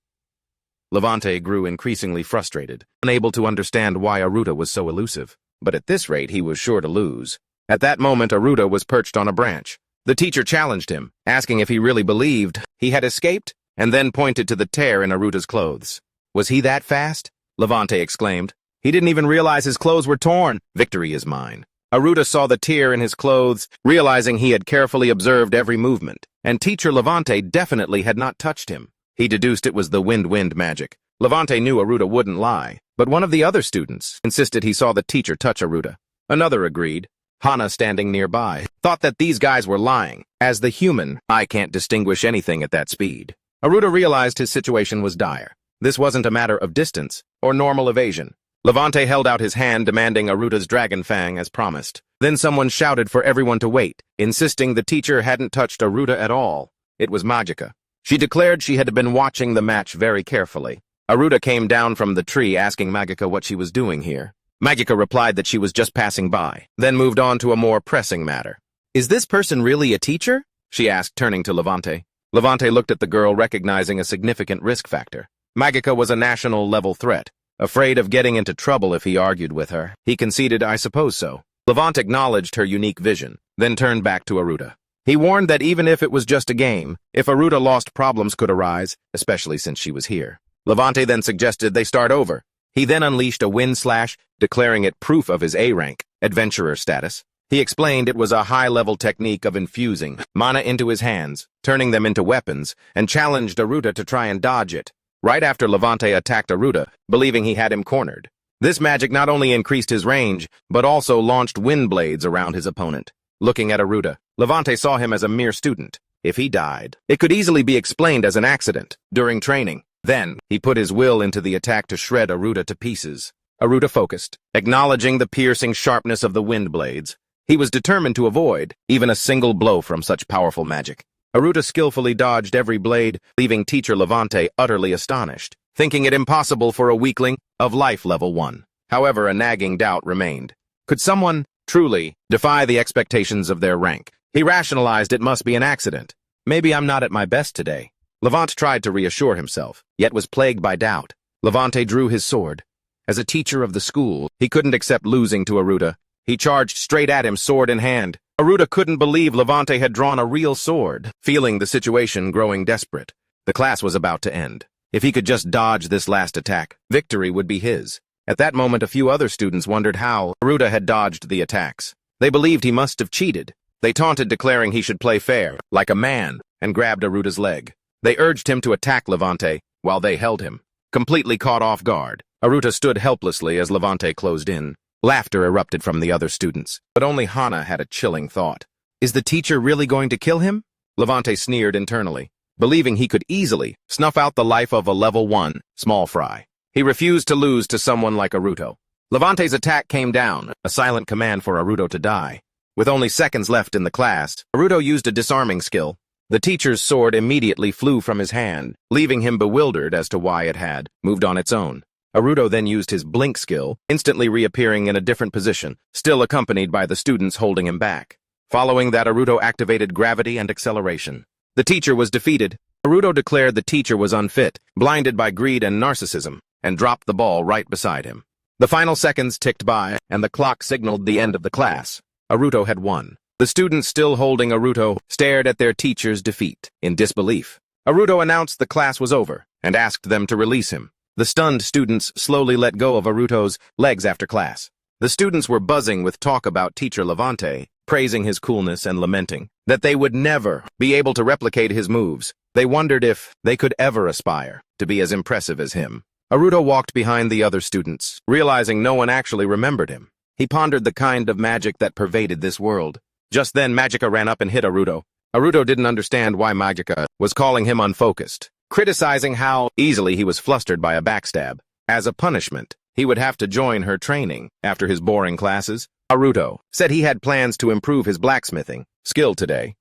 Levante grew increasingly frustrated, unable to understand why Aruta was so elusive. But at this rate, he was sure to lose. At that moment, Aruta was perched on a branch. The teacher challenged him, asking if he really believed he had escaped, and then pointed to the tear in Aruta's clothes. Was he that fast? Levante exclaimed. He didn't even realize his clothes were torn. Victory is mine. Aruta saw the tear in his clothes, realizing he had carefully observed every movement, and teacher Levante definitely had not touched him. He deduced it was the wind magic. Levante knew Aruta wouldn't lie, but one of the other students insisted he saw the teacher touch Aruta. Another agreed. Hana, standing nearby, thought that these guys were lying. As the human, I can't distinguish anything at that speed. Aruta realized his situation was dire. This wasn't a matter of distance or normal evasion. Levante held out his hand, demanding Aruta's dragon fang as promised. Then someone shouted for everyone to wait, insisting the teacher hadn't touched Aruta at all. It was Magika. She declared she had been watching the match very carefully. Aruta came down from the tree asking Magika what she was doing here. Magika replied that she was just passing by, then moved on to a more pressing matter. "Is this person really a teacher?" she asked, turning to Levante. Levante looked at the girl, recognizing a significant risk factor. Magika was a national-level threat. Afraid of getting into trouble if he argued with her, he conceded, "I suppose so." Levante acknowledged her unique vision, then turned back to Aruta. He warned that even if it was just a game, if Aruta lost, problems could arise, especially since she was here. Levante then suggested they start over. He then unleashed a wind slash, declaring it proof of his A-rank, adventurer status. He explained it was a high-level technique of infusing mana into his hands, turning them into weapons, and challenged Aruta to try and dodge it. Right after Levante attacked Aruta, believing he had him cornered. This magic not only increased his range, but also launched wind blades around his opponent. Looking at Aruta, Levante saw him as a mere student. If he died, it could easily be explained as an accident during training. Then, he put his will into the attack to shred Aruta to pieces. Aruta focused, acknowledging the piercing sharpness of the wind blades. He was determined to avoid even a single blow from such powerful magic. Aruta skillfully dodged every blade, leaving teacher Levante utterly astonished, thinking it impossible for a weakling of life level 1. However, a nagging doubt remained. Could someone truly defy the expectations of their rank? He rationalized it must be an accident. Maybe I'm not at my best today. Levante tried to reassure himself, yet was plagued by doubt. Levante drew his sword. As a teacher of the school, he couldn't accept losing to Aruta. He charged straight at him, sword in hand. Aruta couldn't believe Levante had drawn a real sword, feeling the situation growing desperate. The class was about to end. If he could just dodge this last attack, victory would be his. At that moment, a few other students wondered how Aruta had dodged the attacks. They believed he must have cheated. They taunted, declaring he should play fair, like a man, and grabbed Aruta's leg. They urged him to attack Levante, while they held him. Completely caught off guard, Aruta stood helplessly as Levante closed in. Laughter erupted from the other students, but only Hana had a chilling thought. Is the teacher really going to kill him? Levante sneered internally, believing he could easily snuff out the life of a level 1 small fry. He refused to lose to someone like Aruto. Levante's attack came down, a silent command for Aruto to die. With only seconds left in the class, Aruto used a disarming skill. The teacher's sword immediately flew from his hand, leaving him bewildered as to why it had moved on its own. Aruto then used his blink skill, instantly reappearing in a different position, still accompanied by the students holding him back. Following that, Aruto activated gravity and acceleration. The teacher was defeated. Aruto declared the teacher was unfit, blinded by greed and narcissism, and dropped the ball right beside him. The final seconds ticked by, and the clock signaled the end of the class. Aruto had won. The students still holding Aruto stared at their teacher's defeat in disbelief. Aruto announced the class was over and asked them to release him. The stunned students slowly let go of Aruto's legs after class. The students were buzzing with talk about teacher Levante, praising his coolness and lamenting that they would never be able to replicate his moves. They wondered if they could ever aspire to be as impressive as him. Aruto walked behind the other students, realizing no one actually remembered him. He pondered the kind of magic that pervaded this world. Just then, Magica ran up and hit Aruto. Aruto didn't understand why Magica was calling him unfocused, criticizing how easily he was flustered by a backstab. As a punishment, he would have to join her training after his boring classes. Aruto said he had plans to improve his blacksmithing skill today.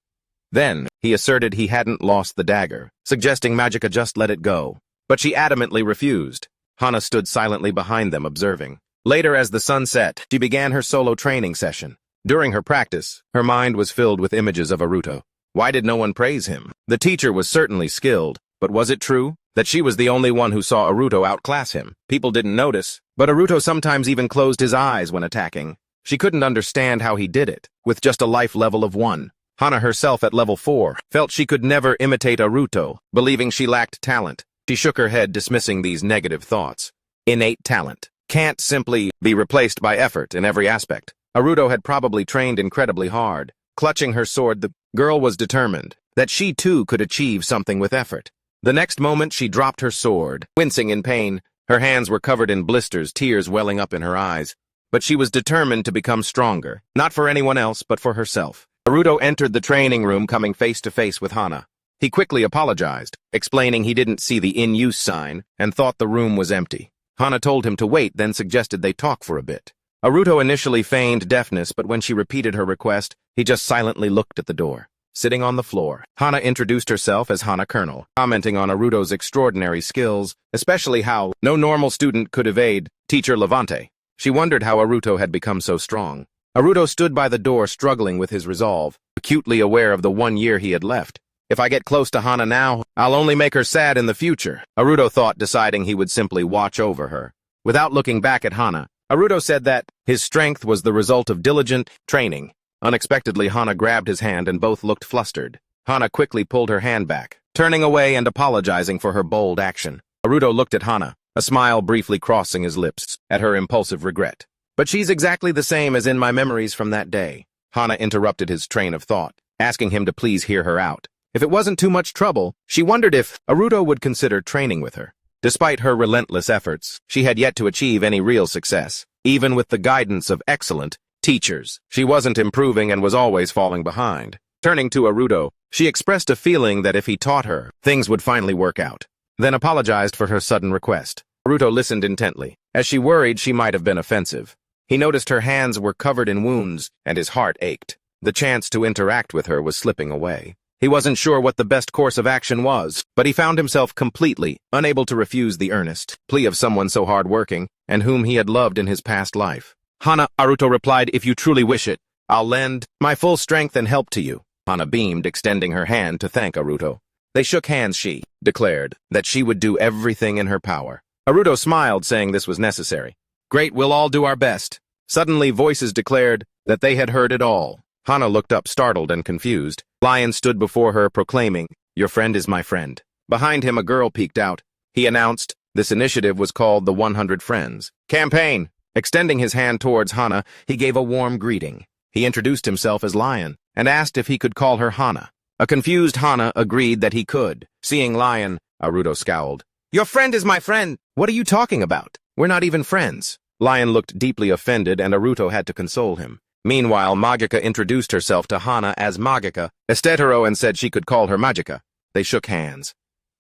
Then, he asserted he hadn't lost the dagger, suggesting Magica just let it go. But she adamantly refused. Hana stood silently behind them, observing. Later, as the sun set, she began her solo training session. During her practice, her mind was filled with images of Aruto. Why did no one praise him? The teacher was certainly skilled, but was it true that she was the only one who saw Aruto outclass him? People didn't notice, but Aruto sometimes even closed his eyes when attacking. She couldn't understand how he did it, with just a life level of 1. Hana herself at level 4 felt she could never imitate Aruto, believing she lacked talent. She shook her head, dismissing these negative thoughts. Innate talent can't simply be replaced by effort in every aspect. Aruto had probably trained incredibly hard. Clutching her sword, the girl was determined that she too could achieve something with effort. The next moment, she dropped her sword, wincing in pain. Her hands were covered in blisters, tears welling up in her eyes. But she was determined to become stronger, not for anyone else, but for herself. Aruto entered the training room, coming face to face with Hana. He quickly apologized, explaining he didn't see the in-use sign and thought the room was empty. Hana told him to wait, then suggested they talk for a bit. Aruto initially feigned deafness, but when she repeated her request, he just silently looked at the door. sitting on the floor. Hana introduced herself as Hana Colonel, commenting on Aruto's extraordinary skills, especially how no normal student could evade Teacher Levante. She wondered how Aruto had become so strong. Aruto stood by the door struggling with his resolve, acutely aware of the 1 year he had left. If I get close to Hana now, I'll only make her sad in the future, Aruto thought, deciding he would simply watch over her. Without looking back at Hana, Aruto said that his strength was the result of diligent training. Unexpectedly, Hana grabbed his hand and both looked flustered. Hana quickly pulled her hand back, turning away and apologizing for her bold action. Aruto looked at Hana, a smile briefly crossing his lips at her impulsive regret. But she's exactly the same as in my memories from that day. Hana interrupted his train of thought, asking him to please hear her out. If it wasn't too much trouble, she wondered if Aruto would consider training with her. Despite her relentless efforts, she had yet to achieve any real success. Even with the guidance of excellent teachers, she wasn't improving and was always falling behind. Turning to Aruto, she expressed a feeling that if he taught her, things would finally work out, then apologized for her sudden request. Aruto listened intently, as she worried she might have been offensive. He noticed her hands were covered in wounds, and his heart ached. The chance to interact with her was slipping away. He wasn't sure what the best course of action was, but he found himself completely unable to refuse the earnest plea of someone so hard-working and whom he had loved in his past life. Hana, Aruto replied, if you truly wish it, I'll lend my full strength and help to you. Hana beamed, extending her hand to thank Aruto. They shook hands. She declared that she would do everything in her power. Aruto smiled, saying this was necessary. Great, we'll all do our best. Suddenly, voices declared that they had heard it all. Hana looked up, startled and confused. Lion stood before her, proclaiming, your friend is my friend. Behind him, a girl peeked out. He announced this initiative was called the 100 Friends Campaign. Extending his hand towards Hana, he gave a warm greeting. He introduced himself as Lion and asked if he could call her Hana. A confused Hana agreed that he could. Seeing Lion, Aruto scowled. Your friend is my friend. What are you talking about? We're not even friends. Lion looked deeply offended, and Aruto had to console him. Meanwhile, Magica introduced herself to Hana as Magica Estetero and said she could call her Magica. They shook hands.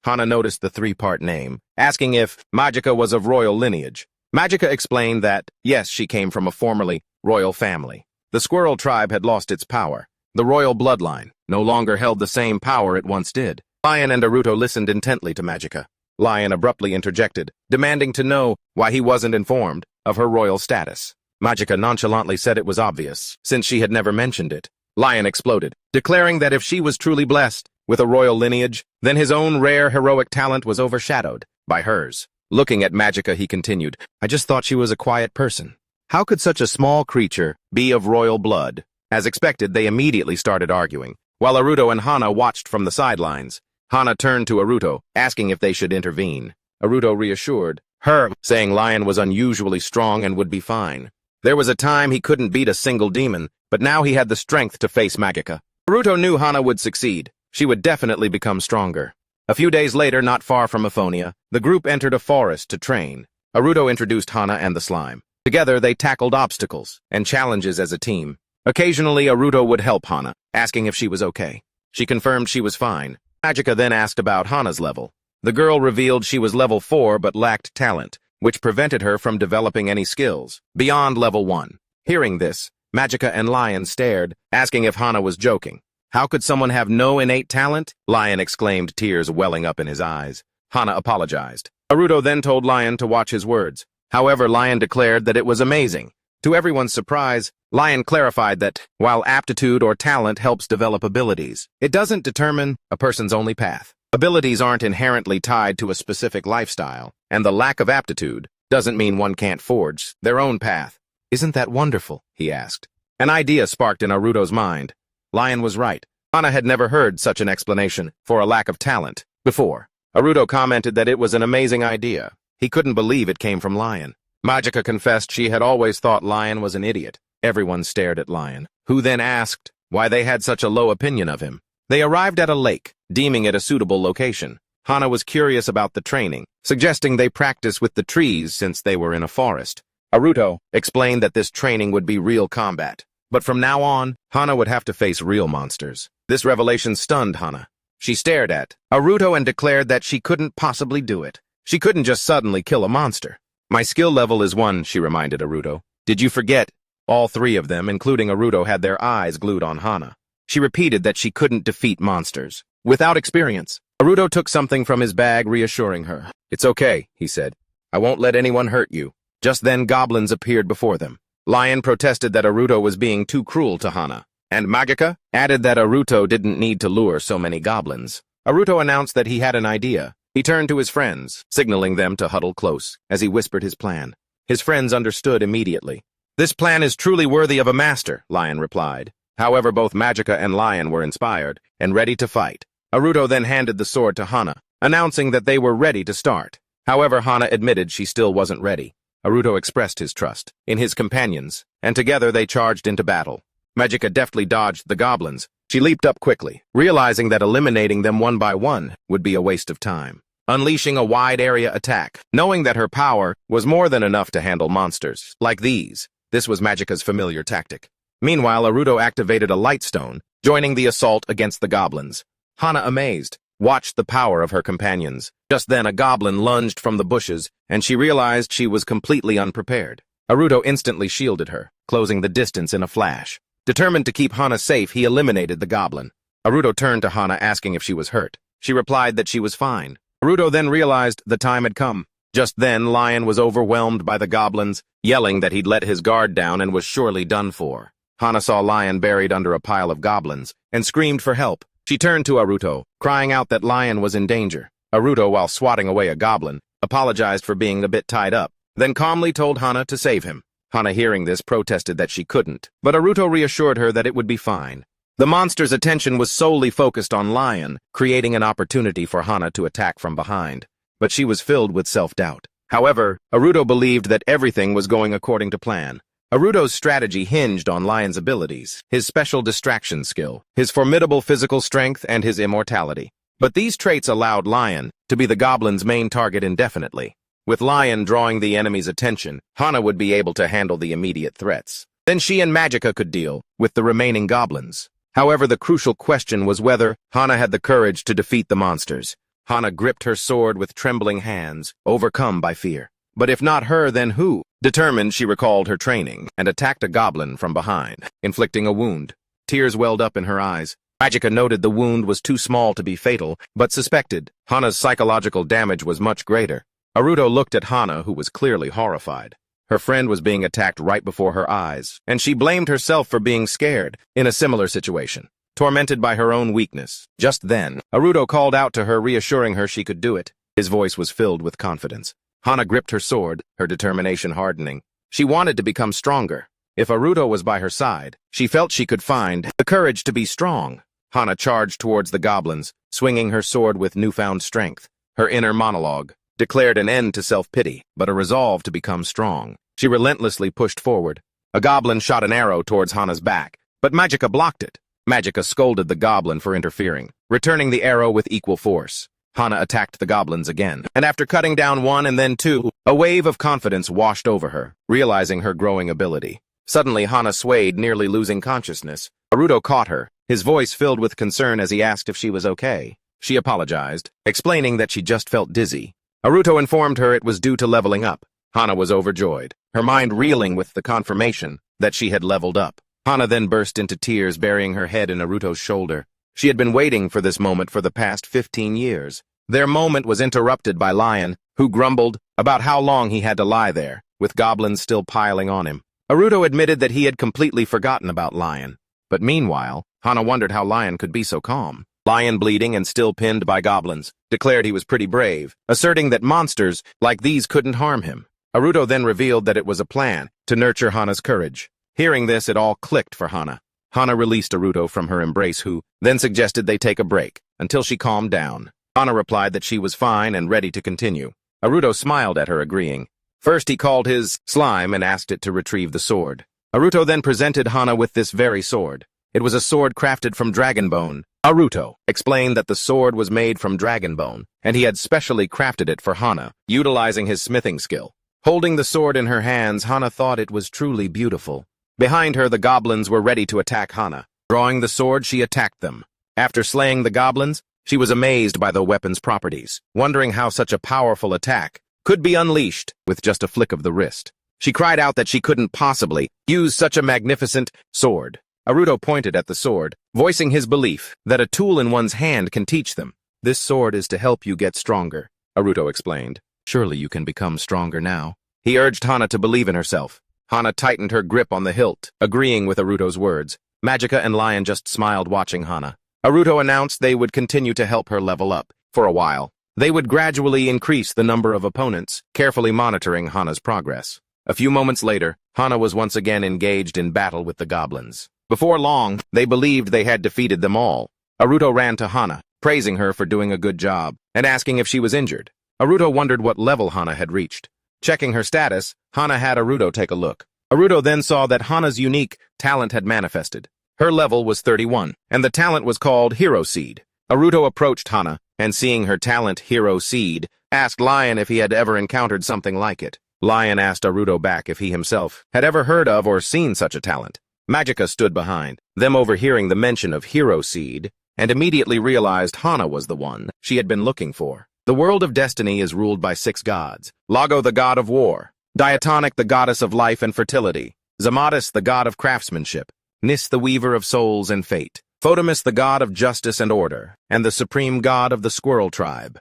Hana noticed the three-part name, asking if Magica was of royal lineage. Magica explained that, yes, she came from a formerly royal family. The squirrel tribe had lost its power. The royal bloodline no longer held the same power it once did. Lion and Aruto listened intently to Magica. Lion abruptly interjected, demanding to know why he wasn't informed of her royal status. Magica nonchalantly said it was obvious, since she had never mentioned it. Lion exploded, declaring that if she was truly blessed with a royal lineage, then his own rare heroic talent was overshadowed by hers. Looking at Magica, he continued, I just thought she was a quiet person. How could such a small creature be of royal blood? As expected, they immediately started arguing, while Aruto and Hana watched from the sidelines. Hana turned to Aruto, asking if they should intervene. Aruto reassured her, saying Lion was unusually strong and would be fine. There was a time he couldn't beat a single demon, but now he had the strength to face Magica. Aruto knew Hana would succeed. She would definitely become stronger. A few days later, not far from Aphonia, the group entered a forest to train. Aruto introduced Hana and the slime. Together, they tackled obstacles and challenges as a team. Occasionally, Aruto would help Hana, asking if she was okay. She confirmed she was fine. Magica then asked about Hana's level. The girl revealed she was level 4 but lacked talent, which prevented her from developing any skills beyond level 1. Hearing this, Magica and Lion stared, asking if Hana was joking. How could someone have no innate talent? Lion exclaimed, tears welling up in his eyes. Hana apologized. Aruto then told Lion to watch his words. However, Lion declared that it was amazing. To everyone's surprise, Lion clarified that, while aptitude or talent helps develop abilities, it doesn't determine a person's only path. Abilities aren't inherently tied to a specific lifestyle, and the lack of aptitude doesn't mean one can't forge their own path. Isn't that wonderful? He asked. An idea sparked in Aruto's mind. Lion was right. Hana had never heard such an explanation for a lack of talent before. Aruto commented that it was an amazing idea. He couldn't believe it came from Lion. Magica confessed she had always thought Lion was an idiot. Everyone stared at Lion, who then asked why they had such a low opinion of him. They arrived at a lake, deeming it a suitable location. Hana was curious about the training, suggesting they practice with the trees since they were in a forest. Aruto explained that this training would be real combat. But from now on, Hana would have to face real monsters. This revelation stunned Hana. She stared at Aruto and declared that she couldn't possibly do it. She couldn't just suddenly kill a monster. My skill level is 1, she reminded Aruto. Did you forget? All three of them, including Aruto, had their eyes glued on Hana. She repeated that she couldn't defeat monsters without experience. Naruto took something from his bag, reassuring her. "It's okay," he said. "I won't let anyone hurt you." Just then, goblins appeared before them. Lion protested that Naruto was being too cruel to Hana, and Magica added that Naruto didn't need to lure so many goblins. Naruto announced that he had an idea. He turned to his friends, signaling them to huddle close, as he whispered his plan. His friends understood immediately. "This plan is truly worthy of a master," Lion replied. However, both Magica and Lion were inspired and ready to fight. Naruto then handed the sword to Hana, announcing that they were ready to start. However, Hana admitted she still wasn't ready. Naruto expressed his trust in his companions, and together they charged into battle. Magica deftly dodged the goblins. She leaped up quickly, realizing that eliminating them one by one would be a waste of time. Unleashing a wide-area attack, knowing that her power was more than enough to handle monsters like these. This was Magica's familiar tactic. Meanwhile, Naruto activated a light stone, joining the assault against the goblins. Hana, amazed, watched the power of her companions. Just then, a goblin lunged from the bushes, and she realized she was completely unprepared. Naruto instantly shielded her, closing the distance in a flash. Determined to keep Hana safe, he eliminated the goblin. Naruto turned to Hana, asking if she was hurt. She replied that she was fine. Naruto then realized the time had come. Just then, Lion was overwhelmed by the goblins, yelling that he'd let his guard down and was surely done for. Hana saw Lion buried under a pile of goblins, and screamed for help. She turned to Naruto, crying out that Lion was in danger. Naruto, while swatting away a goblin, apologized for being a bit tied up, then calmly told Hana to save him. Hana, hearing this, protested that she couldn't, but Naruto reassured her that it would be fine. The monster's attention was solely focused on Lion, creating an opportunity for Hana to attack from behind. But she was filled with self-doubt. However, Naruto believed that everything was going according to plan. Naruto's strategy hinged on Lion's abilities, his special distraction skill, his formidable physical strength, and his immortality. But these traits allowed Lion to be the goblin's main target indefinitely. With Lion drawing the enemy's attention, Hana would be able to handle the immediate threats. Then she and Magica could deal with the remaining goblins. However, the crucial question was whether Hana had the courage to defeat the monsters. Hana gripped her sword with trembling hands, overcome by fear. But if not her, then who? Determined, she recalled her training and attacked a goblin from behind, inflicting a wound. Tears welled up in her eyes. Magica noted the wound was too small to be fatal, but suspected Hana's psychological damage was much greater. Naruto looked at Hana, who was clearly horrified. Her friend was being attacked right before her eyes, and she blamed herself for being scared in a similar situation, tormented by her own weakness. Just then, Naruto called out to her, reassuring her she could do it. His voice was filled with confidence. Hana gripped her sword, her determination hardening. She wanted to become stronger. If Naruto was by her side, she felt she could find the courage to be strong. Hana charged towards the goblins, swinging her sword with newfound strength. Her inner monologue declared an end to self-pity, but a resolve to become strong. She relentlessly pushed forward. A goblin shot an arrow towards Hana's back, but Magica blocked it. Magica scolded the goblin for interfering, returning the arrow with equal force. Hana attacked the goblins again, and after cutting down one and then two, a wave of confidence washed over her, realizing her growing ability. Suddenly, Hana swayed, nearly losing consciousness. Naruto caught her, his voice filled with concern as he asked if she was okay. She apologized, explaining that she just felt dizzy. Naruto informed her it was due to leveling up. Hana was overjoyed, her mind reeling with the confirmation that she had leveled up. Hana then burst into tears, burying her head in Naruto's shoulder. She had been waiting for this moment for the past 15 years. Their moment was interrupted by Lion, who grumbled about how long he had to lie there, with goblins still piling on him. Naruto admitted that he had completely forgotten about Lion. But meanwhile, Hana wondered how Lion could be so calm. Lion, bleeding and still pinned by goblins, declared he was pretty brave, asserting that monsters like these couldn't harm him. Naruto then revealed that it was a plan to nurture Hana's courage. Hearing this, it all clicked for Hana. Hana released Naruto from her embrace, who then suggested they take a break until she calmed down. Hana replied that she was fine and ready to continue. Naruto smiled at her, agreeing. First, he called his slime and asked it to retrieve the sword. Naruto then presented Hana with this very sword. It was a sword crafted from dragon bone. Naruto explained that the sword was made from dragon bone, and he had specially crafted it for Hana, utilizing his smithing skill. Holding the sword in her hands, Hana thought it was truly beautiful. Behind her, the goblins were ready to attack Hana. Drawing the sword, she attacked them. After slaying the goblins, she was amazed by the weapon's properties, wondering how such a powerful attack could be unleashed with just a flick of the wrist. She cried out that she couldn't possibly use such a magnificent sword. Aruto pointed at the sword, voicing his belief that a tool in one's hand can teach them. This sword is to help you get stronger, Aruto explained. Surely you can become stronger now. He urged Hana to believe in herself. Hana tightened her grip on the hilt, agreeing with Aruto's words. Magica and Lion just smiled watching Hana. Aruto announced they would continue to help her level up. For a while, they would gradually increase the number of opponents, carefully monitoring Hana's progress. A few moments later, Hana was once again engaged in battle with the goblins. Before long, they believed they had defeated them all. Aruto ran to Hana, praising her for doing a good job, and asking if she was injured. Aruto wondered what level Hana had reached. Checking her status, Hana had Aruto take a look. Aruto then saw that Hana's unique talent had manifested. Her level was 31, and the talent was called Hero Seed. Aruto approached Hana, and seeing her talent Hero Seed, asked Lion if he had ever encountered something like it. Lion asked Aruto back if he himself had ever heard of or seen such a talent. Magica stood behind, them overhearing the mention of Hero Seed, and immediately realized Hana was the one she had been looking for. The world of destiny is ruled by 6 gods. Lago, the god of war. Diatonic, the goddess of life and fertility. Zamatis, the god of craftsmanship. Nis, the weaver of souls and fate. Photimus, the god of justice and order, and the supreme god of the squirrel tribe.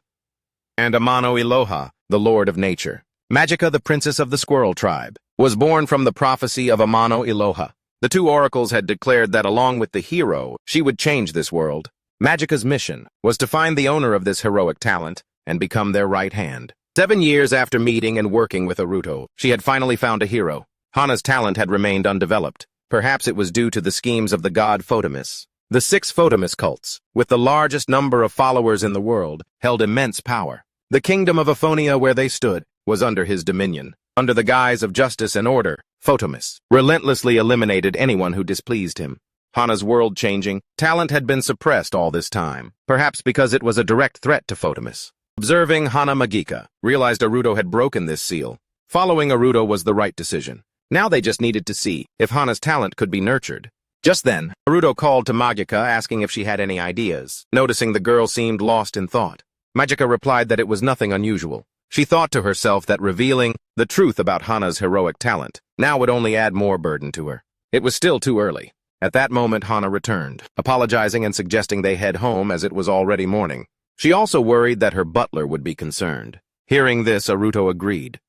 And Amano Iloha, the lord of nature. Magica, the princess of the squirrel tribe, was born from the prophecy of Amano Iloha. The 2 oracles had declared that along with the hero, she would change this world. Magica's mission was to find the owner of this heroic talent and become their right hand. 7 years after meeting and working with Aruto, she had finally found a hero. Hana's talent had remained undeveloped. Perhaps it was due to the schemes of the god Photimus. The 6 Photimus cults, with the largest number of followers in the world, held immense power. The kingdom of Aphonia where they stood was under his dominion. Under the guise of justice and order, Photimus relentlessly eliminated anyone who displeased him. Hana's world-changing talent had been suppressed all this time, perhaps because it was a direct threat to Photimus. Observing Hana, Magica realized Aruto had broken this seal. Following Aruto was the right decision. Now they just needed to see if Hana's talent could be nurtured. Just then, Aruto called to Magica asking if she had any ideas, noticing the girl seemed lost in thought. Magica replied that it was nothing unusual. She thought to herself that revealing the truth about Hana's heroic talent now would only add more burden to her. It was still too early. At that moment, Hana returned, apologizing and suggesting they head home as it was already morning. She also worried that her butler would be concerned. Hearing this, Aruto agreed.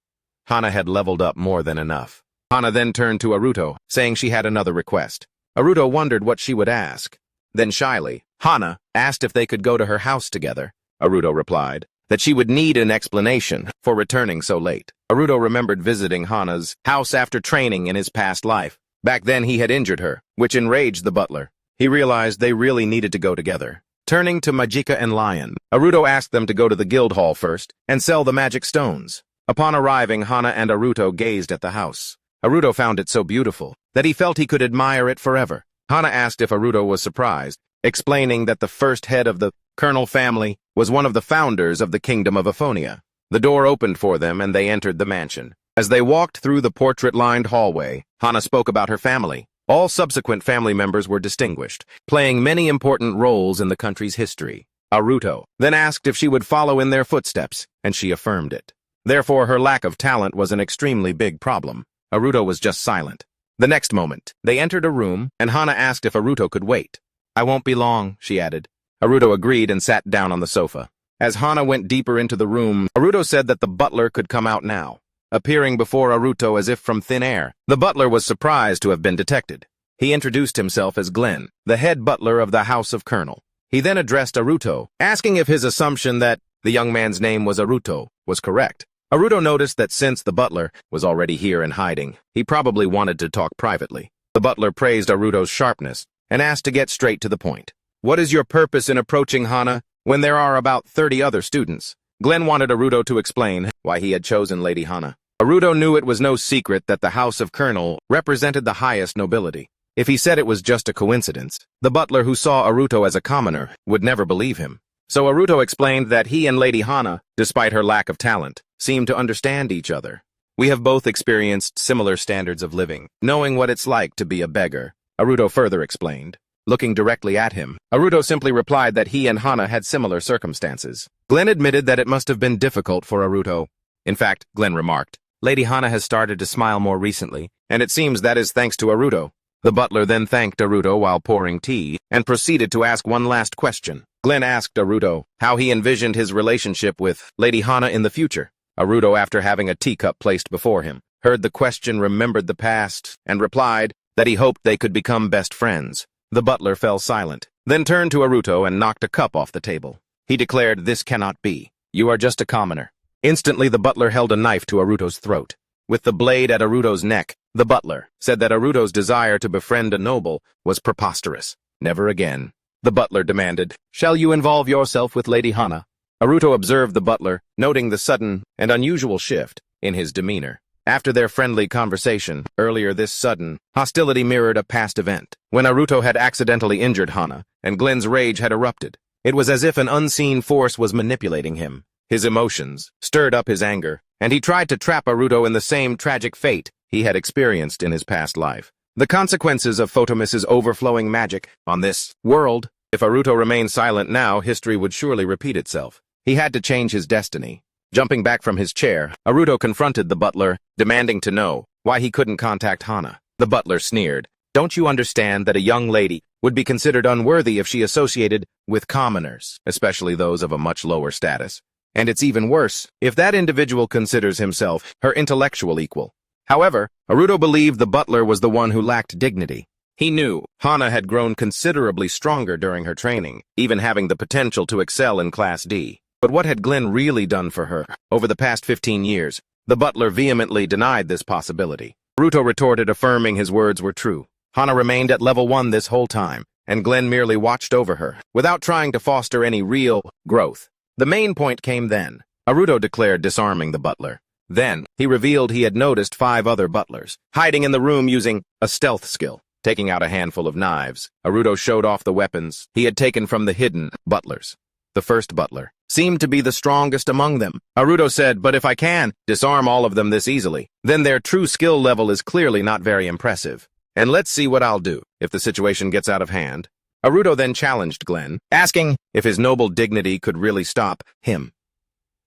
Hana had leveled up more than enough. Hana then turned to Aruto, saying she had another request. Aruto wondered what she would ask. Then shyly, Hana asked if they could go to her house together. Aruto replied that she would need an explanation for returning so late. Aruto remembered visiting Hana's house after training in his past life. Back then he had injured her, which enraged the butler. He realized they really needed to go together. Turning to Magica and Lion, Aruto asked them to go to the guild hall first and sell the magic stones. Upon arriving, Hana and Aruto gazed at the house. Aruto found it so beautiful that he felt he could admire it forever. Hana asked if Aruto was surprised, explaining that the first head of the Colonel family was one of the founders of the Kingdom of Aphonia. The door opened for them and they entered the mansion. As they walked through the portrait-lined hallway, Hana spoke about her family. All subsequent family members were distinguished, playing many important roles in the country's history. Aruto then asked if she would follow in their footsteps, and she affirmed it. Therefore, her lack of talent was an extremely big problem. Aruto was just silent. The next moment, they entered a room, and Hana asked if Aruto could wait. "I won't be long," she added. Aruto agreed and sat down on the sofa. As Hana went deeper into the room, Aruto said that the butler could come out now. Appearing before Aruto as if from thin air, the butler was surprised to have been detected. He introduced himself as Glenn, the head butler of the House of Colonel. He then addressed Aruto, asking if his assumption that the young man's name was Aruto was correct. Aruto noticed that since the butler was already here and hiding, he probably wanted to talk privately. The butler praised Aruto's sharpness and asked to get straight to the point. "What is your purpose in approaching Hana when there are about 30 other students?" Glenn wanted Aruto to explain why he had chosen Lady Hana. Aruto knew it was no secret that the House of Colonel represented the highest nobility. If he said it was just a coincidence, the butler who saw Aruto as a commoner would never believe him. So Aruto explained that he and Lady Hana, despite her lack of talent, seemed to understand each other. "We have both experienced similar standards of living, knowing what it's like to be a beggar," Aruto further explained. Looking directly at him, Aruto simply replied that he and Hana had similar circumstances. Glenn admitted that it must have been difficult for Aruto. In fact, Glenn remarked, "Lady Hana has started to smile more recently, and it seems that is thanks to Aruto." The butler then thanked Naruto while pouring tea, and proceeded to ask one last question. Glenn asked Naruto how he envisioned his relationship with Lady Hana in the future. Naruto, after having a teacup placed before him, heard the question, remembered the past, and replied that he hoped they could become best friends. The butler fell silent, then turned to Naruto and knocked a cup off the table. He declared, "This cannot be. You are just a commoner." Instantly, the butler held a knife to Naruto's throat. With the blade at Naruto's neck, the butler said that Naruto's desire to befriend a noble was preposterous. Never again. The butler demanded, "Shall you involve yourself with Lady Hana?" Naruto observed the butler, noting the sudden and unusual shift in his demeanor. After their friendly conversation earlier, this sudden hostility mirrored a past event, when Naruto had accidentally injured Hana, and Glenn's rage had erupted. It was as if an unseen force was manipulating him. His emotions stirred up his anger, and he tried to trap Naruto in the same tragic fate he had experienced in his past life. The consequences of Photomiss's overflowing magic on this world. If Naruto remained silent now, history would surely repeat itself. He had to change his destiny. Jumping back from his chair, Naruto confronted the butler, demanding to know why he couldn't contact Hana. The butler sneered, "Don't you understand that a young lady would be considered unworthy if she associated with commoners, especially those of a much lower status? And it's even worse if that individual considers himself her intellectual equal." However, Naruto believed the butler was the one who lacked dignity. He knew Hana had grown considerably stronger during her training, even having the potential to excel in Class D. But what had Glenn really done for her over the past 15 years? The butler vehemently denied this possibility. Naruto retorted, affirming his words were true. Hana remained at level 1 this whole time, and Glenn merely watched over her, without trying to foster any real growth. The main point came then. Naruto declared, disarming the butler. Then, he revealed he had noticed 5 other butlers, hiding in the room using a stealth skill. Taking out a handful of knives, Naruto showed off the weapons he had taken from the hidden butlers. The first butler seemed to be the strongest among them. Naruto said, "But if I can disarm all of them this easily, then their true skill level is clearly not very impressive. And let's see what I'll do if the situation gets out of hand." Naruto then challenged Glenn, asking if his noble dignity could really stop him.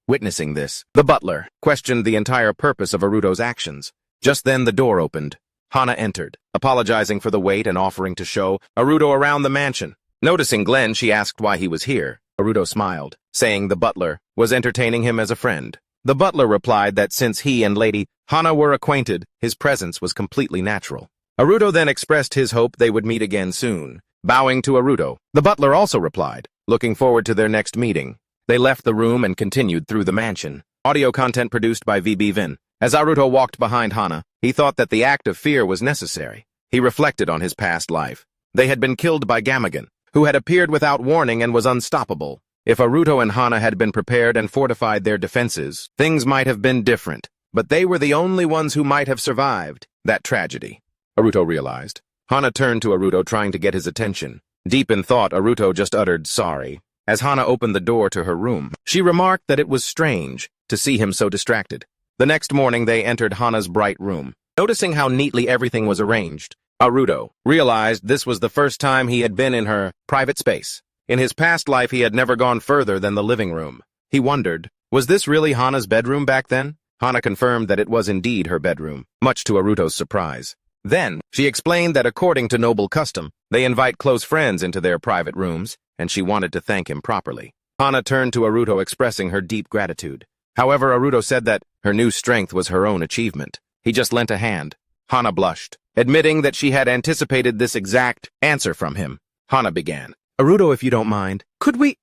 Witnessing this, the butler questioned the entire purpose of Naruto's actions. Just then the door opened. Hana entered, apologizing for the wait and offering to show Naruto around the mansion. Noticing Glenn, she asked why he was here. Naruto smiled, saying the butler was entertaining him as a friend. The butler replied that since he and Lady Hana were acquainted, his presence was completely natural. Naruto then expressed his hope they would meet again soon. Bowing to Naruto, the butler also replied, looking forward to their next meeting. They left the room and continued through the mansion. Audio content produced by VB Vin. As Naruto walked behind Hana, he thought that the act of fear was necessary. He reflected on his past life. They had been killed by Gamagan, who had appeared without warning and was unstoppable. If Naruto and Hana had been prepared and fortified their defenses, things might have been different. But they were the only ones who might have survived that tragedy. Naruto realized. Hana turned to Naruto, trying to get his attention. Deep in thought, Naruto just uttered, "Sorry." As Hana opened the door to her room, she remarked that it was strange to see him so distracted. The next morning, they entered Hana's bright room. Noticing how neatly everything was arranged, Naruto realized this was the first time he had been in her private space. In his past life, he had never gone further than the living room. He wondered, was this really Hana's bedroom back then? Hana confirmed that it was indeed her bedroom, much to Naruto's surprise. Then, she explained that according to noble custom, they invite close friends into their private rooms, and she wanted to thank him properly. Hana turned to Naruto, expressing her deep gratitude. However, Naruto said that her new strength was her own achievement. He just lent a hand. Hana blushed, admitting that she had anticipated this exact answer from him. Hana began, "Naruto, if you don't mind, could we—"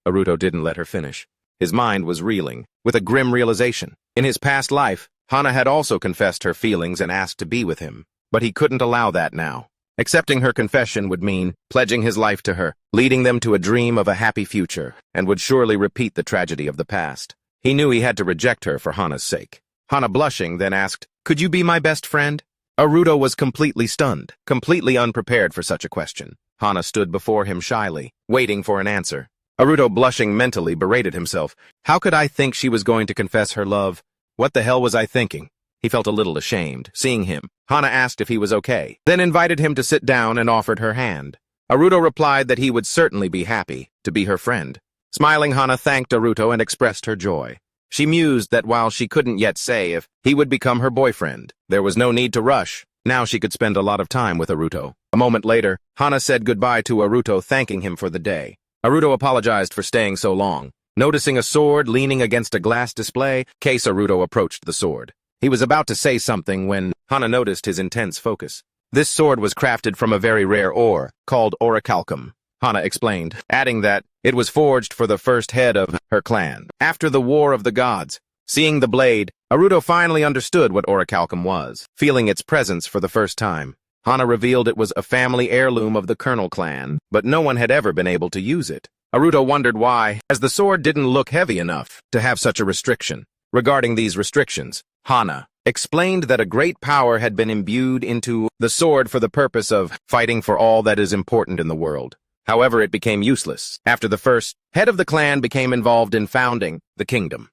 Naruto didn't let her finish. His mind was reeling, with a grim realization. In his past life, Hana had also confessed her feelings and asked to be with him, but he couldn't allow that now. Accepting her confession would mean pledging his life to her, leading them to a dream of a happy future, and would surely repeat the tragedy of the past. He knew he had to reject her for Hana's sake. Hana, blushing, then asked, "Could you be my best friend?" Naruto was completely stunned, completely unprepared for such a question. Hana stood before him shyly, waiting for an answer. Naruto, blushing, mentally berated himself. How could I think she was going to confess her love? What the hell was I thinking? He felt a little ashamed, seeing him. Hana asked if he was okay, then invited him to sit down and offered her hand. Naruto replied that he would certainly be happy to be her friend. Smiling, Hana thanked Naruto and expressed her joy. She mused that while she couldn't yet say if he would become her boyfriend, there was no need to rush. Now she could spend a lot of time with Aruto. A moment later, Hana said goodbye to Aruto, thanking him for the day. Aruto apologized for staying so long. Noticing a sword leaning against a glass display, Aruto approached the sword. He was about to say something when Hana noticed his intense focus. This sword was crafted from a very rare ore, called orichalcum, Hana explained, adding that it was forged for the first head of her clan, after the War of the Gods. Seeing the blade, Aruto finally understood what orichalcum was, feeling its presence for the first time. Hana revealed it was a family heirloom of the Colonel clan, but no one had ever been able to use it. Aruto wondered why, as the sword didn't look heavy enough to have such a restriction. Regarding these restrictions, Hana explained that a great power had been imbued into the sword for the purpose of fighting for all that is important in the world. However, it became useless after the first head of the clan became involved in founding the kingdom.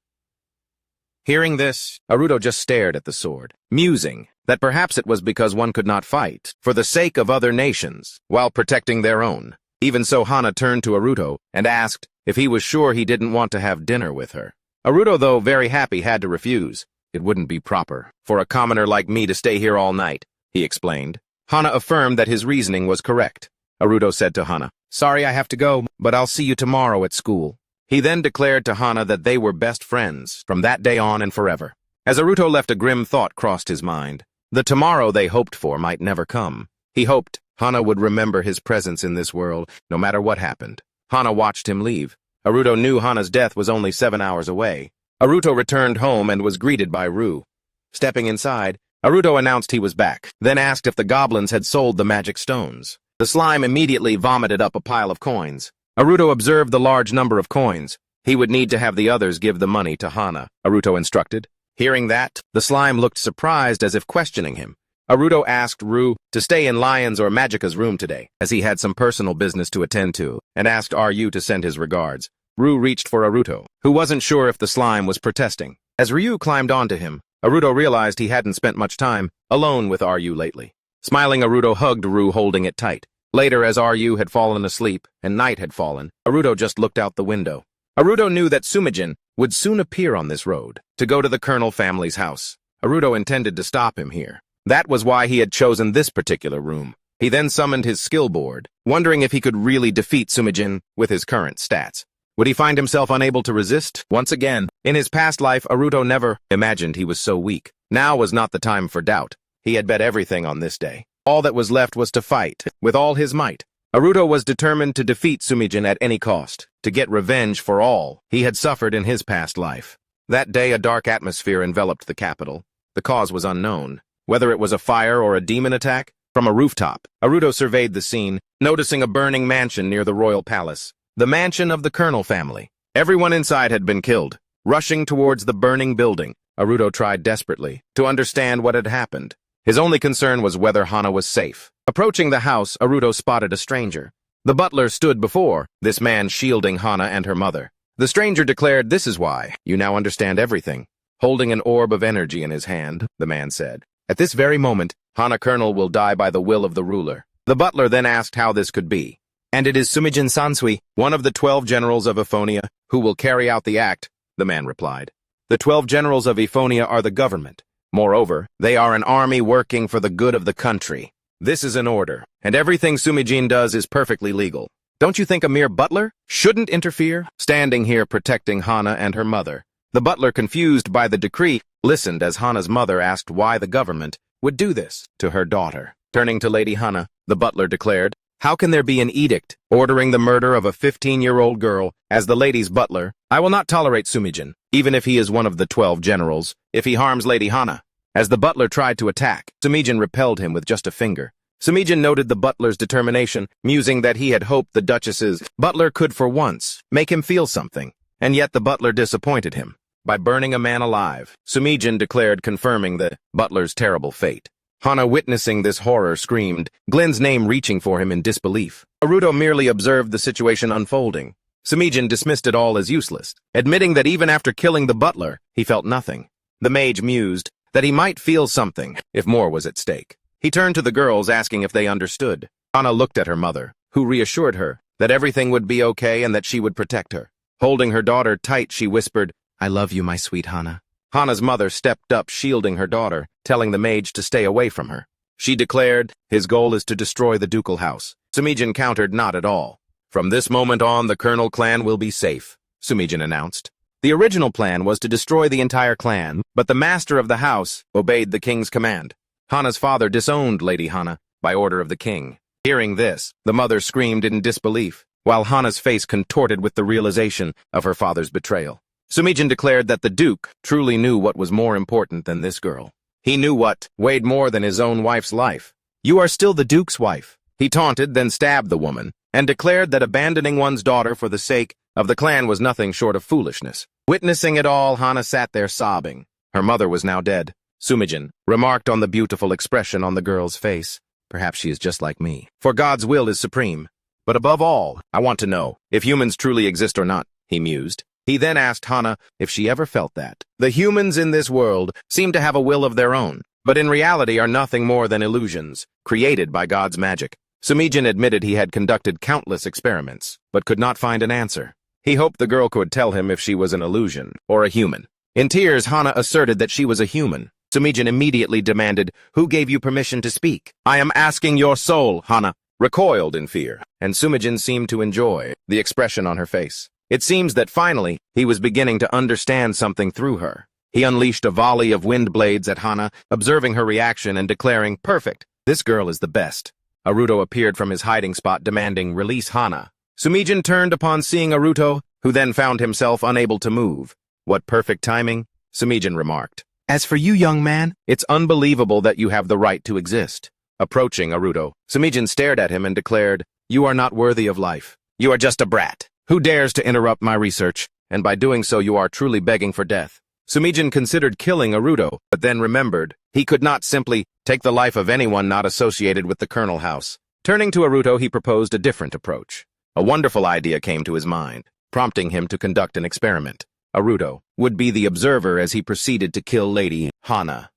Hearing this, Aruto just stared at the sword, musing that perhaps it was because one could not fight for the sake of other nations while protecting their own. Even so, Hana turned to Aruto and asked if he was sure he didn't want to have dinner with her. Aruto, though very happy, had to refuse. It wouldn't be proper for a commoner like me to stay here all night, he explained. Hana affirmed that his reasoning was correct. Aruto said to Hana, "Sorry I have to go, but I'll see you tomorrow at school." He then declared to Hana that they were best friends from that day on and forever. As Aruto left, a grim thought crossed his mind. The tomorrow they hoped for might never come. He hoped Hana would remember his presence in this world, no matter what happened. Hana watched him leave. Aruto knew Hana's death was only 7 hours away. Aruto returned home and was greeted by Ru. Stepping inside, Aruto announced he was back, then asked if the goblins had sold the magic stones. The slime immediately vomited up a pile of coins. Aruto observed the large number of coins. He would need to have the others give the money to Hana, Aruto instructed. Hearing that, the slime looked surprised as if questioning him. Aruto asked Ru to stay in Lion's or Magika's room today, as he had some personal business to attend to, and asked Ryu to send his regards. Ru reached for Aruto, who wasn't sure if the slime was protesting. As Ryu climbed onto him, Aruto realized he hadn't spent much time alone with Ryu lately. Smiling, Aruto hugged Ru, holding it tight. Later, as Ryu had fallen asleep and night had fallen, Aruto just looked out the window. Aruto knew that Sumijin would soon appear on this road to go to the Colonel family's house. Aruto intended to stop him here. That was why he had chosen this particular room. He then summoned his skill board, wondering if he could really defeat Sumijin with his current stats. Would he find himself unable to resist once again? In his past life, Aruto never imagined he was so weak. Now was not the time for doubt. He had bet everything on this day. All that was left was to fight with all his might. Aruto was determined to defeat Sumijin at any cost, to get revenge for all he had suffered in his past life. That day, a dark atmosphere enveloped the capital. The cause was unknown. Whether it was a fire or a demon attack, from a rooftop, Aruto surveyed the scene, noticing a burning mansion near the royal palace. The mansion of the Colonel family. Everyone inside had been killed. Rushing towards the burning building, Aruto tried desperately to understand what had happened. His only concern was whether Hana was safe. Approaching the house, Aruto spotted a stranger. The butler stood before this man, shielding Hana and her mother. The stranger declared, "This is why you now understand everything." Holding an orb of energy in his hand, the man said, "At this very moment, Hana Colonel will die by the will of the ruler." The butler then asked how this could be. "And it is Sumijin Sansui, one of the 12 generals of Ephonia, who will carry out the act," the man replied. "The 12 generals of Ephonia are the government. Moreover, they are an army working for the good of the country. This is an order, and everything Sumijin does is perfectly legal. Don't you think a mere butler shouldn't interfere, standing here protecting Hana and her mother?" The butler, confused by the decree, listened as Hana's mother asked why the government would do this to her daughter. Turning to Lady Hana, the butler declared, "How can there be an edict ordering the murder of a 15-year-old girl? As the lady's butler, I will not tolerate Sumijin, even if he is one of the 12 generals, if he harms Lady Hana." As the butler tried to attack, Sumijin repelled him with just a finger. Sumijin noted the butler's determination, musing that he had hoped the Duchess's butler could for once make him feel something, and yet the butler disappointed him by burning a man alive. Sumijin declared, confirming the butler's terrible fate. Hana, witnessing this horror, screamed, Glenn's name reaching for him in disbelief. Aruto merely observed the situation unfolding. Sumijin dismissed it all as useless, admitting that even after killing the butler, he felt nothing. The mage mused that he might feel something if more was at stake. He turned to the girls, asking if they understood. Hana looked at her mother, who reassured her that everything would be okay and that she would protect her. Holding her daughter tight, she whispered, "I love you, my sweet Hana." Hana's mother stepped up, shielding her daughter, telling the mage to stay away from her. She declared, his goal is to destroy the ducal house. Sumijin countered, not at all. From this moment on, the Colonel clan will be safe, Sumijin announced. The original plan was to destroy the entire clan, but the master of the house obeyed the king's command. Hana's father disowned Lady Hana by order of the king. Hearing this, the mother screamed in disbelief, while Hana's face contorted with the realization of her father's betrayal. Sumijin declared that the Duke truly knew what was more important than this girl. He knew what weighed more than his own wife's life. You are still the Duke's wife. He taunted, then stabbed the woman, and declared that abandoning one's daughter for the sake of the clan was nothing short of foolishness. Witnessing it all, Hana sat there sobbing. Her mother was now dead. Sumijin remarked on the beautiful expression on the girl's face. Perhaps she is just like me. For God's will is supreme. But above all, I want to know if humans truly exist or not, he mused. He then asked Hana if she ever felt that. The humans in this world seem to have a will of their own, but in reality are nothing more than illusions, created by God's magic. Sumijin admitted he had conducted countless experiments, but could not find an answer. He hoped the girl could tell him if she was an illusion or a human. In tears, Hana asserted that she was a human. Sumijin immediately demanded, "Who gave you permission to speak?" "I am asking your soul," Hana recoiled in fear, and Sumijin seemed to enjoy the expression on her face. It seems that finally, he was beginning to understand something through her. He unleashed a volley of wind blades at Hana, observing her reaction and declaring, "Perfect, this girl is the best." Aruto appeared from his hiding spot demanding, "Release Hana." Sumijin turned upon seeing Aruto, who then found himself unable to move. "What perfect timing," Sumijin remarked. "As for you, young man, it's unbelievable that you have the right to exist." Approaching Aruto, Sumijin stared at him and declared, "You are not worthy of life. You are just a brat. Who dares to interrupt my research? And by doing so you are truly begging for death." Sumijin considered killing Aruto, but then remembered he could not simply take the life of anyone not associated with the Colonel House. Turning to Aruto, he proposed a different approach. A wonderful idea came to his mind, prompting him to conduct an experiment. Aruto would be the observer as he proceeded to kill Lady Hana.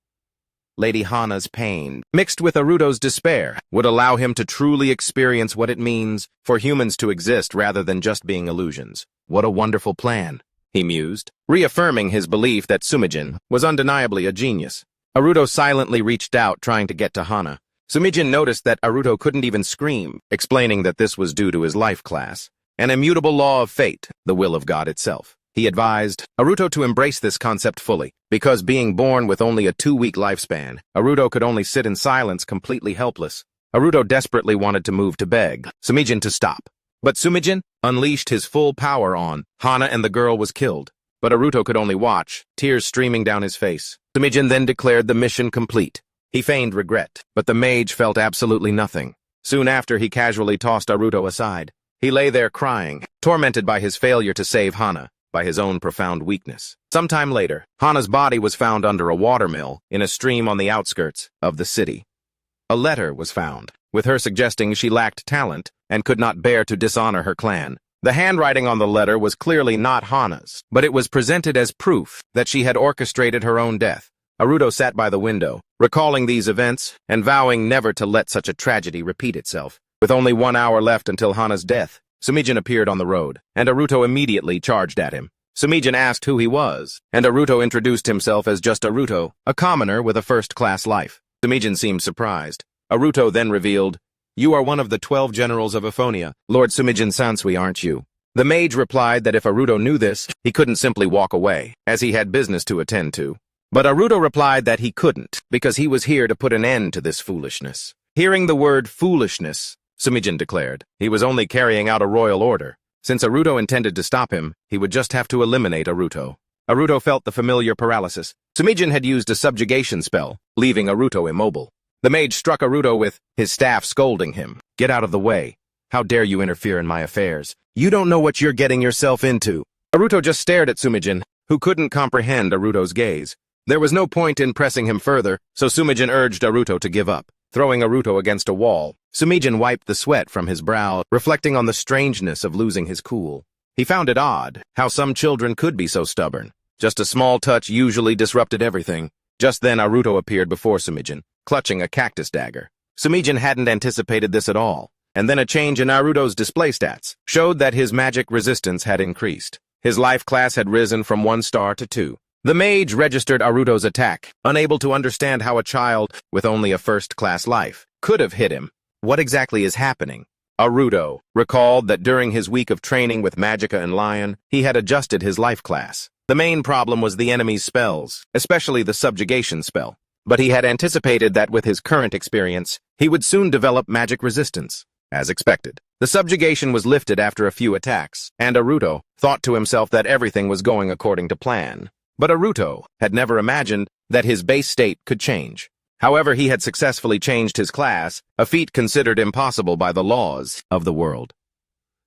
Lady Hana's pain, mixed with Aruto's despair, would allow him to truly experience what it means for humans to exist rather than just being illusions. What a wonderful plan, he mused, reaffirming his belief that Sumijin was undeniably a genius. Aruto silently reached out, trying to get to Hana. Sumijin noticed that Aruto couldn't even scream, explaining that this was due to his life class, an immutable law of fate, the will of God itself. He advised Aruto to embrace this concept fully, because being born with only a 2-week lifespan, Aruto could only sit in silence, completely helpless. Aruto desperately wanted to move to beg Sumijin to stop. But Sumijin unleashed his full power on Hana and the girl was killed. But Aruto could only watch, tears streaming down his face. Sumijin then declared the mission complete. He feigned regret, but the mage felt absolutely nothing. Soon after, he casually tossed Aruto aside. He lay there crying, tormented by his failure to save Hana, by his own profound weakness. Sometime later, Hana's body was found under a watermill in a stream on the outskirts of the city. A letter was found, with her suggesting she lacked talent and could not bear to dishonor her clan. The handwriting on the letter was clearly not Hana's, but it was presented as proof that she had orchestrated her own death. Aruto sat by the window, recalling these events and vowing never to let such a tragedy repeat itself. With only 1 hour left until Hana's death, Sumijin appeared on the road, and Aruto immediately charged at him. Sumijin asked who he was, and Aruto introduced himself as just Aruto, a commoner with a first-class life. Sumijin seemed surprised. Aruto then revealed, "You are one of the 12 generals of Ephonia, Lord Sumijin Sansui, aren't you?" The mage replied that if Aruto knew this, he couldn't simply walk away, as he had business to attend to. But Aruto replied that he couldn't, because he was here to put an end to this foolishness. Hearing the word foolishness, Sumijin declared he was only carrying out a royal order. Since Aruto intended to stop him, he would just have to eliminate Aruto. Aruto felt the familiar paralysis. Sumijin had used a subjugation spell, leaving Aruto immobile. The mage struck Aruto with his staff, scolding him. "Get out of the way. How dare you interfere in my affairs? You don't know what you're getting yourself into." Aruto just stared at Sumijin, who couldn't comprehend Aruto's gaze. There was no point in pressing him further, so Sumijin urged Aruto to give up. Throwing Aruto against a wall, Sumijin wiped the sweat from his brow, reflecting on the strangeness of losing his cool. He found it odd how some children could be so stubborn. Just a small touch usually disrupted everything. Just then Aruto appeared before Sumijin, clutching a cactus dagger. Sumijin hadn't anticipated this at all, and then a change in Aruto's display stats showed that his magic resistance had increased. His life class had risen from 1 star to 2. The mage registered Aruto's attack, unable to understand how a child with only a first-class life could have hit him. What exactly is happening? Aruto recalled that during his week of training with Magica and Lion, he had adjusted his life class. The main problem was the enemy's spells, especially the subjugation spell. But he had anticipated that with his current experience, he would soon develop magic resistance. As expected, the subjugation was lifted after a few attacks, and Aruto thought to himself that everything was going according to plan. But Aruto had never imagined that his base state could change. However, he had successfully changed his class, a feat considered impossible by the laws of the world.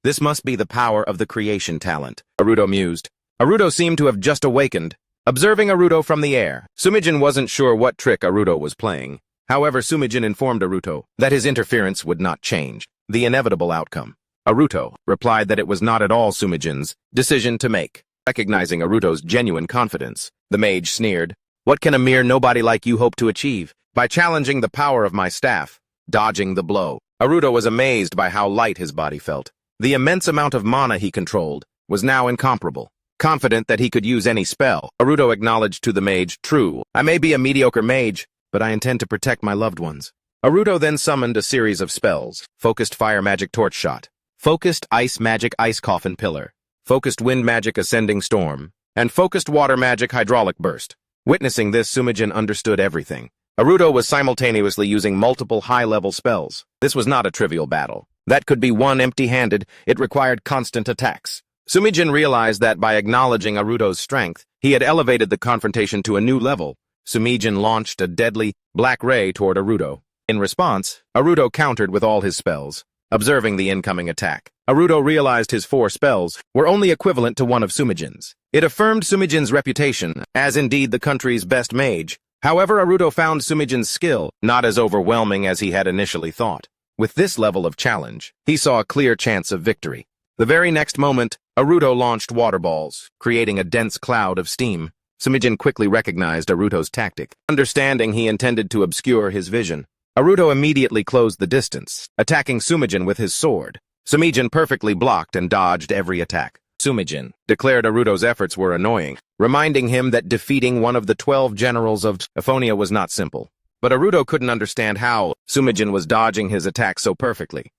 This must be the power of the creation talent, Aruto mused. Aruto seemed to have just awakened. Observing Aruto from the air, Sumijin wasn't sure what trick Aruto was playing. However, Sumijin informed Aruto that his interference would not change the inevitable outcome. Aruto replied that it was not at all Sumijin's decision to make. Recognizing Aruto's genuine confidence, the mage sneered, "What can a mere nobody like you hope to achieve? By challenging the power of my staff, dodging the blow." Aruto was amazed by how light his body felt. The immense amount of mana he controlled was now incomparable. Confident that he could use any spell, Aruto acknowledged to the mage, "True, I may be a mediocre mage, but I intend to protect my loved ones." Aruto then summoned a series of spells: Focused Fire Magic Torch Shot, Focused Ice Magic Ice Coffin Pillar, Focused Wind Magic Ascending Storm, and Focused Water Magic Hydraulic Burst. Witnessing this, Sumijin understood everything. Aruto was simultaneously using multiple high-level spells. This was not a trivial battle. That could be won empty-handed. It required constant attacks. Sumijin realized that by acknowledging Aruto's strength, he had elevated the confrontation to a new level. Sumijin launched a deadly black ray toward Aruto. In response, Aruto countered with all his spells. Observing the incoming attack, Aruto realized his 4 spells were only equivalent to one of Sumijin's. It affirmed Sumijin's reputation as indeed the country's best mage. However, Aruto found Sumijin's skill not as overwhelming as he had initially thought. With this level of challenge, he saw a clear chance of victory. The very next moment, Aruto launched water balls, creating a dense cloud of steam. Sumijin quickly recognized Aruto's tactic. Understanding he intended to obscure his vision, Aruto immediately closed the distance, attacking Sumijin with his sword. Sumijin perfectly blocked and dodged every attack. Sumijin declared Aruto's efforts were annoying, reminding him that defeating one of the 12 generals of Ephonia was not simple. But Aruto couldn't understand how Sumijin was dodging his attack so perfectly.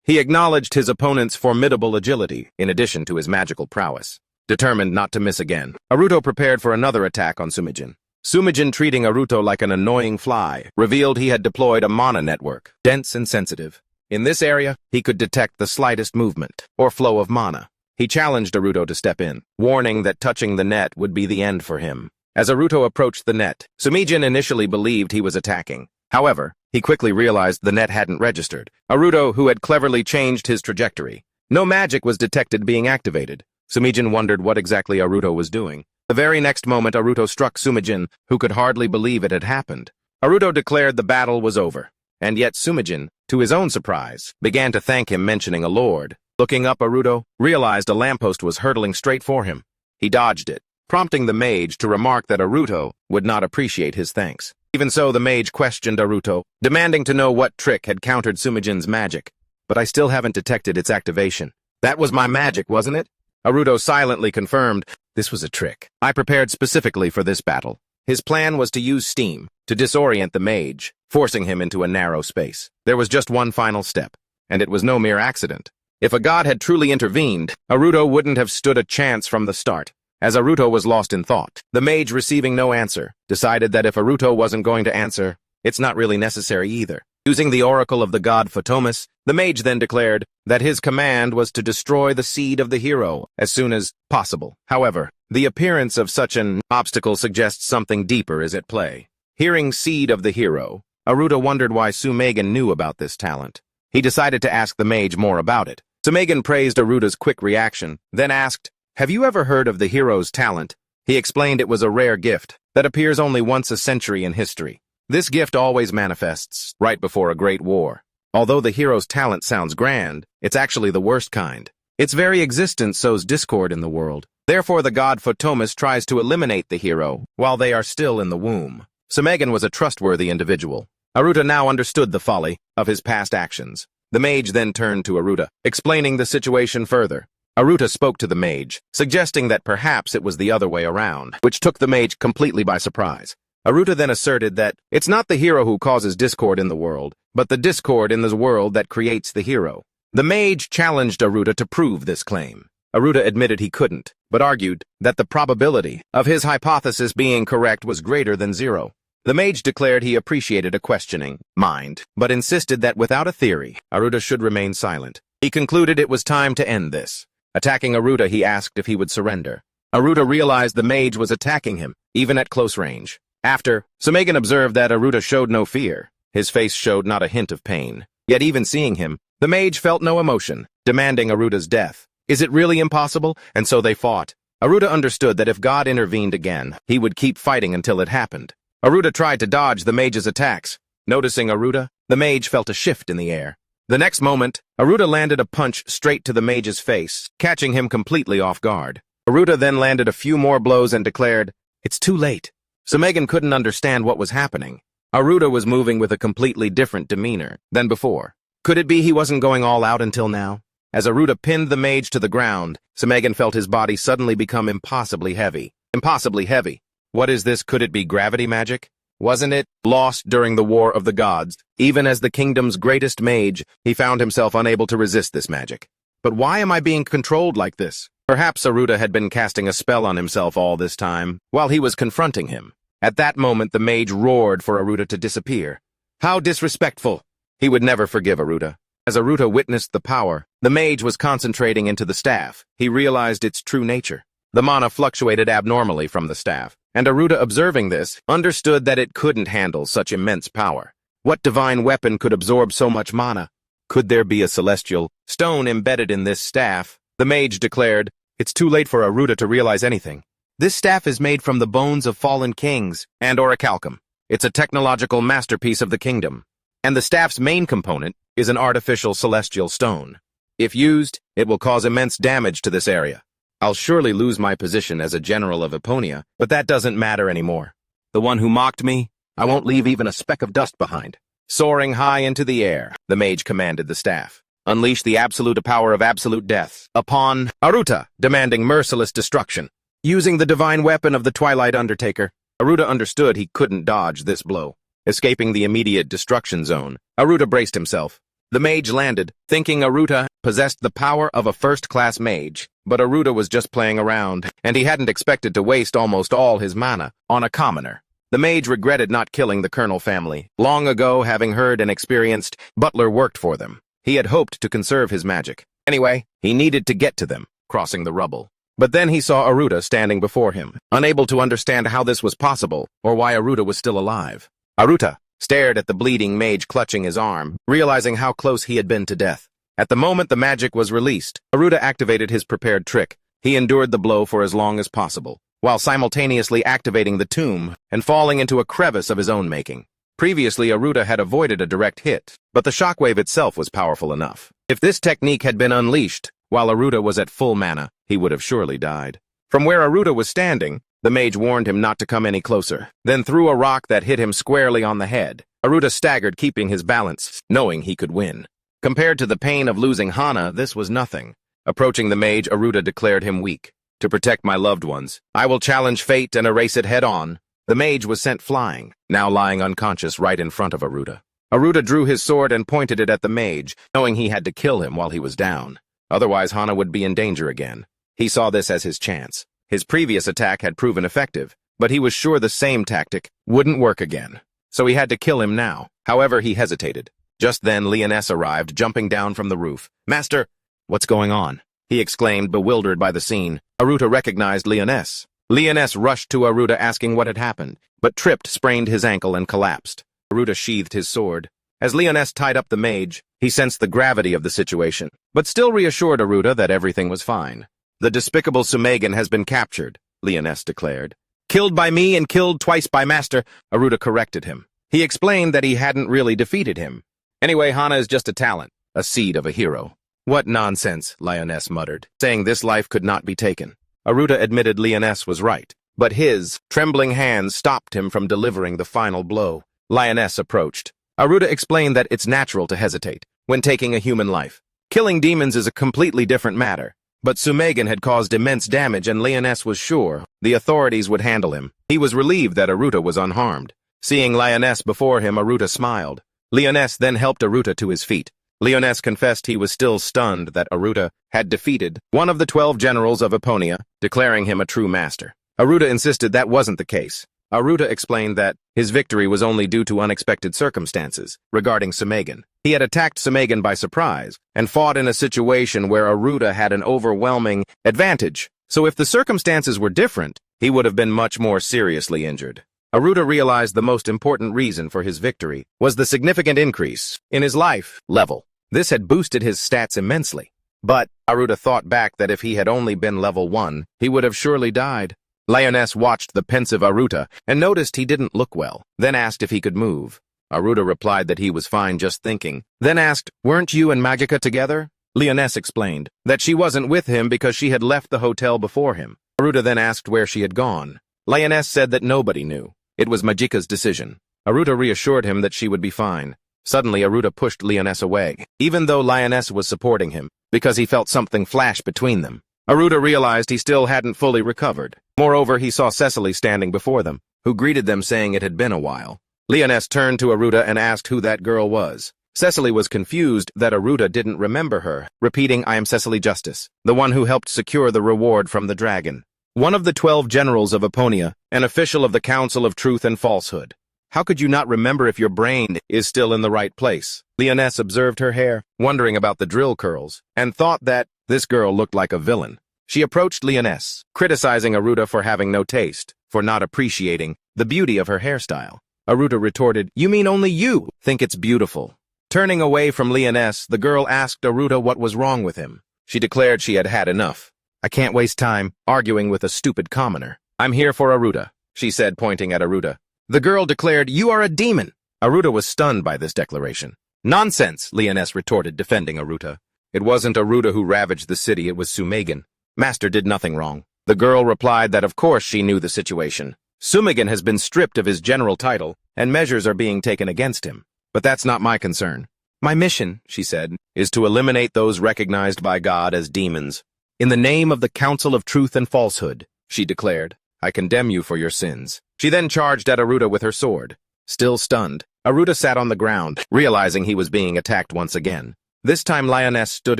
He acknowledged his opponent's formidable agility, in addition to his magical prowess. Determined not to miss again, Aruto prepared for another attack on Sumijin. Sumijin, treating Aruto like an annoying fly, revealed he had deployed a mana network, dense and sensitive. In this area, he could detect the slightest movement or flow of mana. He challenged Aruto to step in, warning that touching the net would be the end for him. As Aruto approached the net, Sumijin initially believed he was attacking. However, he quickly realized the net hadn't registered. Aruto, who had cleverly changed his trajectory. No magic was detected being activated. Sumijin wondered what exactly Aruto was doing. The very next moment, Aruto struck Sumijin, who could hardly believe it had happened. Aruto declared the battle was over, and yet Sumijin, to his own surprise, began to thank him, mentioning a lord. Looking up, Aruto realized a lamppost was hurtling straight for him. He dodged it, prompting the mage to remark that Aruto would not appreciate his thanks. Even so, the mage questioned Aruto, demanding to know what trick had countered Sumijin's magic. "But I still haven't detected its activation." "That was my magic, wasn't it?" Aruto silently confirmed, "This was a trick I prepared specifically for this battle." His plan was to use steam to disorient the mage, forcing him into a narrow space. There was just one final step, and it was no mere accident. If a god had truly intervened, Aruto wouldn't have stood a chance from the start. As Aruto was lost in thought, the mage, receiving no answer, decided that if Aruto wasn't going to answer, it's not really necessary either. Using the oracle of the god Photomus, the mage then declared that his command was to destroy the seed of the hero as soon as possible. However, the appearance of such an obstacle suggests something deeper is at play. Hearing seed of the hero, Aruto wondered why Sumegan knew about this talent. He decided to ask the mage more about it. Sumegan praised Aruto's quick reaction, then asked, "Have you ever heard of the hero's talent?" He explained it was a rare gift that appears only once a century in history. This gift always manifests right before a great war. Although the hero's talent sounds grand, it's actually the worst kind. Its very existence sows discord in the world. Therefore, the god Photomus tries to eliminate the hero while they are still in the womb. Sumegan was a trustworthy individual. Aruto now understood the folly of his past actions. The mage then turned to Aruto, explaining the situation further. Aruta spoke to the mage, suggesting that perhaps it was the other way around, which took the mage completely by surprise. Aruta then asserted that it's not the hero who causes discord in the world, but the discord in the world that creates the hero. The mage challenged Aruta to prove this claim. Aruta admitted he couldn't, but argued that the probability of his hypothesis being correct was greater than 0. The mage declared he appreciated a questioning mind, but insisted that without a theory, Aruta should remain silent. He concluded it was time to end this. Attacking Aruta, he asked if he would surrender. Aruta realized the mage was attacking him, even at close range. After, Sumegan observed that Aruta showed no fear. His face showed not a hint of pain. Yet even seeing him, the mage felt no emotion, demanding Aruta's death. Is it really impossible? And so they fought. Aruta understood that if God intervened again, he would keep fighting until it happened. Aruta tried to dodge the mage's attacks. Noticing Aruta, the mage felt a shift in the air. The next moment, Aruta landed a punch straight to the mage's face, catching him completely off guard. Aruta then landed a few more blows and declared, "It's too late." Sumegan couldn't understand what was happening. Aruta was moving with a completely different demeanor than before. Could it be he wasn't going all out until now? As Aruta pinned the mage to the ground, Sumegan felt his body suddenly become impossibly heavy. Impossibly heavy. What is this? Could it be gravity magic? Wasn't it lost during the War of the Gods? Even as the kingdom's greatest mage, he found himself unable to resist this magic. But why am I being controlled like this? Perhaps Aruta had been casting a spell on himself all this time, while he was confronting him. At that moment, the mage roared for Aruta to disappear. How disrespectful! He would never forgive Aruta. As Aruta witnessed the power, the mage was concentrating into the staff. He realized its true nature. The mana fluctuated abnormally from the staff, and Aruta, observing this, understood that it couldn't handle such immense power. What divine weapon could absorb so much mana? Could there be a celestial stone embedded in this staff? The mage declared, "It's too late for Aruta to realize anything. This staff is made from the bones of fallen kings and orichalcum. It's a technological masterpiece of the kingdom. And the staff's main component is an artificial celestial stone. If used, it will cause immense damage to this area. I'll surely lose my position as a general of Eponia, but that doesn't matter anymore. The one who mocked me, I won't leave even a speck of dust behind." Soaring high into the air, the mage commanded the staff. Unleash the absolute power of absolute death upon Aruta, demanding merciless destruction. Using the divine weapon of the Twilight Undertaker, Aruta understood he couldn't dodge this blow. Escaping the immediate destruction zone, Aruta braced himself. The mage landed, thinking Aruta possessed the power of a first-class mage, but Aruta was just playing around, and he hadn't expected to waste almost all his mana on a commoner. The mage regretted not killing the Colonel family, long ago having heard and experienced Butler worked for them. He had hoped to conserve his magic. Anyway, he needed to get to them, crossing the rubble. But then he saw Aruta standing before him, unable to understand how this was possible or why Aruta was still alive. Aruta stared at the bleeding mage clutching his arm, realizing how close he had been to death. At the moment the magic was released, Aruta activated his prepared trick. He endured the blow for as long as possible, while simultaneously activating the tomb and falling into a crevice of his own making. Previously, Aruta had avoided a direct hit, but the shockwave itself was powerful enough. If this technique had been unleashed, while Aruta was at full mana, he would have surely died. From where Aruta was standing, the mage warned him not to come any closer, then threw a rock that hit him squarely on the head. Aruta staggered, keeping his balance, knowing he could win. Compared to the pain of losing Hana, this was nothing. Approaching the mage, Aruta declared him weak. To protect my loved ones, I will challenge fate and erase it head-on. The mage was sent flying, now lying unconscious right in front of Aruta. Aruta drew his sword and pointed it at the mage, knowing he had to kill him while he was down. Otherwise, Hana would be in danger again. He saw this as his chance. His previous attack had proven effective, but he was sure the same tactic wouldn't work again. So he had to kill him now. However, he hesitated. Just then, Leoness arrived, jumping down from the roof. "Master, what's going on?" he exclaimed, bewildered by the scene. Aruta recognized Leoness. Leoness rushed to Aruta asking what had happened, but tripped, sprained his ankle, and collapsed. Aruta sheathed his sword. As Leoness tied up the mage, he sensed the gravity of the situation, but still reassured Aruta that everything was fine. "The despicable Sumegan has been captured," Leoness declared. "Killed by me and killed twice by Master," Aruta corrected him. He explained that he hadn't really defeated him. "Anyway, Hana is just a talent, a seed of a hero." "What nonsense," Leoness muttered, saying this life could not be taken. Aruta admitted Leoness was right, but his trembling hands stopped him from delivering the final blow. Leoness approached. Aruta explained that it's natural to hesitate when taking a human life. Killing demons is a completely different matter, But Sumegan had caused immense damage and Lioness was sure the authorities would handle him. He was relieved that Aruta was unharmed. Seeing Lioness before him, Aruta smiled. Lioness then helped Aruta to his feet. Lioness confessed he was still stunned that Aruta had defeated one of the 12 generals of Eponia, declaring him a true master. Aruta insisted that wasn't the case. Aruta explained that his victory was only due to unexpected circumstances regarding Sumegan. He had attacked Sumegan by surprise and fought in a situation where Aruta had an overwhelming advantage. So if the circumstances were different, he would have been much more seriously injured. Aruta realized the most important reason for his victory was the significant increase in his life level. This had boosted his stats immensely. But Aruta thought back that if he had only been level 1, he would have surely died. Lioness watched the pensive Aruta and noticed he didn't look well, then asked if he could move. Aruta replied that he was fine just thinking, then asked, "Weren't you and Magica together?" Lioness explained that she wasn't with him because she had left the hotel before him. Aruta then asked where she had gone. Lioness said that nobody knew. It was Magica's decision. Aruta reassured him that she would be fine. Suddenly, Aruta pushed Lioness away, even though Lioness was supporting him, because he felt something flash between them. Aruta realized he still hadn't fully recovered. Moreover, he saw Cecily standing before them, who greeted them saying it had been a while. Lioness turned to Aruta and asked who that girl was. Cecily was confused that Aruta didn't remember her, repeating, "I am Cecily Justice, the one who helped secure the reward from the dragon. One of the 12 generals of Eponia, an official of the Council of Truth and Falsehood. How could you not remember if your brain is still in the right place?" Lioness observed her hair, wondering about the drill curls, and thought that this girl looked like a villain. She approached Lioness, criticizing Aruta for having no taste, for not appreciating the beauty of her hairstyle. Aruta retorted, "You mean only you think it's beautiful." Turning away from Lioness, the girl asked Aruta what was wrong with him. She declared she had had enough. "I can't waste time arguing with a stupid commoner. I'm here for Aruta," she said, pointing at Aruta. The girl declared, "You are a demon." Aruta was stunned by this declaration. "Nonsense," Lioness retorted, defending Aruta. "It wasn't Aruta who ravaged the city, it was Sumegan. Master did nothing wrong." The girl replied that of course she knew the situation. Sumegan has been stripped of his general title, and measures are being taken against him. But that's not my concern. My mission, she said, is to eliminate those recognized by God as demons. In the name of the Council of Truth and Falsehood, she declared, I condemn you for your sins. She then charged at Aruta with her sword. Still stunned, Aruta sat on the ground, realizing he was being attacked once again. This time Lioness stood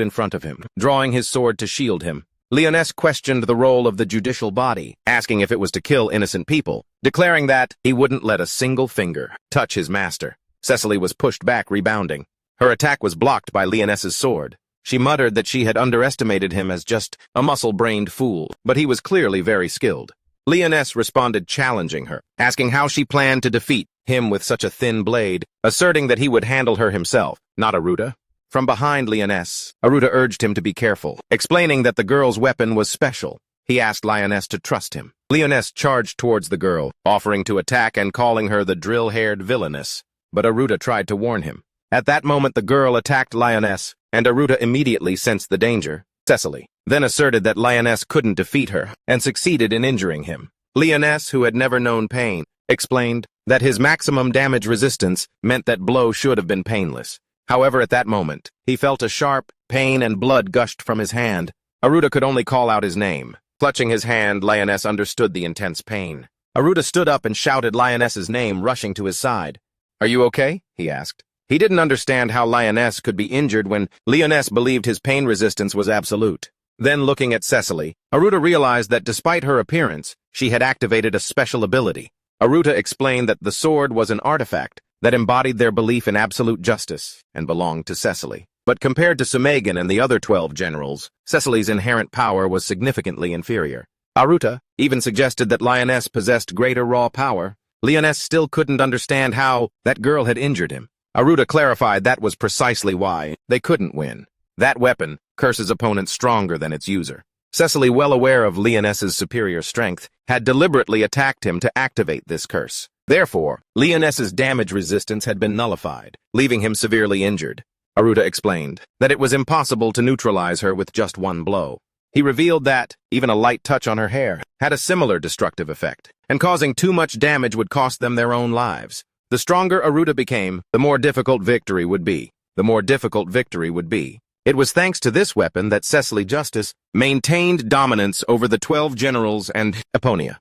in front of him, drawing his sword to shield him. Lioness questioned the role of the judicial body, asking if it was to kill innocent people, declaring that he wouldn't let a single finger touch his master. Cecily was pushed back, rebounding. Her attack was blocked by Lioness's sword. She muttered that she had underestimated him as just a muscle-brained fool, but he was clearly very skilled. Lioness responded, challenging her, asking how she planned to defeat him with such a thin blade, asserting that he would handle her himself, not Aruta. From behind Lioness, Aruta urged him to be careful, explaining that the girl's weapon was special. He asked Lioness to trust him. Lioness charged towards the girl, offering to attack and calling her the drill-haired villainess, but Aruta tried to warn him. At that moment the girl attacked Lioness, and Aruta immediately sensed the danger. Cecily then asserted that Lioness couldn't defeat her, and succeeded in injuring him. Lioness, who had never known pain, explained that his maximum damage resistance meant that blow should have been painless. However, at that moment, he felt a sharp pain and blood gushed from his hand. Aruta could only call out his name. Clutching his hand, Lioness understood the intense pain. Aruta stood up and shouted Lioness's name, rushing to his side. Are you okay? He asked. He didn't understand how Lioness could be injured when Lioness believed his pain resistance was absolute. Then, looking at Cecily, Aruta realized that despite her appearance, she had activated a special ability. Aruta explained that the sword was an artifact that embodied their belief in absolute justice and belonged to Cecily. But compared to Sumegan and the other 12 generals, Cecily's inherent power was significantly inferior. Aruta even suggested that Lioness possessed greater raw power. Lioness still couldn't understand how that girl had injured him. Aruta clarified that was precisely why they couldn't win. That weapon curses opponents stronger than its user. Cecily, well aware of Lioness's superior strength, had deliberately attacked him to activate this curse. Therefore, Lioness's damage resistance had been nullified, leaving him severely injured. Aruta explained that it was impossible to neutralize her with just one blow. He revealed that even a light touch on her hair had a similar destructive effect, and causing too much damage would cost them their own lives. The stronger Aruta became, the more difficult victory would be. The more difficult victory would be. It was thanks to this weapon that Cecily Justice maintained dominance over the 12 generals and Eponia.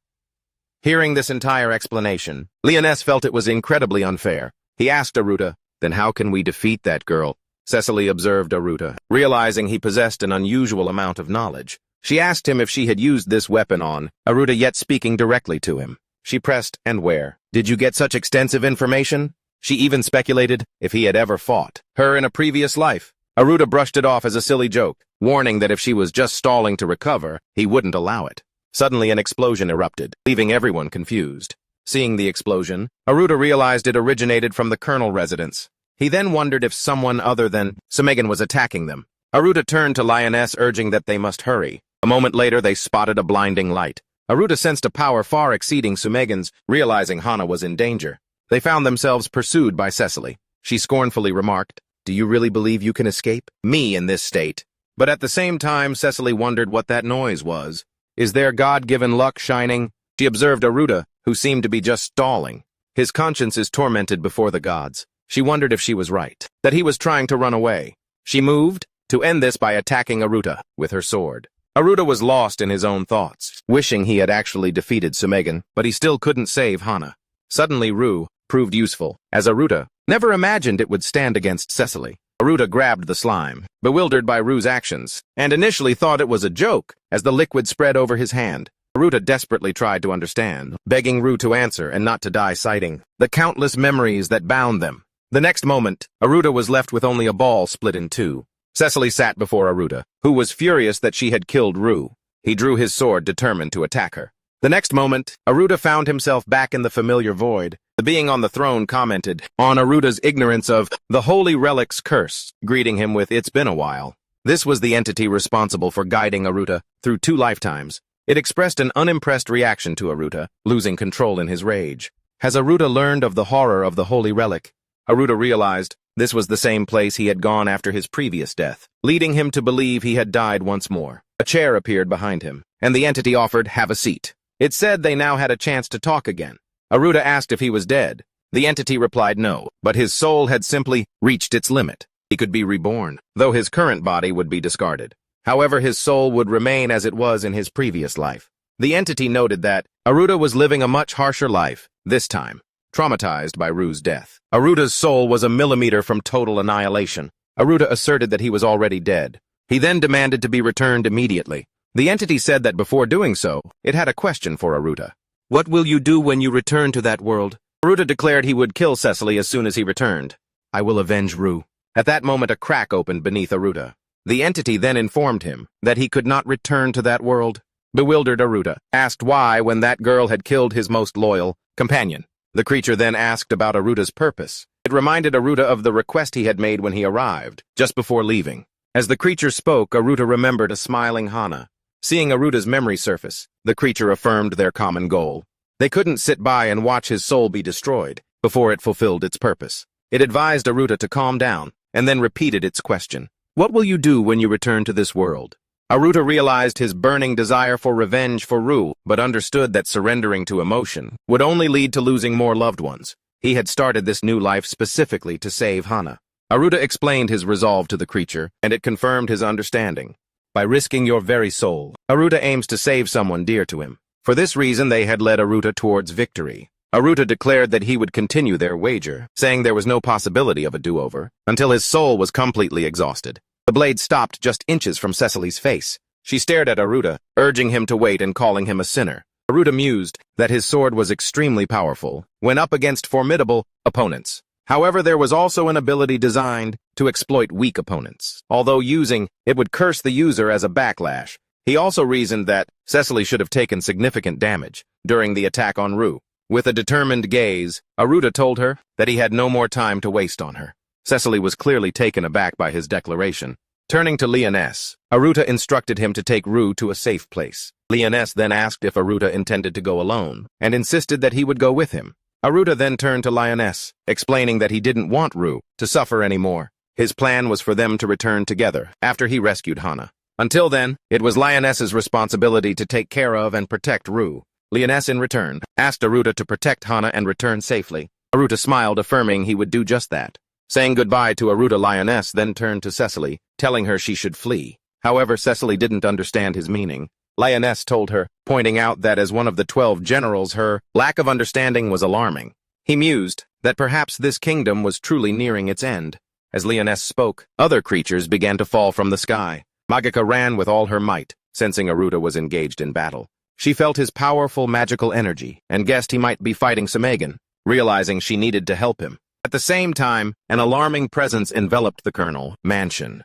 Hearing this entire explanation, Leoness felt it was incredibly unfair. He asked Aruta, "Then how can we defeat that girl?" Cecily observed Aruta, realizing he possessed an unusual amount of knowledge. She asked him if she had used this weapon on Aruta, yet speaking directly to him. She pressed, "And where? Did you get such extensive information?" She even speculated if he had ever fought her in a previous life. Aruta brushed it off as a silly joke, warning that if she was just stalling to recover, he wouldn't allow it. Suddenly an explosion erupted, leaving everyone confused. Seeing the explosion, Aruta realized it originated from the Colonel residence. He then wondered if someone other than Sumegan was attacking them. Aruta turned to Lioness, urging that they must hurry. A moment later, they spotted a blinding light. Aruta sensed a power far exceeding Sumegan's, realizing Hana was in danger. They found themselves pursued by Cecily. She scornfully remarked, "Do you really believe you can escape me in this state?" But at the same time, Cecily wondered what that noise was. Is their God-given luck shining? She observed Aruta, who seemed to be just stalling. His conscience is tormented before the gods. She wondered if she was right, that he was trying to run away. She moved to end this by attacking Aruta with her sword. Aruta was lost in his own thoughts, wishing he had actually defeated Sumegan, but he still couldn't save Hana. Suddenly Ru proved useful, as Aruta never imagined it would stand against Cecily. Aruta grabbed the slime, bewildered by Ru's actions, and initially thought it was a joke as the liquid spread over his hand. Aruta desperately tried to understand, begging Ru to answer and not to die, citing the countless memories that bound them. The next moment, Aruta was left with only a ball split in two. Cecily sat before Aruta, who was furious that she had killed Ru. He drew his sword, determined to attack her. The next moment, Aruta found himself back in the familiar void. The being on the throne commented on Aruta's ignorance of the Holy Relic's curse, greeting him with, "It's been a while." This was the entity responsible for guiding Aruta through 2 lifetimes. It expressed an unimpressed reaction to Aruta, losing control in his rage. Has Aruta learned of the horror of the Holy Relic? Aruta realized this was the same place he had gone after his previous death, leading him to believe he had died once more. A chair appeared behind him, and the entity offered, "Have a seat." It said they now had a chance to talk again. Aruta asked if he was dead. The entity replied no, but his soul had simply reached its limit. He could be reborn, though his current body would be discarded. However, his soul would remain as it was in his previous life. The entity noted that Aruta was living a much harsher life, this time traumatized by Ru's death. Aruta's soul was a millimeter from total annihilation. Aruta asserted that he was already dead. He then demanded to be returned immediately. The entity said that before doing so, it had a question for Aruta. "What will you do when you return to that world?" Aruta declared he would kill Cecily as soon as he returned. "I will avenge Ru." At that moment, a crack opened beneath Aruta. The entity then informed him that he could not return to that world. Bewildered Aruta asked why when that girl had killed his most loyal companion. The creature then asked about Aruta's purpose. It reminded Aruta of the request he had made when he arrived, just before leaving. As the creature spoke, Aruta remembered a smiling Hana. Seeing Aruta's memory surface, the creature affirmed their common goal. They couldn't sit by and watch his soul be destroyed before it fulfilled its purpose. It advised Aruta to calm down, and then repeated its question. "What will you do when you return to this world?" Aruta realized his burning desire for revenge for Ru, but understood that surrendering to emotion would only lead to losing more loved ones. He had started this new life specifically to save Hana. Aruta explained his resolve to the creature, and it confirmed his understanding. By risking your very soul, Aruta aims to save someone dear to him. For this reason, they had led Aruta towards victory. Aruta declared that he would continue their wager, saying there was no possibility of a do-over, until his soul was completely exhausted. The blade stopped just inches from Cecily's face. She stared at Aruta, urging him to wait and calling him a sinner. Aruta mused that his sword was extremely powerful when up against formidable opponents. However, there was also an ability designed to exploit weak opponents. Although using it would curse the user as a backlash. He also reasoned that Cecily should have taken significant damage during the attack on Ru. With a determined gaze, Aruta told her that he had no more time to waste on her. Cecily was clearly taken aback by his declaration. Turning to Leoness, Aruta instructed him to take Ru to a safe place. Leoness then asked if Aruta intended to go alone, and insisted that he would go with him. Aruta then turned to Lioness, explaining that he didn't want Ru to suffer anymore. His plan was for them to return together after he rescued Hana. Until then, it was Lioness's responsibility to take care of and protect Ru. Leoness, in return, asked Aruta to protect Hana and return safely. Aruta smiled, affirming he would do just that. Saying goodbye to Aruta Lioness then turned to Cecily, telling her she should flee. However, Cecily didn't understand his meaning. Lioness told her, pointing out that as one of the 12 generals, her lack of understanding was alarming. He mused that perhaps this kingdom was truly nearing its end. As Lioness spoke, other creatures began to fall from the sky. Magika ran with all her might, sensing Aruta was engaged in battle. She felt his powerful magical energy and guessed he might be fighting Samegan, realizing she needed to help him. At the same time, an alarming presence enveloped the colonel mansion.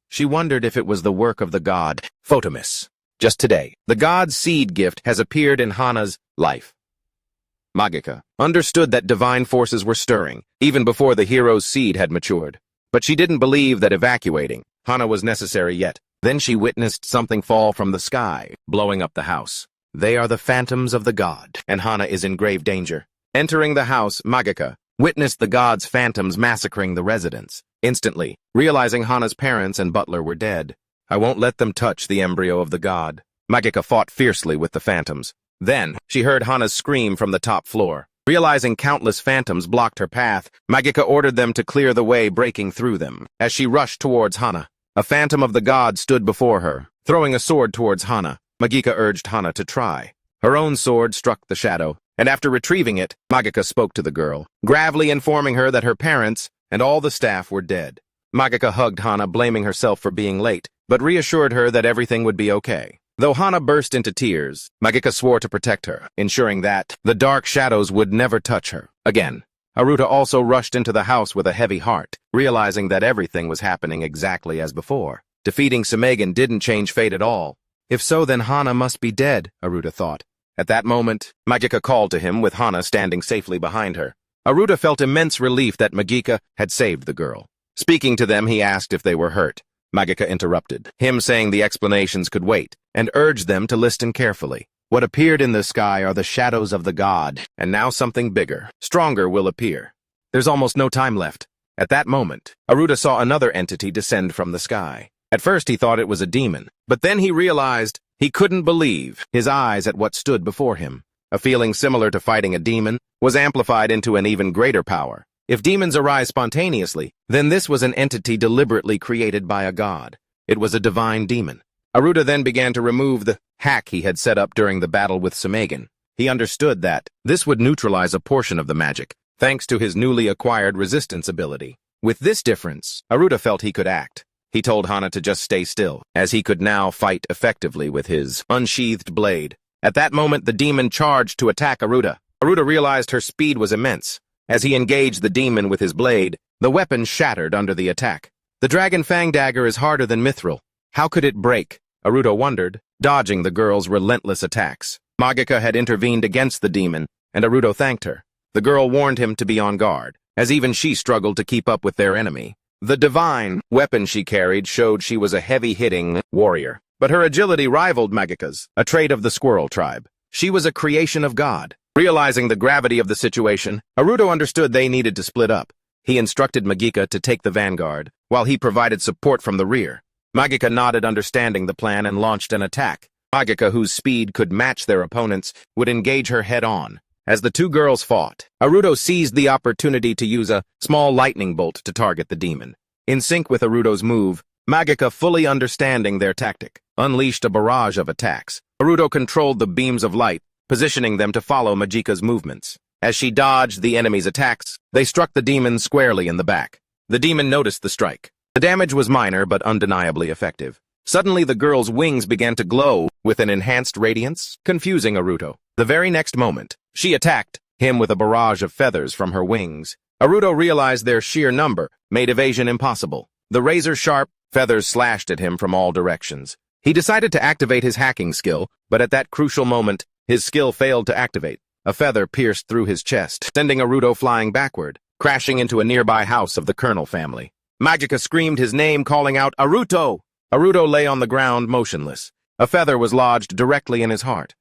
She wondered if it was the work of the god Photomus. Just today, the god's seed gift has appeared in Hana's life. Magika understood that divine forces were stirring, even before the hero's seed had matured. But she didn't believe that evacuating Hana was necessary yet. Then she witnessed something fall from the sky, blowing up the house. They are the phantoms of the god, and Hana is in grave danger. Entering the house, Magika witnessed the god's phantoms massacring the residents. Instantly, realizing Hana's parents and butler were dead. I won't let them touch the embryo of the god. Magika fought fiercely with the phantoms. Then, she heard Hana's scream from the top floor. Realizing countless phantoms blocked her path, Magika ordered them to clear the way, breaking through them. As she rushed towards Hana, a phantom of the god stood before her, throwing a sword towards Hana. Magika urged Hana to try. Her own sword struck the shadow, and after retrieving it, Magika spoke to the girl, gravely informing her that her parents and all the staff were dead. Magika hugged Hana, blaming herself for being late, but reassured her that everything would be okay. Though Hana burst into tears, Magika swore to protect her, ensuring that the dark shadows would never touch her again. Aruta also rushed into the house with a heavy heart, realizing that everything was happening exactly as before. Defeating Samegan didn't change fate at all. If so, then Hana must be dead, Aruta thought. At that moment, Magika called to him with Hana standing safely behind her. Aruta felt immense relief that Magika had saved the girl. Speaking to them, he asked if they were hurt. Magika interrupted, him saying the explanations could wait, and urged them to listen carefully. What appeared in the sky are the shadows of the god, and now something bigger, stronger will appear. There's almost no time left. At that moment, Aruta saw another entity descend from the sky. At first he thought it was a demon, but then he realized he couldn't believe his eyes at what stood before him. A feeling similar to fighting a demon was amplified into an even greater power. If demons arise spontaneously, then this was an entity deliberately created by a god. It was a divine demon. Aruta then began to remove the hack he had set up during the battle with Samegan. He understood that this would neutralize a portion of the magic, thanks to his newly acquired resistance ability. With this difference, Aruta felt he could act. He told Hana to just stay still, as he could now fight effectively with his unsheathed blade. At that moment, the demon charged to attack Aruta. Aruta realized her speed was immense. As he engaged the demon with his blade, the weapon shattered under the attack. The dragon fang dagger is harder than mithril. How could it break? Aruta wondered, dodging the girl's relentless attacks. Magika had intervened against the demon, and Aruta thanked her. The girl warned him to be on guard, as even she struggled to keep up with their enemy. The divine weapon she carried showed she was a heavy-hitting warrior, but her agility rivaled Magika's, a trait of the squirrel tribe. She was a creation of God. Realizing the gravity of the situation, Aruta understood they needed to split up. He instructed Magika to take the vanguard, while he provided support from the rear. Magika nodded, understanding the plan, and launched an attack. Magika, whose speed could match their opponents, would engage her head-on. As the two girls fought, Aruto seized the opportunity to use a small lightning bolt to target the demon. In sync with Aruto's move, Magika, fully understanding their tactic, unleashed a barrage of attacks. Aruto controlled the beams of light, positioning them to follow Magika's movements. As she dodged the enemy's attacks, they struck the demon squarely in the back. The demon noticed the strike. The damage was minor but undeniably effective. Suddenly the girl's wings began to glow with an enhanced radiance, confusing Aruto. The very next moment, she attacked him with a barrage of feathers from her wings. Aruto realized their sheer number made evasion impossible. The razor-sharp feathers slashed at him from all directions. He decided to activate his hacking skill, but at that crucial moment, his skill failed to activate. A feather pierced through his chest, sending Aruto flying backward, crashing into a nearby house of the Colonel family. Magika screamed his name, calling out, "Aruto!" Aruto lay on the ground, motionless. A feather was lodged directly in his heart.